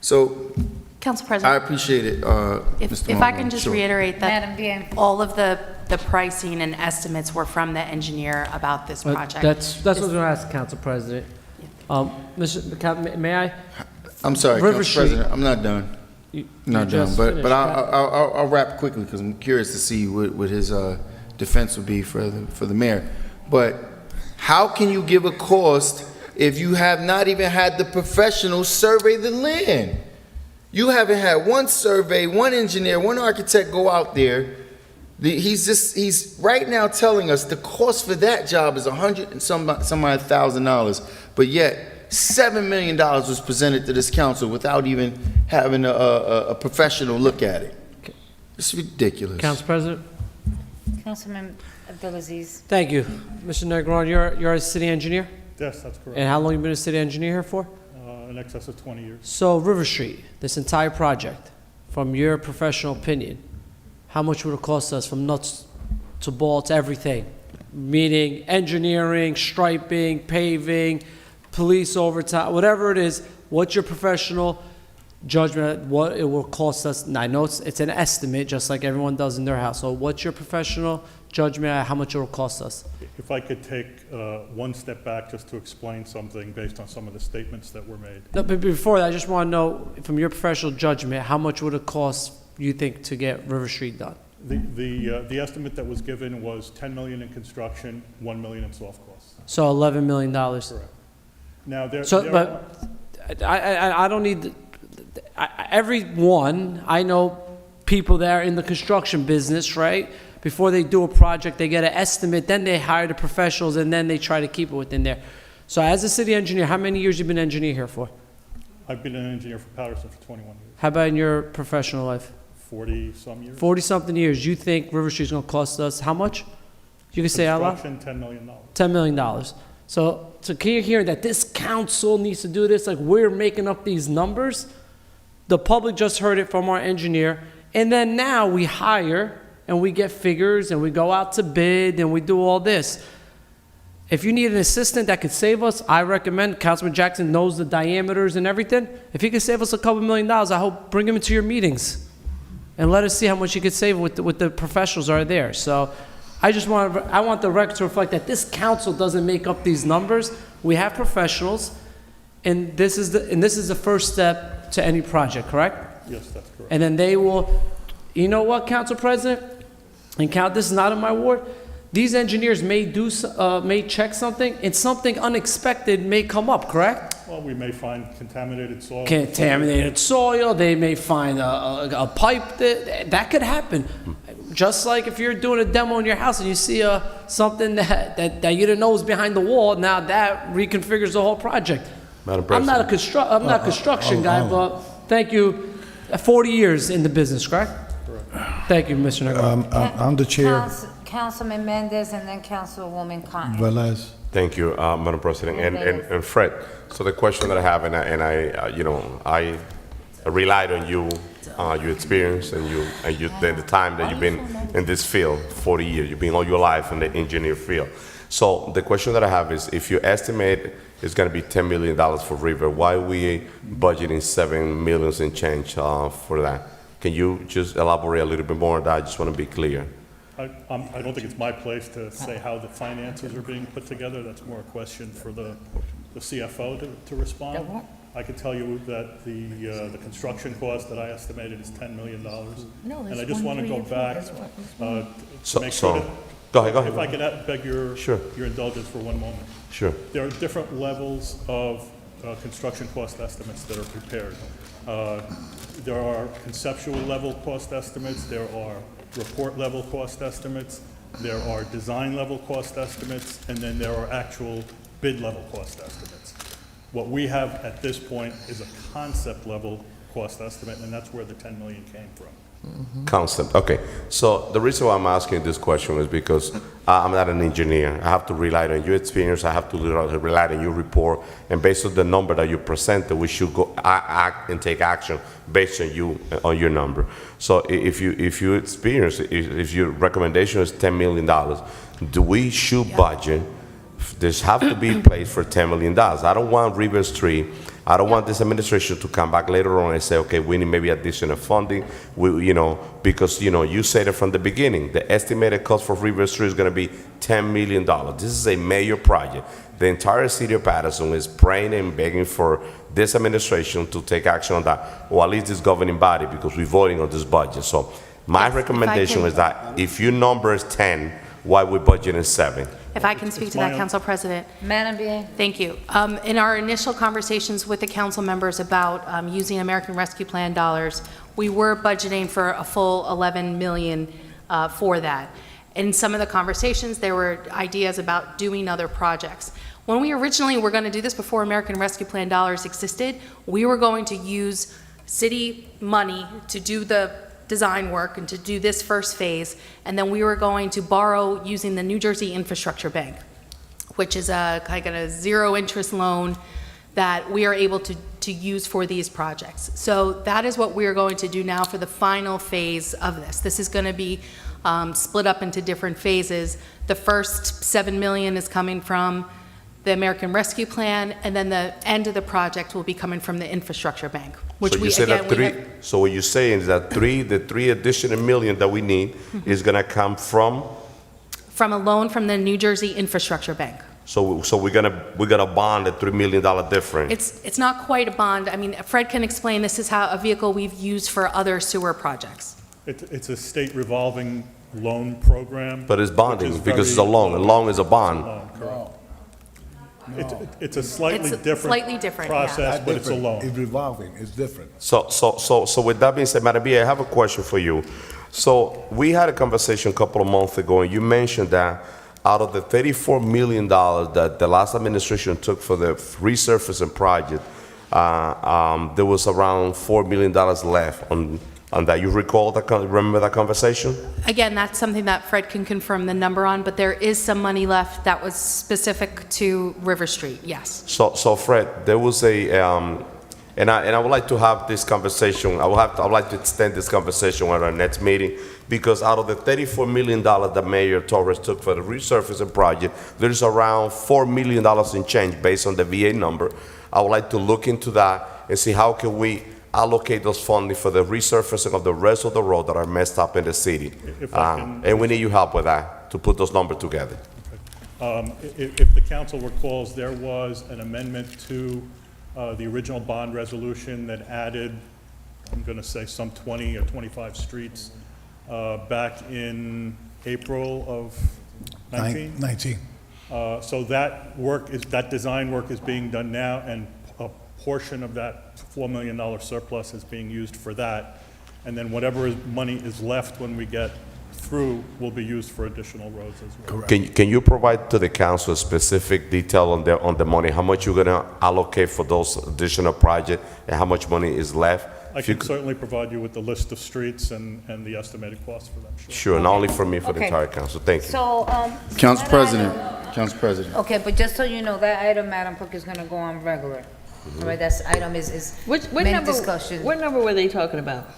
So, Council President, I appreciate it, Mr. if I can just Sure. reiterate that Madam Bien. all of the pricing and estimates were from the engineer about this project. That's what I was going to ask, Council President. May I? I'm sorry, River Council Street. President, I'm not done. Not done, just but finished. I'll wrap quickly because I'm curious to see what his defense would be for the mayor. But how can you give a cost if you have not even had the professionals survey the land? You haven't had one survey, one engineer, one architect go out there. He's right now telling us the cost for that job is $100 and some odd $1,000, but yet $7 million was presented to this council without even having a professional look at it. It's ridiculous. Council President? Councilman Abdulaziz. Thank you. Mr. Negron, you're a city engineer? Yes, that's correct. And how long you been a city engineer here for? In excess of 20 years. So River Street, this entire project, from your professional opinion, how much would it cost us from nuts to bolts, everything? Meaning engineering, striping, paving, police overtime, whatever it is, what's your professional judgment what it will cost us? And I know it's an estimate, just like everyone does in their house. So what's your professional judgment on how much it will cost us? If I could take one step back just to explain something based on some of the statements that were made. No, but before that, I just want to know, from your professional judgment, how much would it cost, you think, to get River Street done? The estimate that was given was $10 million in construction, $1 million in soft costs. So $11 million. Correct. Now, I don't need, everyone, I know people that are in the construction business, right? Before they do a project, they get an estimate, then they hire the professionals, and then they try to keep it within there. So as a city engineer, how many years you been an engineer here for? I've been an engineer for Paterson for 21 years. How about in your professional life? 40-some years. 40-something years. You think River Street's going to cost us how much? You can say out loud? Construction, $10 million. $10 million. So can you hear that this council needs to do this? Like, we're making up these numbers. The public just heard it from our engineer. And then now we hire and we get figures and we go out to bid and we do all this. If you need an assistant that could save us, I recommend, Councilman Jackson knows the diameters and everything. If he could save us a couple $1 million, I hope bring him into your meetings and let us see how much you could save with the professionals that are there. So I want the record to reflect that this council doesn't make up these numbers. We have professionals, and this is the first step to any project, correct? Yes, that's correct. And then they will, you know what, Council President? And this is not in my ward. These engineers may check something, and something unexpected may come up, correct? Well, we may find contaminated soil. Contaminated soil, they may find a pipe, that could happen. Just like if you're doing a demo in your house and you see something that you didn't know was behind the wall, now that reconfigures the whole project. Madam President. I'm not a construction guy, but thank you. 40 years in the business, correct? Correct. Thank you, Mr. Negron. I'm the chair. Councilman Mendez and then Councilwoman Cotton. Velez. Thank you, Madam President. And Fred, so the question that I have, and I relied on you, your experience, and the time that you've been in this field, 40 years. You've been all your life in the engineer field. So the question that I have is, if you estimate it's going to be $10 million for River, why are we budgeting $7 million and change for that? Can you just elaborate a little bit more on that? I just want to be clear. I don't think it's my place to say how the finances are being put together. That's more a question for the CFO to respond. I can tell you that the construction cost that I estimated is $10 million. And I just want to go back to make sure that, go ahead. if I could beg your indulgence for one moment. Sure. There are different levels of construction cost estimates that are prepared. There are conceptual level cost estimates, there are report level cost estimates, there are design level cost estimates, and then there are actual bid level cost estimates. What we have at this point is a concept level cost estimate, and that's where the 10 million came from. Concept, okay. So the reason why I'm asking this question is because I'm not an engineer. I have to rely on your experience, I have to rely on your report, and based on the number that you presented, we should go act and take action based on your number. So if you experience, if your recommendation is $10 million, do we should budget? This have to be placed for $10 million. I don't want River Street. I don't want this administration to come back later on and say, okay, we need maybe additional funding. Because you said it from the beginning. The estimated cost for River Street is going to be $10 million. This is a major project. The entire city of Paterson is praying and begging for this administration to take action on that, or at least this governing body, because we're voting on this budget. So my recommendation is that if your number is 10, why we budgeting 7? If I can speak to that, Council President. Madam Bien. Thank you. In our initial conversations with the council members about using American Rescue Plan dollars, we were budgeting for a full 11 million for that. In some of the conversations, there were ideas about doing other projects. When we originally were going to do this before American Rescue Plan dollars existed, we were going to use city money to do the design work and to do this first phase, and then we were going to borrow using the New Jersey Infrastructure Bank, which is like a zero interest loan that we are able to use for these projects. So that is what we are going to do now for the final phase of this. This is going to be split up into different phases. The first 7 million is coming from the American Rescue Plan, and then the end of the project will be coming from the Infrastructure Bank, which So you say that so what you're saying is that the three additional million that we need is going to come from a loan from the New Jersey Infrastructure Bank. So we're gonna bond the $3 million difference. It's not quite a bond. I mean, Fred can explain. This is a vehicle we've used for other sewer projects. It's a state revolving loan program. But it's bonding because it's a loan. A loan is a bond. It's a slightly different process, but it's a loan. It's revolving, it's different. So with that being said, Madam B, I have a question for you. So we had a conversation a couple of months ago, and you mentioned that out of the $34 million that the last administration took for the resurfacing project, there was around $4 million left on that. You remember that conversation? Again, that's something that Fred can confirm the number on, but there is some money left that was specific to River Street, yes. So Fred, there was and I would like to have this conversation. I would like to extend this conversation at our next meeting, because out of the $34 million that Mayor Torres took for the resurfacing project, there's around $4 million in change based on the VA number. I would like to look into that and see how can we allocate those funding for the resurfacing of the rest of the road that are messed up in the city. And we need your help with that, to put those numbers together. If the council recalls, there was an amendment to the original bond resolution that added, I'm going to say, some 20 or 25 streets back in April of 19. So that design work is being done now, and a portion of that $4 million surplus is being used for that. And then whatever money is left when we get through will be used for additional roads as well. Can you provide to the council specific detail on the money, how much you're going to allocate for those additional projects, and how much money is left? I can certainly provide you with the list of streets and the estimated costs for them. Sure, not only for me, for the entire council. Thank you. So, Council President. okay, but just so you know, that item, Madam Clerk, is gonna go on regular. All right, that's item is What many number, discussion. what number were they talking about?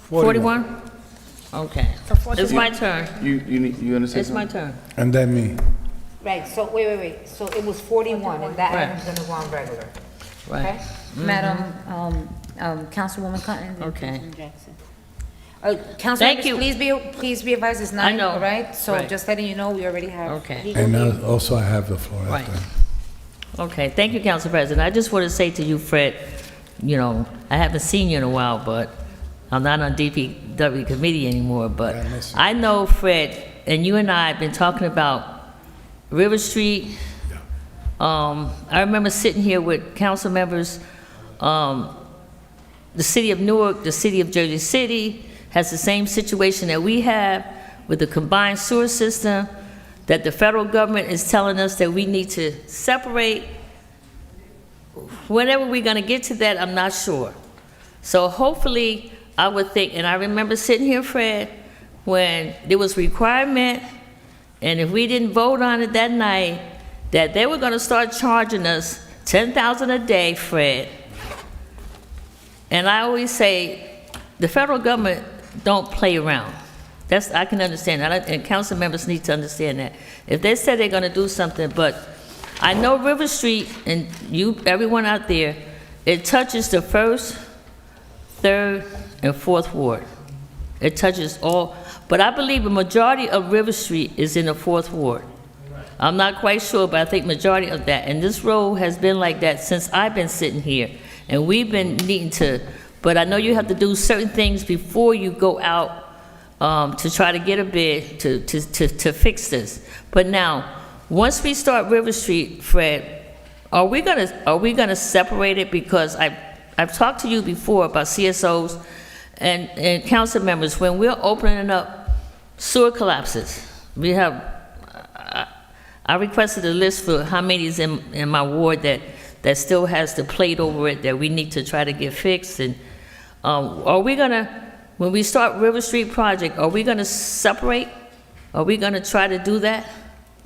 41? Okay. It's my turn. You understand? It's my turn. And then me. Right, so, wait. So it was 41, and that Right. item's gonna go on regular. Right. Okay? Madam, Councilwoman Cotton? and Okay. Councilman Jackson. Council Thank members, you. please be advised, it's 9, know. all right? So Right. just letting you know, we already have. Okay. legal And aid. also I have the floor Right. after. Okay, thank you, Council President. I just want to say to you, Fred, you know, I haven't seen you in a while, but I'm not on DPW committee anymore, but Yeah, I miss you. I know, Fred, and you and I have been talking about River Street. I remember sitting here with council members, the city of Newark, the city of Jersey City has the same situation that we have with the combined sewer system, that the federal government is telling us that we need to separate. Whenever we're gonna get to that, I'm not sure. So hopefully, I would think, and I remember sitting here, Fred, when there was requirement, and if we didn't vote on it that night, that they were gonna start charging us $10,000 a day, Fred. And I always say, the federal government don't play around. I can understand that, and council members need to understand that. If they said they're gonna do something, but I know River Street, and you, everyone out there, it touches the 1st, 3rd, and 4th ward. It touches all, but I believe a majority of River Street is in the 4th ward. I'm not quite sure, but I think majority of that, and this road has been like that since I've been sitting here, and we've been needing to, but I know you have to do certain things before you go out to try to get a bid to fix this. But now, once we start River Street, Fred, are we gonna separate it? Because I've talked to you before about CSOs and council members, when we're opening up sewer collapses, we have, I requested a list for how many is in my ward that still has the plate over it that we need to try to get fixed. And are we gonna, when we start River Street project, are we gonna separate? Are we gonna try to do that?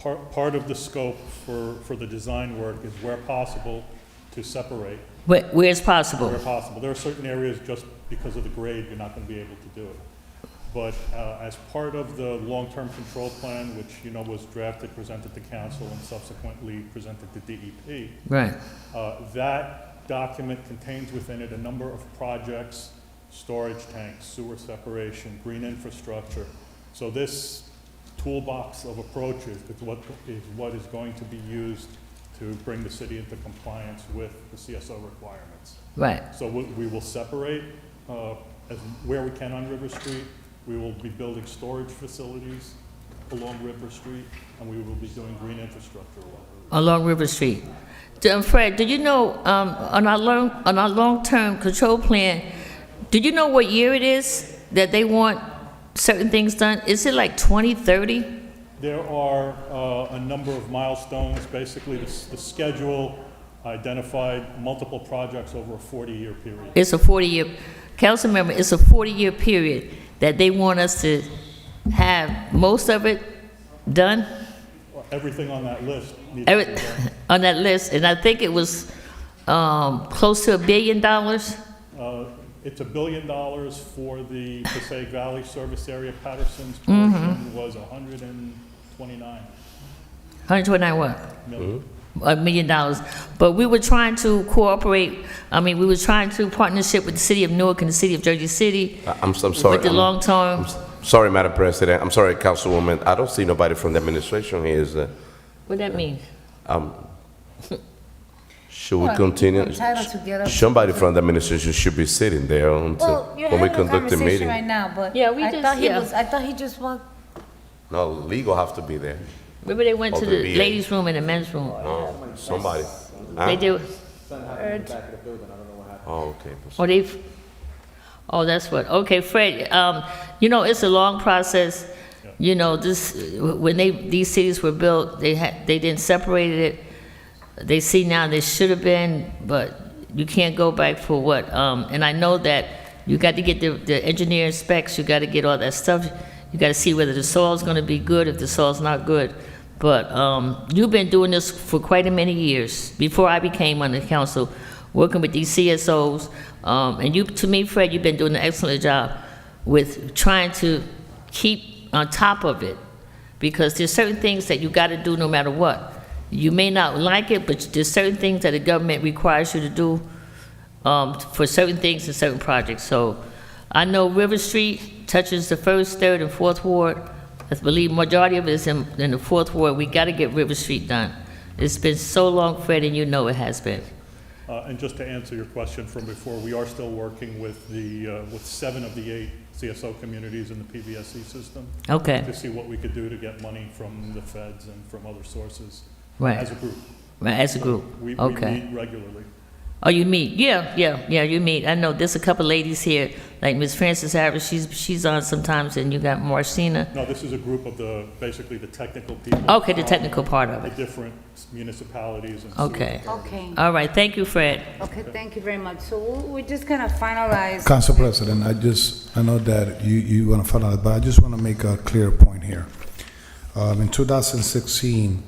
Part of the scope for the design work is where possible to separate. Where it's possible? Where possible. There are certain areas, just because of the grade, you're not going to be able to do it. But as part of the long-term control plan, which, you know, was drafted, presented to council, and subsequently presented to DEP. Right. That document contains within it a number of projects, storage tanks, sewer separation, green infrastructure. So this toolbox of approaches is what is going to be used to bring the city into compliance with the CSO requirements. Right. So we will separate where we can on River Street. We will be building storage facilities along River Street, and we will be doing green infrastructure Along River Street. Fred, do you know, on our long-term control plan, do you know what year it is that they want certain things done? Is it like 2030? There are a number of milestones. Basically, the schedule identified multiple projects over a 40-year period. It's a 40-year, council member, it's a 40-year period that they want us to have most of it done? Everything on that list needs to be done. On that list, and I think it was close to $1 billion. It's $1 billion for the Passaic Valley service area. Paterson's portion was 129. 129 what? Million. $1 million. But we were trying to cooperate, we were trying to partnership with the city of Newark and the city of Jersey City. I'm sorry. With the long term. Sorry, Madam President. I'm sorry, Councilwoman. I don't see nobody from the administration here. What that mean? Should we continue? Entitled to get up. Somebody from the administration should be sitting there Well, you're when we having a conduct the conversation meeting. right now, but Yeah, we I just- thought he yeah. was, I thought he just was. No, legal have to be there. Maybe they went Or to the the VA. ladies' room and the men's room. No, somebody. They do. Oh, okay. Or that's what, okay, Fred, you know, it's a long process. You know, when these cities were built, they didn't separate it. They see now they should have been, but you can't go back for what, and I know that you got to get the engineering specs, you got to get all that stuff. You got to see whether the soil's going to be good, if the soil's not good. But you've been doing this for quite a many years. Before I became on the council, working with these CSOs. And you, to me, Fred, you've been doing an excellent job with trying to keep on top of it, because there's certain things that you got to do no matter what. You may not like it, but there's certain things that the government requires you to do for certain things and certain projects. So I know River Street touches the 1st, 3rd, and 4th Ward. I believe majority of it is in the 4th Ward. We got to get River Street done. It's been so long, Fred, and you know it has been. And just to answer your question from before, we are still working with with 7 of the 8 CSO communities in the PVSC system. Okay. To see what we could do to get money from the feds and from other sources. Right. As a group. Right, as a group. We Okay. meet regularly. Oh, you meet? Yeah, you meet. I know there's a couple ladies here, like Miss Frances Harris, she's on sometimes, and you got Marcina. No, this is a group of basically the technical people. Okay, the technical part of The it. different municipalities and. Okay. sewer authorities. Okay. All right, thank you, Fred. Okay, thank you very much. So we're just gonna finalize. Council President, I know that you want to follow it, but I just want to make a clear point here. In 2016,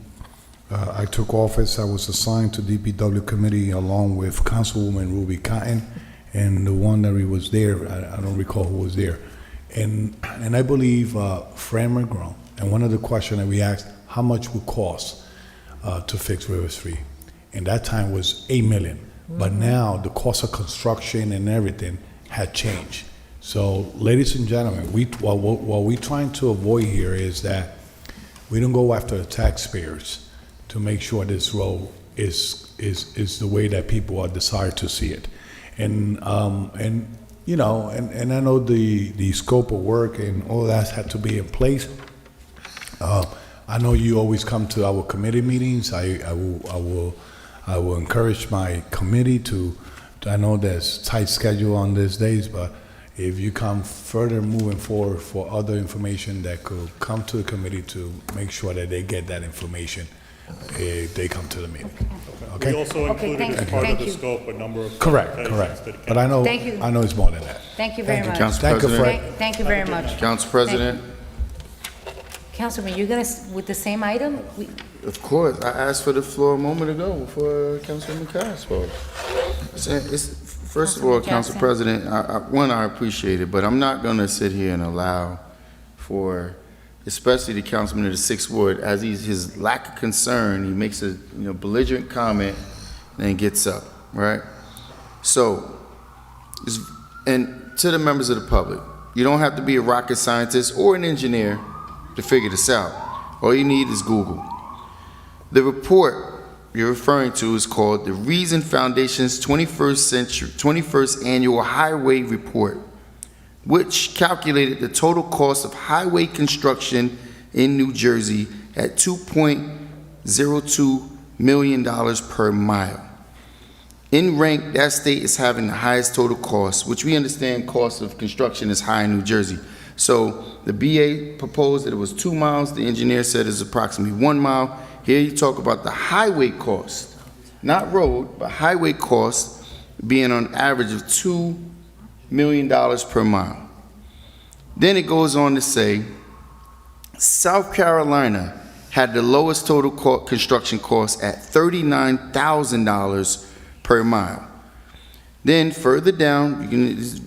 I took office. I was assigned to DPW committee along with Councilwoman Ruby Cotton and the one that was there. I don't recall who was there. And I believe Fran McGraw, and one of the questions that we asked, how much would cost to fix River Street? And that time was $8 million. But now the cost of construction and everything had changed. So, ladies and gentlemen, what we're trying to avoid here is that we don't go after the taxpayers to make sure this road is the way that people are desire to see it. And you know, and I know the scope of work and all that had to be in place. I know you always come to our committee meetings. I will encourage my committee to I know there's tight schedule on these days, but if you come further moving forward for other information that could come to the committee to make sure that they get that information, they come to the meeting. Okay? We also included as part of the scope a number of. Correct. presentations that But I know Thank you. it's more than that. Thank you very much. Council Thank you, President. Fred. Thank you very much. Council President, Councilman, you're gonna, with the same item? of course, I asked for the floor a moment ago before Councilman McCall spoke. First of all, Councilman Council Jackson. President, I appreciate it, but I'm not going to sit here and allow for, especially the councilman of the 6th Ward, as his lack of concern, he makes a belligerent comment and then gets up, right? So, and to the members of the public, you don't have to be a rocket scientist or an engineer to figure this out. All you need is Google. The report you're referring to is called the Reason Foundation's 21st Annual Highway Report, which calculated the total cost of highway construction in New Jersey at $2.02 million per mile. In rank, that state is having the highest total cost, which we understand cost of construction is high in New Jersey. So the BA proposed that it was 2 miles. The engineer said it's approximately 1 mile. Here you talk about the highway cost, not road, but highway cost being on average of $2 million per mile. Then it goes on to say, South Carolina had the lowest total construction cost at $39,000 per mile. Then further down,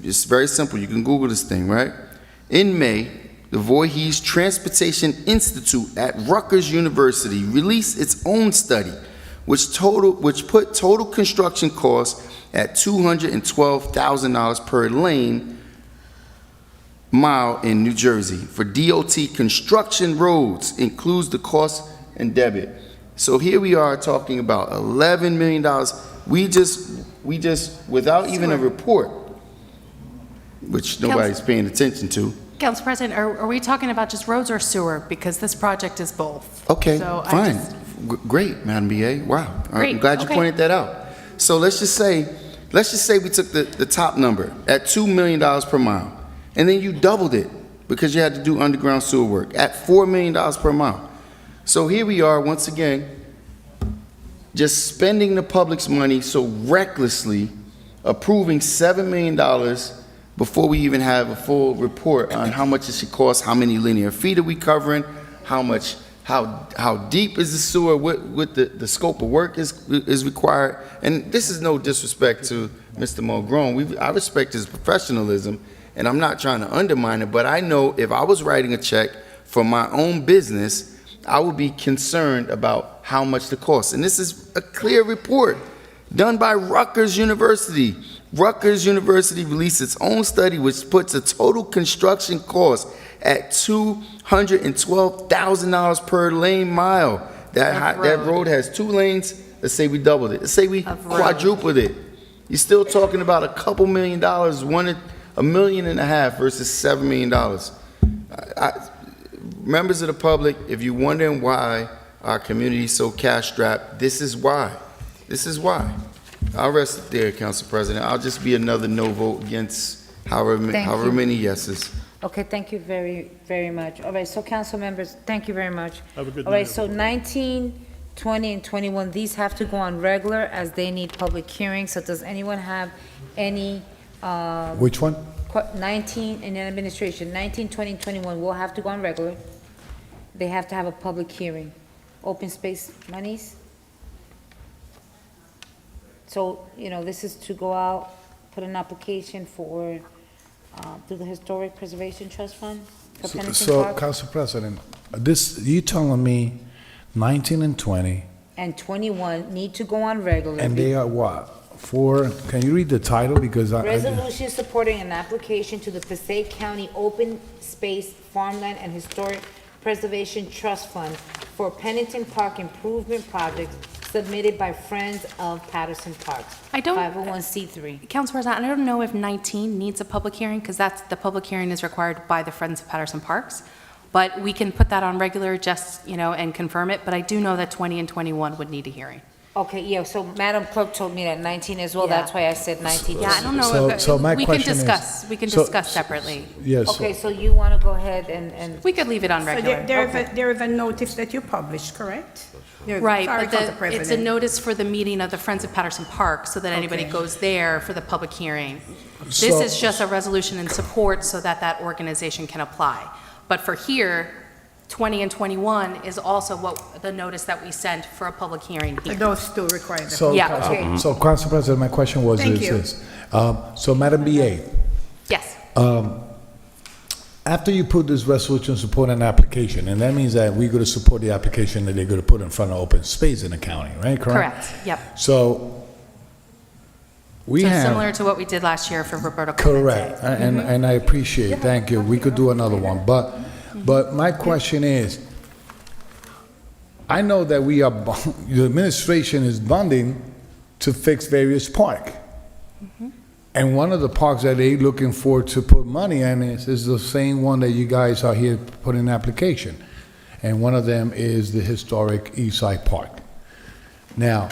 it's very simple, you can Google this thing, right? In May, the Voorhees Transportation Institute at Rutgers University released its own study, which put total construction costs at $212,000 per lane mile in New Jersey for DOT construction roads, includes the cost and debit. So here we are talking about $11 million. We just without even a report, which nobody's paying attention to. Council President, are we talking about just roads or sewer? Because this project is both. Okay, So I fine. just- Great, Madam BA. Wow. I'm Great, glad you okay. pointed that out. So let's just say we took the top number at $2 million per mile, and then you doubled it because you had to do underground sewer work at $4 million per mile. So here we are once again, just spending the public's money so recklessly, approving $7 million before we even have a full report on how much it should cost, how many linear feet are we covering, how how deep is the sewer, what the scope of work is required. And this is no disrespect to Mr. Mulgrew. I respect his professionalism, and I'm not trying to undermine it, but I know if I was writing a check for my own business, I would be concerned about how much it costs. And this is a clear report done by Rutgers University. Rutgers University released its own study which puts a total construction cost at $212,000 per lane mile. That road has 2 lanes. Let's say we doubled it. Let's say we quadrupled it. You're still talking about a couple $1 million, $1.5 million versus $7 million. Members of the public, if you're wondering why our community is so cash-strapped, this is why. This is why. I'll rest it there, Council President. I'll just be another no vote against however many yeses. Okay, thank you very, very much. All right, so council members, thank you very much. Have a good All right, night. so 19, 20, and 21, these have to go on regular as they need public hearings. So does anyone have any, Which one? 19 in administration, 19, 20, and 21 will have to go on regular. They have to have a public hearing. Open space monies. So, this is to go out, put an application for, through the Historic Preservation Trust Fund for Pennington So, Park. Council President, you telling me 19 and 20, And 21 need to go on regular. and they are what? Can you read the title? Because Resolution supporting an application to the Passaic County Open Space, Farmland, and Historic Preservation Trust Fund for Pennington Park Improvement Projects submitted by Friends of Paterson Parks. I don't- 501c3. Council President, I don't know if 19 needs a public hearing, because the public hearing is required by the Friends of Paterson Parks. But we can put that on regular just, and confirm it. But I do know that 20 and 21 would need a hearing. Okay, yeah, so Madam Clerk told me that 19 as well, Yeah. that's why I said 19. Yeah, I don't know. So my We can question is- discuss, we can so- discuss separately. Yes. Okay, so you want to go ahead and, We could leave it on So regular. there is a notice that you published, correct? Right, Sorry, but Council it's a President. notice for the meeting of the Friends of Paterson Park, so that anybody Okay. goes there for the public hearing. This So- is just a resolution in support so that that organization can apply. But for here, 20 and 21 is also the notice that we sent for a public hearing here. Those two require the. So, Yeah, Council- okay. so Council President, my question was Thank is you. this. So Madam BA, Yes. after you put this resolution supporting an application, and that means that we're going to support the application that they're going to put in front of open space in the county, right? Correct, yep. So we So have. similar to what we did last year for Roberto Clemente. Correct, and I appreciate, thank you. We could do another one, but my question is, I know that we are, the administration is bonding to fix various park. And one of the parks that they looking for to put money in is the same one that you guys are here putting an application. And one of them is the historic East Side Park. Now,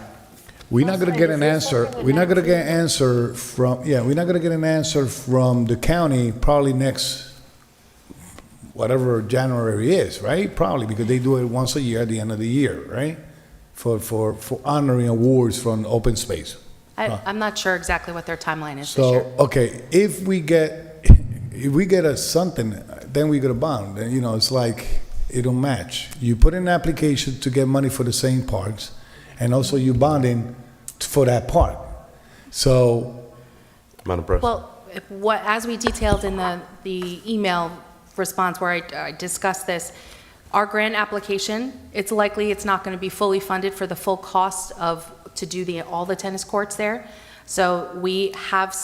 we're not gonna get an answer, we're not gonna get an answer from, we're not gonna get an answer from the county probably next, whatever January is, right? Probably, because they do it once a year at the end of the year, right? For honoring awards from open space. I'm not sure exactly what their timeline is this year. So, okay, if we get a something, then we get a bond, then, it's like, it don't match. You put in an application to get money for the same parks, and also you bonding for that park. So, Madam President. Well, as we detailed in the email response where I discussed this, our grant application, it's likely it's not going to be fully funded for the full cost to do all the tennis courts there. So we have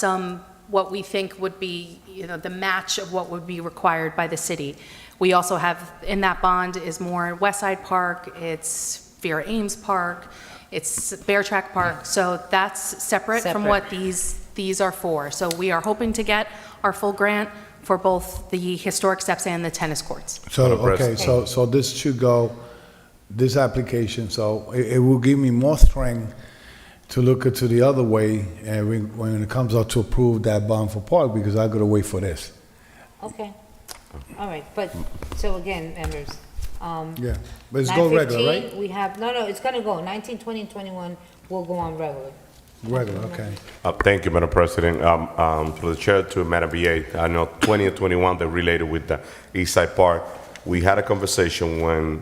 what we think would be, the match of what would be required by the city. We also have, in that bond is more West Side Park, it's Vera Ames Park, it's Bear Track Park. So that's separate from what these are for. So we are hoping to get our full grant for both the historic steps and the tennis courts. so, okay, so this should go, this application, so it will give me more strength to look into the other way, and when it comes out to approve that bond for park, because I gotta wait for this. okay. All right, but, so again, members, Yeah, but it's go regular, 9:15, right? we have, no, it's gonna go, 19, 20, and 21 will go on regular. Regular, okay. Thank you, Madam President. Through the chair to Madam BA, I know 20 and 21, they're related with the East Side Park. We had a conversation when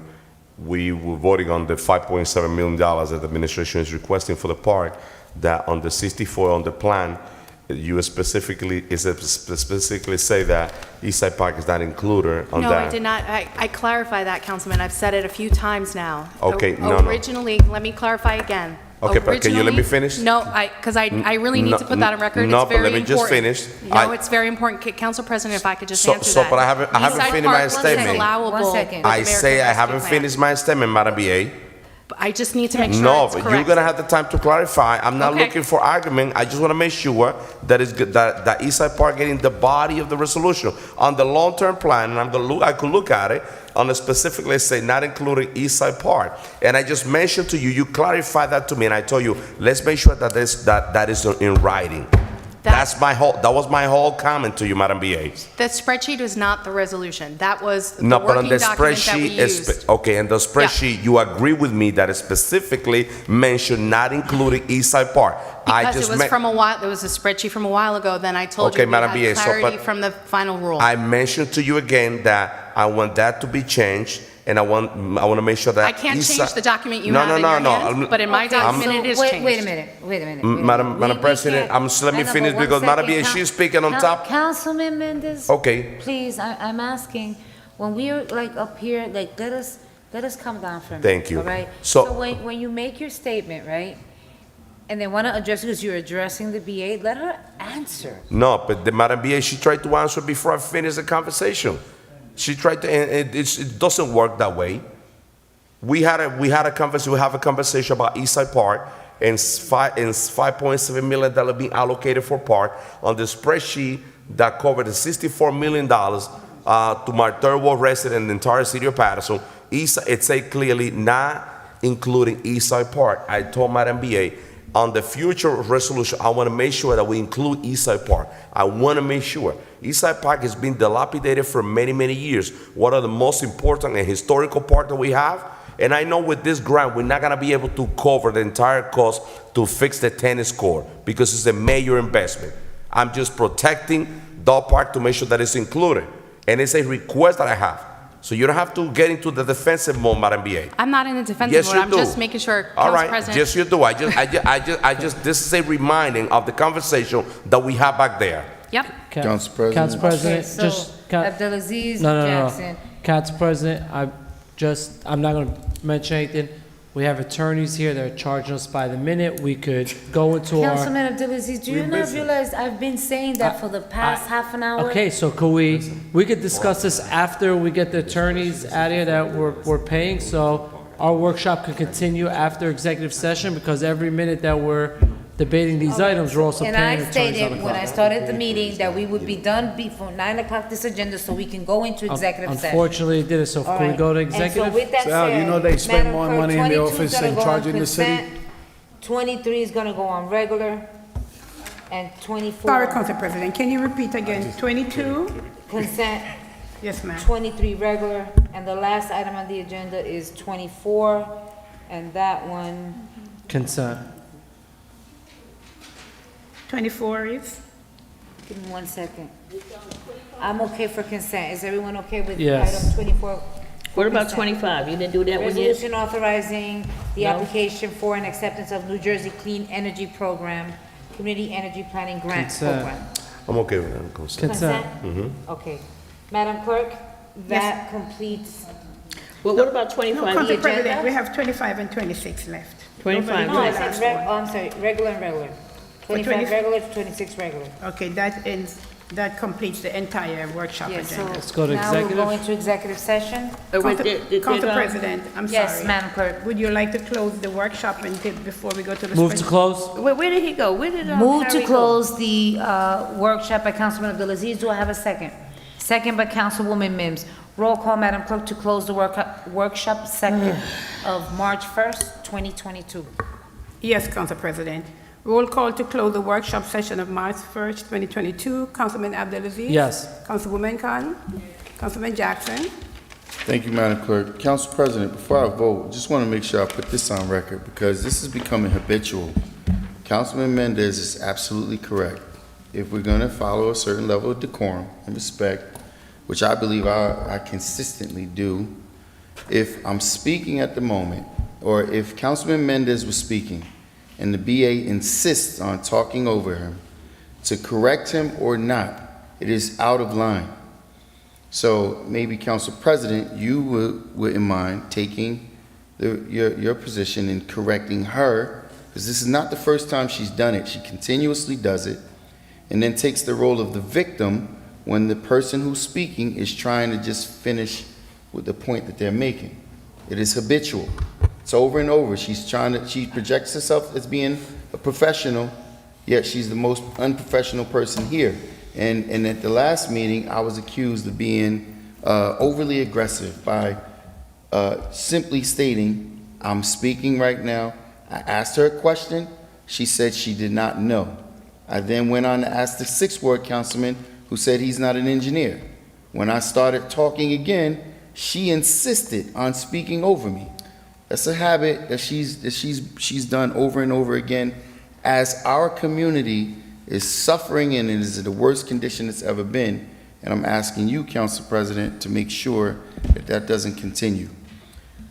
we were voting on the $5.7 million that the administration is requesting for the park, that on the 64 on the plan, you specifically say that Eastside Park is not included on No, that. I did not. I clarify that, Councilman. I've said it a few times now. Okay, no. Originally, let me clarify again. Okay, but can you let me finish? No, because I really need to put that on record. No, It's very but let me just important. finish. No, it's very important. Council President, if I could just answer that. But I haven't Eastside finished my Park was statement. allowable One second. with I American say I Rescue haven't Plan. finished my statement, Madam BA. I just need to make sure No, it's but correct. you're gonna have the time to clarify. I'm not Okay. looking for argument. I just want to make sure that it's good, that Eastside Park getting the body of the resolution on the long-term plan. And I could look at it on the specifically say not including Eastside Park. And I just mentioned to you, you clarified that to me, and I told you let's make sure that that is in writing. That was my whole comment to you, Madam BA. The spreadsheet was not the resolution. That was the No, but on working the document that we spreadsheet, used. okay, in the spreadsheet, you agree with me that it specifically mentioned not including Eastside Park. Because it was from a while, there was a spreadsheet from a while ago, then I told Okay, you we Madam had BA, so, clarity but from the final rule. I mentioned to you again that I want that to be changed, and I want to make sure that I can't change Eastside- the document you No, have no, in no, your no. hand, but in my Okay, document so it is wait- changed. Wait a minute. Madam President, let me finish because Madam BA, she's speaking on top. Councilman Mendez. Okay. Please, I'm asking, when we're like up here, like, let us come down for a minute. Thank you. All right? So- So when you make your statement, right, and they want to address, because you're addressing the BA, let her answer. No, but the Madam BA, she tried to answer before I finished the conversation. She tried to, and it doesn't work that way. We have a conversation about Eastside Park and $5.7 million being allocated for park on the spreadsheet that covered the $64 million to my third ward resident in the entire city of Paterson. It said clearly not including Eastside Park. I told Madam BA, on the future resolution, I want to make sure that we include Eastside Park. I want to make sure. Eastside Park has been dilapidated for many, many years. One of the most important and historical park that we have. And I know with this grant, we're not going to be able to cover the entire cost to fix the tennis court because it's a major investment. I'm just protecting the park to make sure that it's included. And it's a request that I have. So you don't have to get into the defensive mode, Madam BA. I'm not in the defensive Yes, mode. you I'm do. just making sure, All Council right, President. yes, you do. I just, this is a reminding of the conversation that we have back there. Yep. Council President. Council President, Okay, so just. Abdelaziz No. Jackson. Council President, I'm not going to mention anything. We have attorneys here that are charging us by the minute. We could go into our. Councilman Abdelaziz, do you not realize I've been saying that for the past half an hour? Okay, so could we could discuss this after we get the attorneys out here that we're paying, so our workshop could continue after executive session, because every minute that we're debating these items, we're also And paying I attorneys on the stated when I clock. started the meeting that we would be done before 9 o'clock this agenda so we can go into executive session. Unfortunately, it did it, so All can we right. go to And so executive? with that Sal, you said, know they spend Madam more Clerk, money in the 22 is office gonna than go on charging the city? consent, 23 is gonna go on regular, and 24. Sorry, Council President, can you repeat again? 22? Consent, Yes, ma'am. 23 regular, and the last item on the agenda is 24, and that one, Consent. 24 is? give me 1 second. I'm okay for consent. Is everyone okay with Yes. item 24? What about Consent. 25? You didn't do that one yet? Resolution authorizing the No. application for and acceptance of New Jersey Clean Energy Program, Community Energy Planning Grant Consent. Program. I'm okay with that. Consent. Consent. Okay. Madam Clerk, that completes, What about No, 25? Council agenda? President, we have 25 and 26 left. 25 no, I left. said, I'm sorry, regular and regular. 25 20 regular, 26 regular. Okay, that completes the entire workshop Yes, so agenda. Let's go to now we'll go executive. into executive session. Council President, I'm sorry. Yes, Madam Clerk. Would you like to close the workshop before we go to the? Move to special- close. Where did he go? Where did Move to Harry go? close the workshop by Councilman Abdelaziz. Do I have a second? Second by Councilwoman Mims. Roll call, Madam Clerk, to close the workshop second of March 1st, 2022. Yes, Council President. Roll call to close the workshop session of March 1st, 2022. Councilman Abdelaziz? Yes. Councilwoman Khan? Councilman Jackson? Thank you, Madam Clerk. Council President, before I vote, just want to make sure I put this on record because this is becoming habitual. Councilman Mendez is absolutely correct. If we're going to follow a certain level of decorum and respect, which I believe I consistently do, If I'm speaking at the moment, or if Councilman Mendez was speaking, and the BA insists on talking over him, to correct him or not, it is out of line. So maybe, Council President, you wouldn't mind taking your position in correcting her, because this is not the first time she's done it. She continuously does it, and then takes the role of the victim when the person who's speaking is trying to just finish with the point that they're making. It is habitual. It's over and over. She projects herself as being a professional, yet she's the most unprofessional person here. And at the last meeting, I was accused of being overly aggressive by simply stating, I'm speaking right now. I asked her a question. She said she did not know. I then went on to ask the 6th Ward councilman, who said he's not an engineer. When I started talking again, she insisted on speaking over me. That's a habit that she's done over and over again, as our community is suffering and it is the worst condition it's ever been. And I'm asking you, Council President, to make sure that that doesn't continue.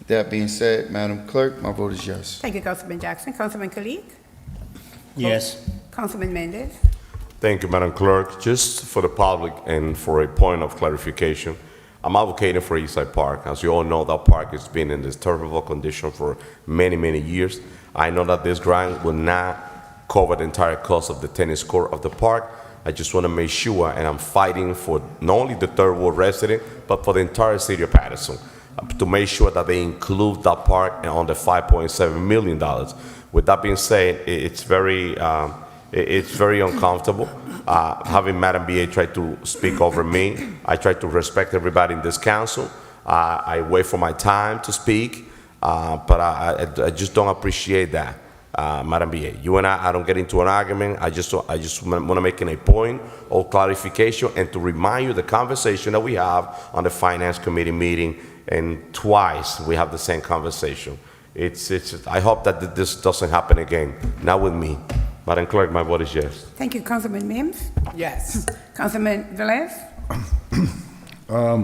That being said, Madam Clerk, my vote is yes. Thank you, Councilman Jackson. Councilman Kalik? Yes. Councilman Mendez? Thank you, Madam Clerk. Just for the public and for a point of clarification, I'm advocating for Eastside Park. As you all know, that park has been in this terrible condition for many, many years. I know that this grant will not cover the entire cost of the tennis court of the park. I just want to make sure, and I'm fighting for not only the 3rd Ward resident, but for the entire city of Paterson, to make sure that they include that park on the $5.7 million. With that being said, it's very uncomfortable having Madam BA try to speak over me. I try to respect everybody in this council. I wait for my time to speak, but I just don't appreciate that. Madam BA, you and I don't get into an argument. I just want to make a point of clarification and to remind you the conversation that we have on the Finance Committee meeting, and twice we have the same conversation. I hope that this doesn't happen again. Not with me. Madam Clerk, my vote is yes. Thank you, Councilman Mims. Yes. Councilman Velez?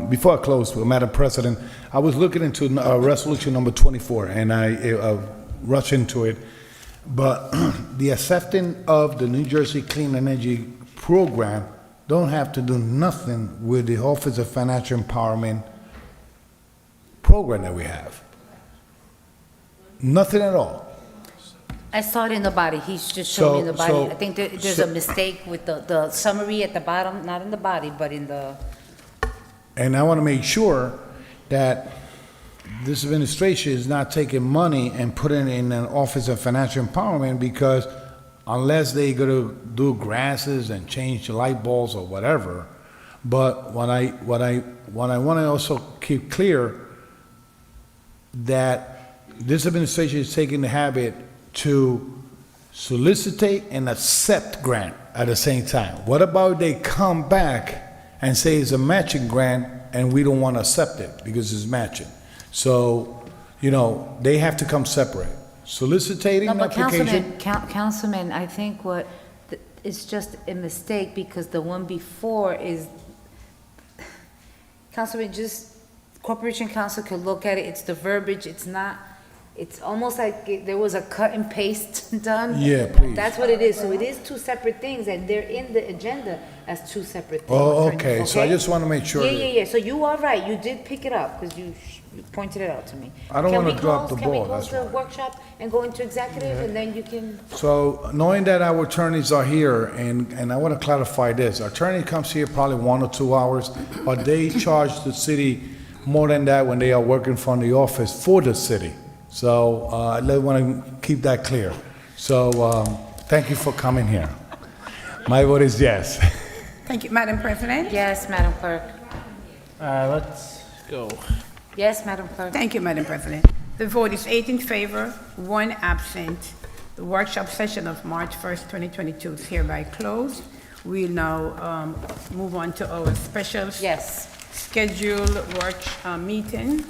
Before I close, Madam President, I was looking into resolution number 24, and I rushed into it. But the accepting of the New Jersey Clean Energy Program don't have to do nothing with the Office of Financial Empowerment program that we have. Nothing at all. I saw it in the body. He's just showing me in the body. I think there's a mistake with the summary at the bottom, not in the body, but in the... And I want to make sure that this administration is not taking money and putting it in an Office of Financial Empowerment, because unless they're going to do grasses and change the light bulbs or whatever. But what I want to also keep clear, that this administration is taking the habit to solicitate and accept grant at the same time. What about they come back and say it's a matching grant and we don't want to accept it because it's matching? So, they have to come separate. Soliciting an application. Councilman, I think it's just a mistake, because the one before is, Councilman, just Corporation Council could look at it. It's the verbiage. It's almost like there was a cut and paste done. Yeah, please. That's what it is. So it is two separate things, and they're in the agenda as two separate things. Oh, okay. So I just want to make sure. Yeah. So you are right. You did pick it up, because you pointed it out to me. I don't want to drop the ball. Can we close that's the workshop and go into executive, and then you can... So knowing that our attorneys are here, and I want to clarify this. Our attorney comes here probably 1 or 2 hours, but they charge the city more than that when they are working from the office for the city. So I want to keep that clear. So thank you for coming here. My vote is yes. Thank you, Madam President. Yes, Madam Clerk. Let's go. Yes, Madam Clerk. Thank you, Madam President. The vote is 8 in favor, 1 absent. The workshop session of March 1st, 2022 is hereby closed. We'll now move on to our special scheduled work meeting.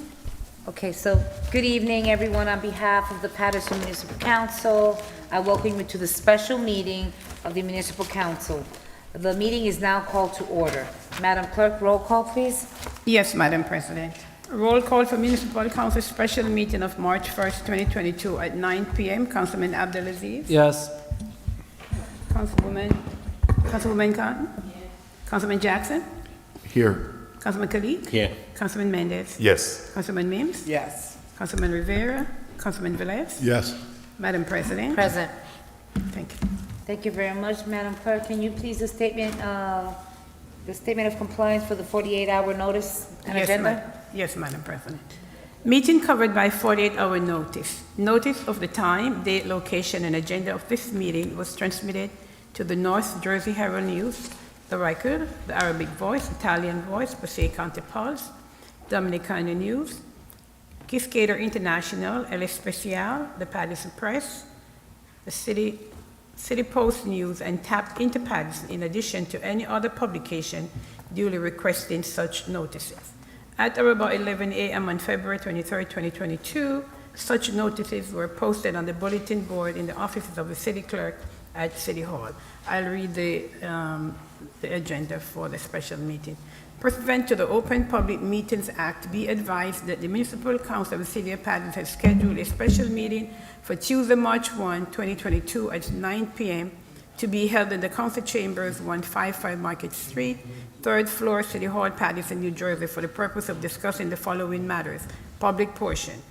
Okay, so good evening, everyone. On behalf of the Paterson Municipal Council, I welcome you to the special meeting of the Municipal Council. The meeting is now called to order. Madam Clerk, roll call, please. Yes, Madam President. Roll call for Municipal Council special meeting of March 1st, 2022 at 9 p.m. Councilman Abdelaziz. Yes. Councilwoman Cotton. Councilman Jackson. Here. Councilman Khalid. Here. Councilman Mendez. Yes. Councilman Mims. Yes. Councilman Rivera. Councilman Velez. Yes. Madam President. Present. Thank you. Thank you very much, Madam Clerk. Can you please the statement of compliance for the 48-hour notice and agenda? Yes, Madam President. Meeting covered by 48-hour notice. Notice of the time, date, location, and agenda of this meeting was transmitted to the North Jersey Herald News, The Record, The Arabic Voice, Italian Voice, Passaic County Pulse, Dominicana News, Kiscader International, El Especial, The Paterson Press, the City Post News, and tapped into Paterson in addition to any other publication duly requesting such notices. At or about 11 a.m. on February 23, 2022, such notices were posted on the bulletin board in the offices of the city clerk at City Hall. I'll read the agenda for the special meeting. Pursuant to the Open Public Meetings Act, be advised that the Municipal Council of the City of Paterson has scheduled a special meeting for Tuesday, March 1, 2022 at 9 p.m. to be held in the Council Chambers, 155 Market Street, 3rd floor, City Hall, Paterson, New Jersey, for the purpose of discussing the following matters. Public portion.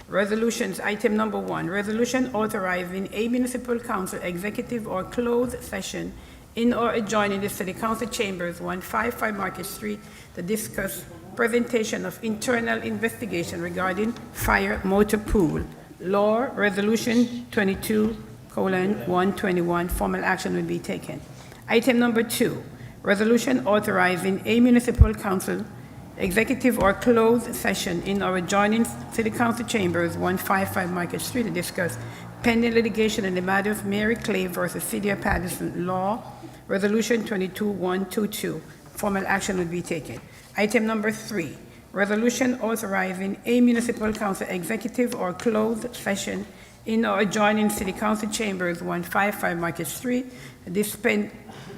Resolutions, item number 1, resolution authorizing a municipal council executive or closed session in or adjoining the City Council Chambers, 155 Market Street, to discuss presentation of internal investigation regarding fire motor pool. Law, Resolution 22:121, formal action will be taken. Item number 2, resolution authorizing a municipal council executive or closed session in or adjoining City Council Chambers, 155 Market Street, to discuss pending litigation in the matter of Mary Clay versus City of Paterson. Law, Resolution 22:122, formal action will be taken. Item number 3, resolution authorizing a municipal council executive or closed session in or adjoining City Council Chambers, 155 Market Street, to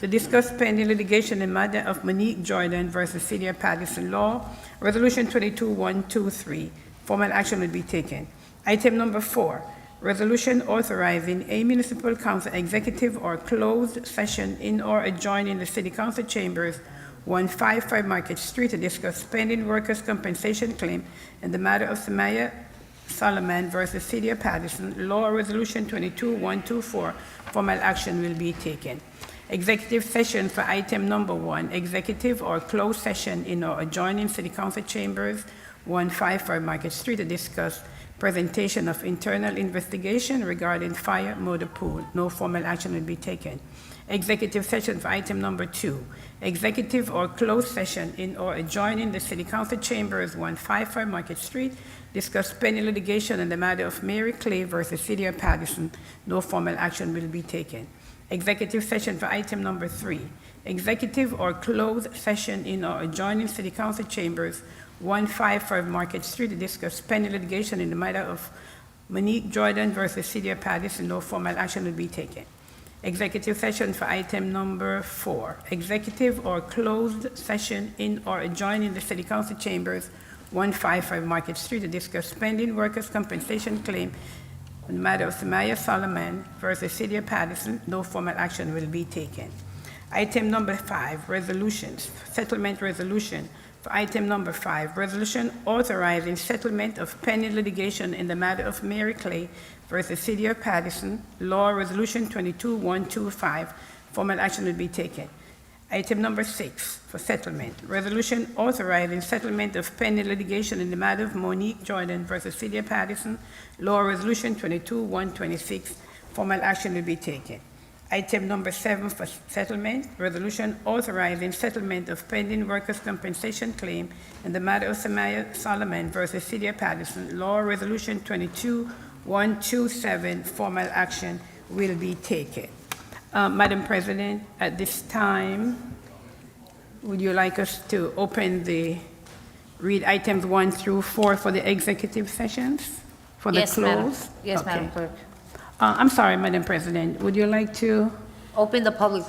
discuss pending litigation in the matter of Monique Jordan versus City of Paterson. Law, Resolution 22:123, formal action will be taken. Item number 4, resolution authorizing a municipal council executive or closed session in or adjoining the City Council Chambers, 155 Market Street, to discuss pending workers' compensation claim in the matter of Samaya Solomon versus City of Paterson. Law, Resolution 22:124, formal action will be taken. Executive session for item number 1, executive or closed session in or adjoining City Council Chambers, 155 Market Street, to discuss presentation of internal investigation regarding fire motor pool. No formal action will be taken. Executive session for item number 2, executive or closed session in or adjoining the City Council Chambers, 155 Market Street, discuss pending litigation in the matter of Mary Clay versus City of Paterson. No formal action will be taken. Executive session for item number 3, executive or closed session in or adjoining City Council Chambers, 155 Market Street, to discuss pending litigation in the matter of Monique Jordan versus City of Paterson. No formal action will be taken. Executive session for item number 4, executive or closed session in or adjoining the City Council Chambers, 155 Market Street, to discuss pending workers' compensation claim in the matter of Samaya Solomon versus City of Paterson. No formal action will be taken. Item number 5, resolutions, settlement resolution. For item number 5, resolution authorizing settlement of pending litigation in the matter of Mary Clay versus City of Paterson. Law, Resolution 22:125, formal action will be taken. Item number 6, for settlement, resolution authorizing settlement of pending litigation in the matter of Monique Jordan versus City of Paterson. Law, Resolution 22:126, formal action will be taken. Item number 7, for settlement, resolution authorizing settlement of pending workers' compensation claim in the matter of Samaya Solomon versus City of Paterson. Law, Resolution 22:127, formal action will be taken. Madam President, at this time, would you like us to read items 1 through 4 for the executive sessions? For the Yes, madam. close? Yes, Okay. Madam Clerk. I'm sorry, Madam President, would you like to, Open the public,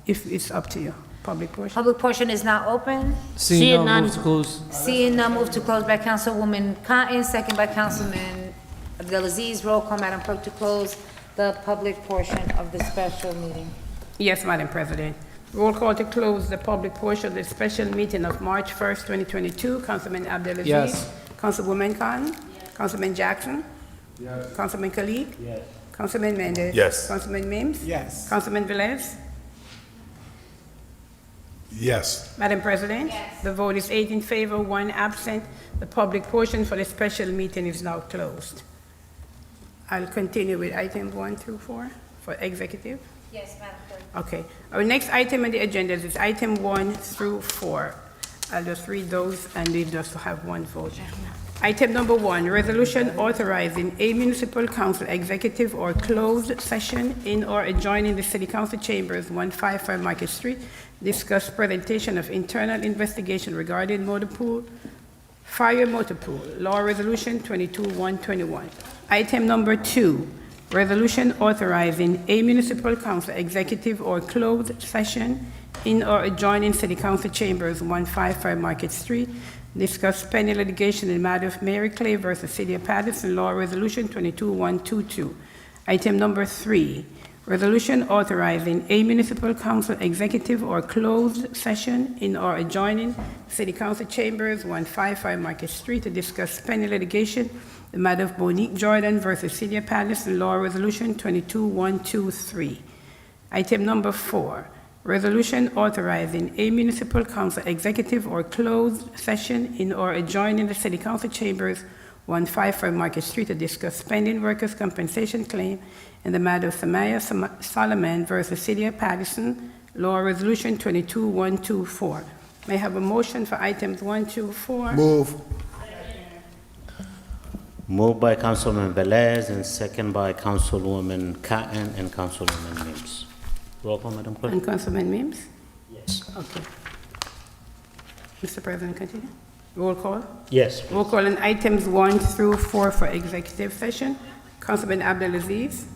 if it's up to you? Public portion. Public portion is now open. Seeing none, move to close. Seeing none, move to close by Councilwoman Cotton, second by Councilman Abdelaziz. Roll call, Madam Clerk, to close the public portion of the special meeting. Yes, Madam President. Roll call to close the public portion of the special meeting of March 1st, 2022. Councilman Abdelaziz. Yes. Councilwoman Khan. Councilman Jackson. Yes. Councilman Khalid. Yes. Councilman Mendez. Yes. Councilman Mims. Yes. Councilman Velez. Yes. Madam President. Yes. The vote is 8 in favor, 1 absent. The public portion for the special meeting is now closed. I'll continue with items 1 through 4 for executive. Yes, Madam Clerk. Okay. Our next item on the agenda is item 1 through 4. I'll just read those and we just have one vote. Item number 1, resolution authorizing a municipal council executive or closed session in or adjoining the city council chambers, 155 Market Street, discuss presentation of internal investigation regarding motor pool, fire motor pool, law resolution 22-121. Item number 2, resolution authorizing a municipal council executive or closed session in or adjoining city council chambers, 155 Market Street, discuss pending litigation in the matter of Mary Clay versus City of Paterson, law resolution 22-122. Item number 3, resolution authorizing a municipal council executive or closed session in or adjoining city council chambers, 155 Market Street, to discuss pending litigation the matter of Monique Jordan versus City of Paterson, law resolution 22-123. Item number 4, resolution authorizing a municipal council executive or closed session in or adjoining the city council chambers, 155 Market Street, to discuss pending workers' compensation claim in the matter of Samaya Solomon versus City of Paterson, law resolution 22-124. May I have a motion for items 1, 2, 4? Move. Moved by Councilman Velez and second by Councilwoman Cotton and Councilwoman Mims. Roll call, Madam Clerk. And Councilman Mims? Yes. Okay. Mr. President, continue. Roll call. Yes. Roll call on items 1 through 4 for executive session. Councilman Abdelaziz?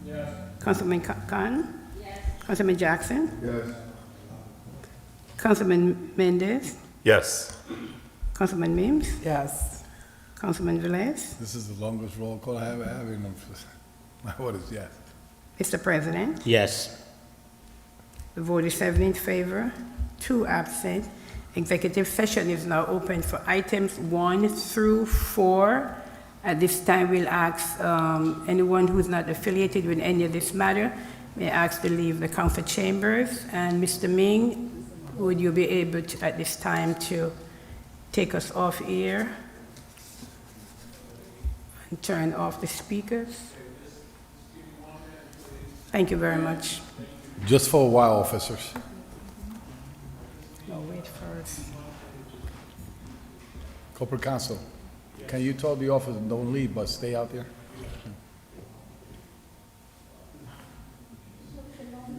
Yes. Councilman Khan? Yes. Councilman Jackson? Yes. Councilman Mendez? Yes. Councilman Mims? Yes. Councilman Velez? This is the longest roll call I have had in them. My vote is yes. Mr. President, Yes. the vote is 7 in favor, 2 absent. Executive session is now open for items 1 through 4. At this time, we'll ask anyone who's not affiliated with any of this matter, may ask to leave the council chambers. And Mr. Ming, would you be able to, at this time, to take us off air and turn off the speakers? Thank you very much. Just for a while, officers. No, wait first. Corporate Counsel, can you tell the officers don't leave, but stay out there?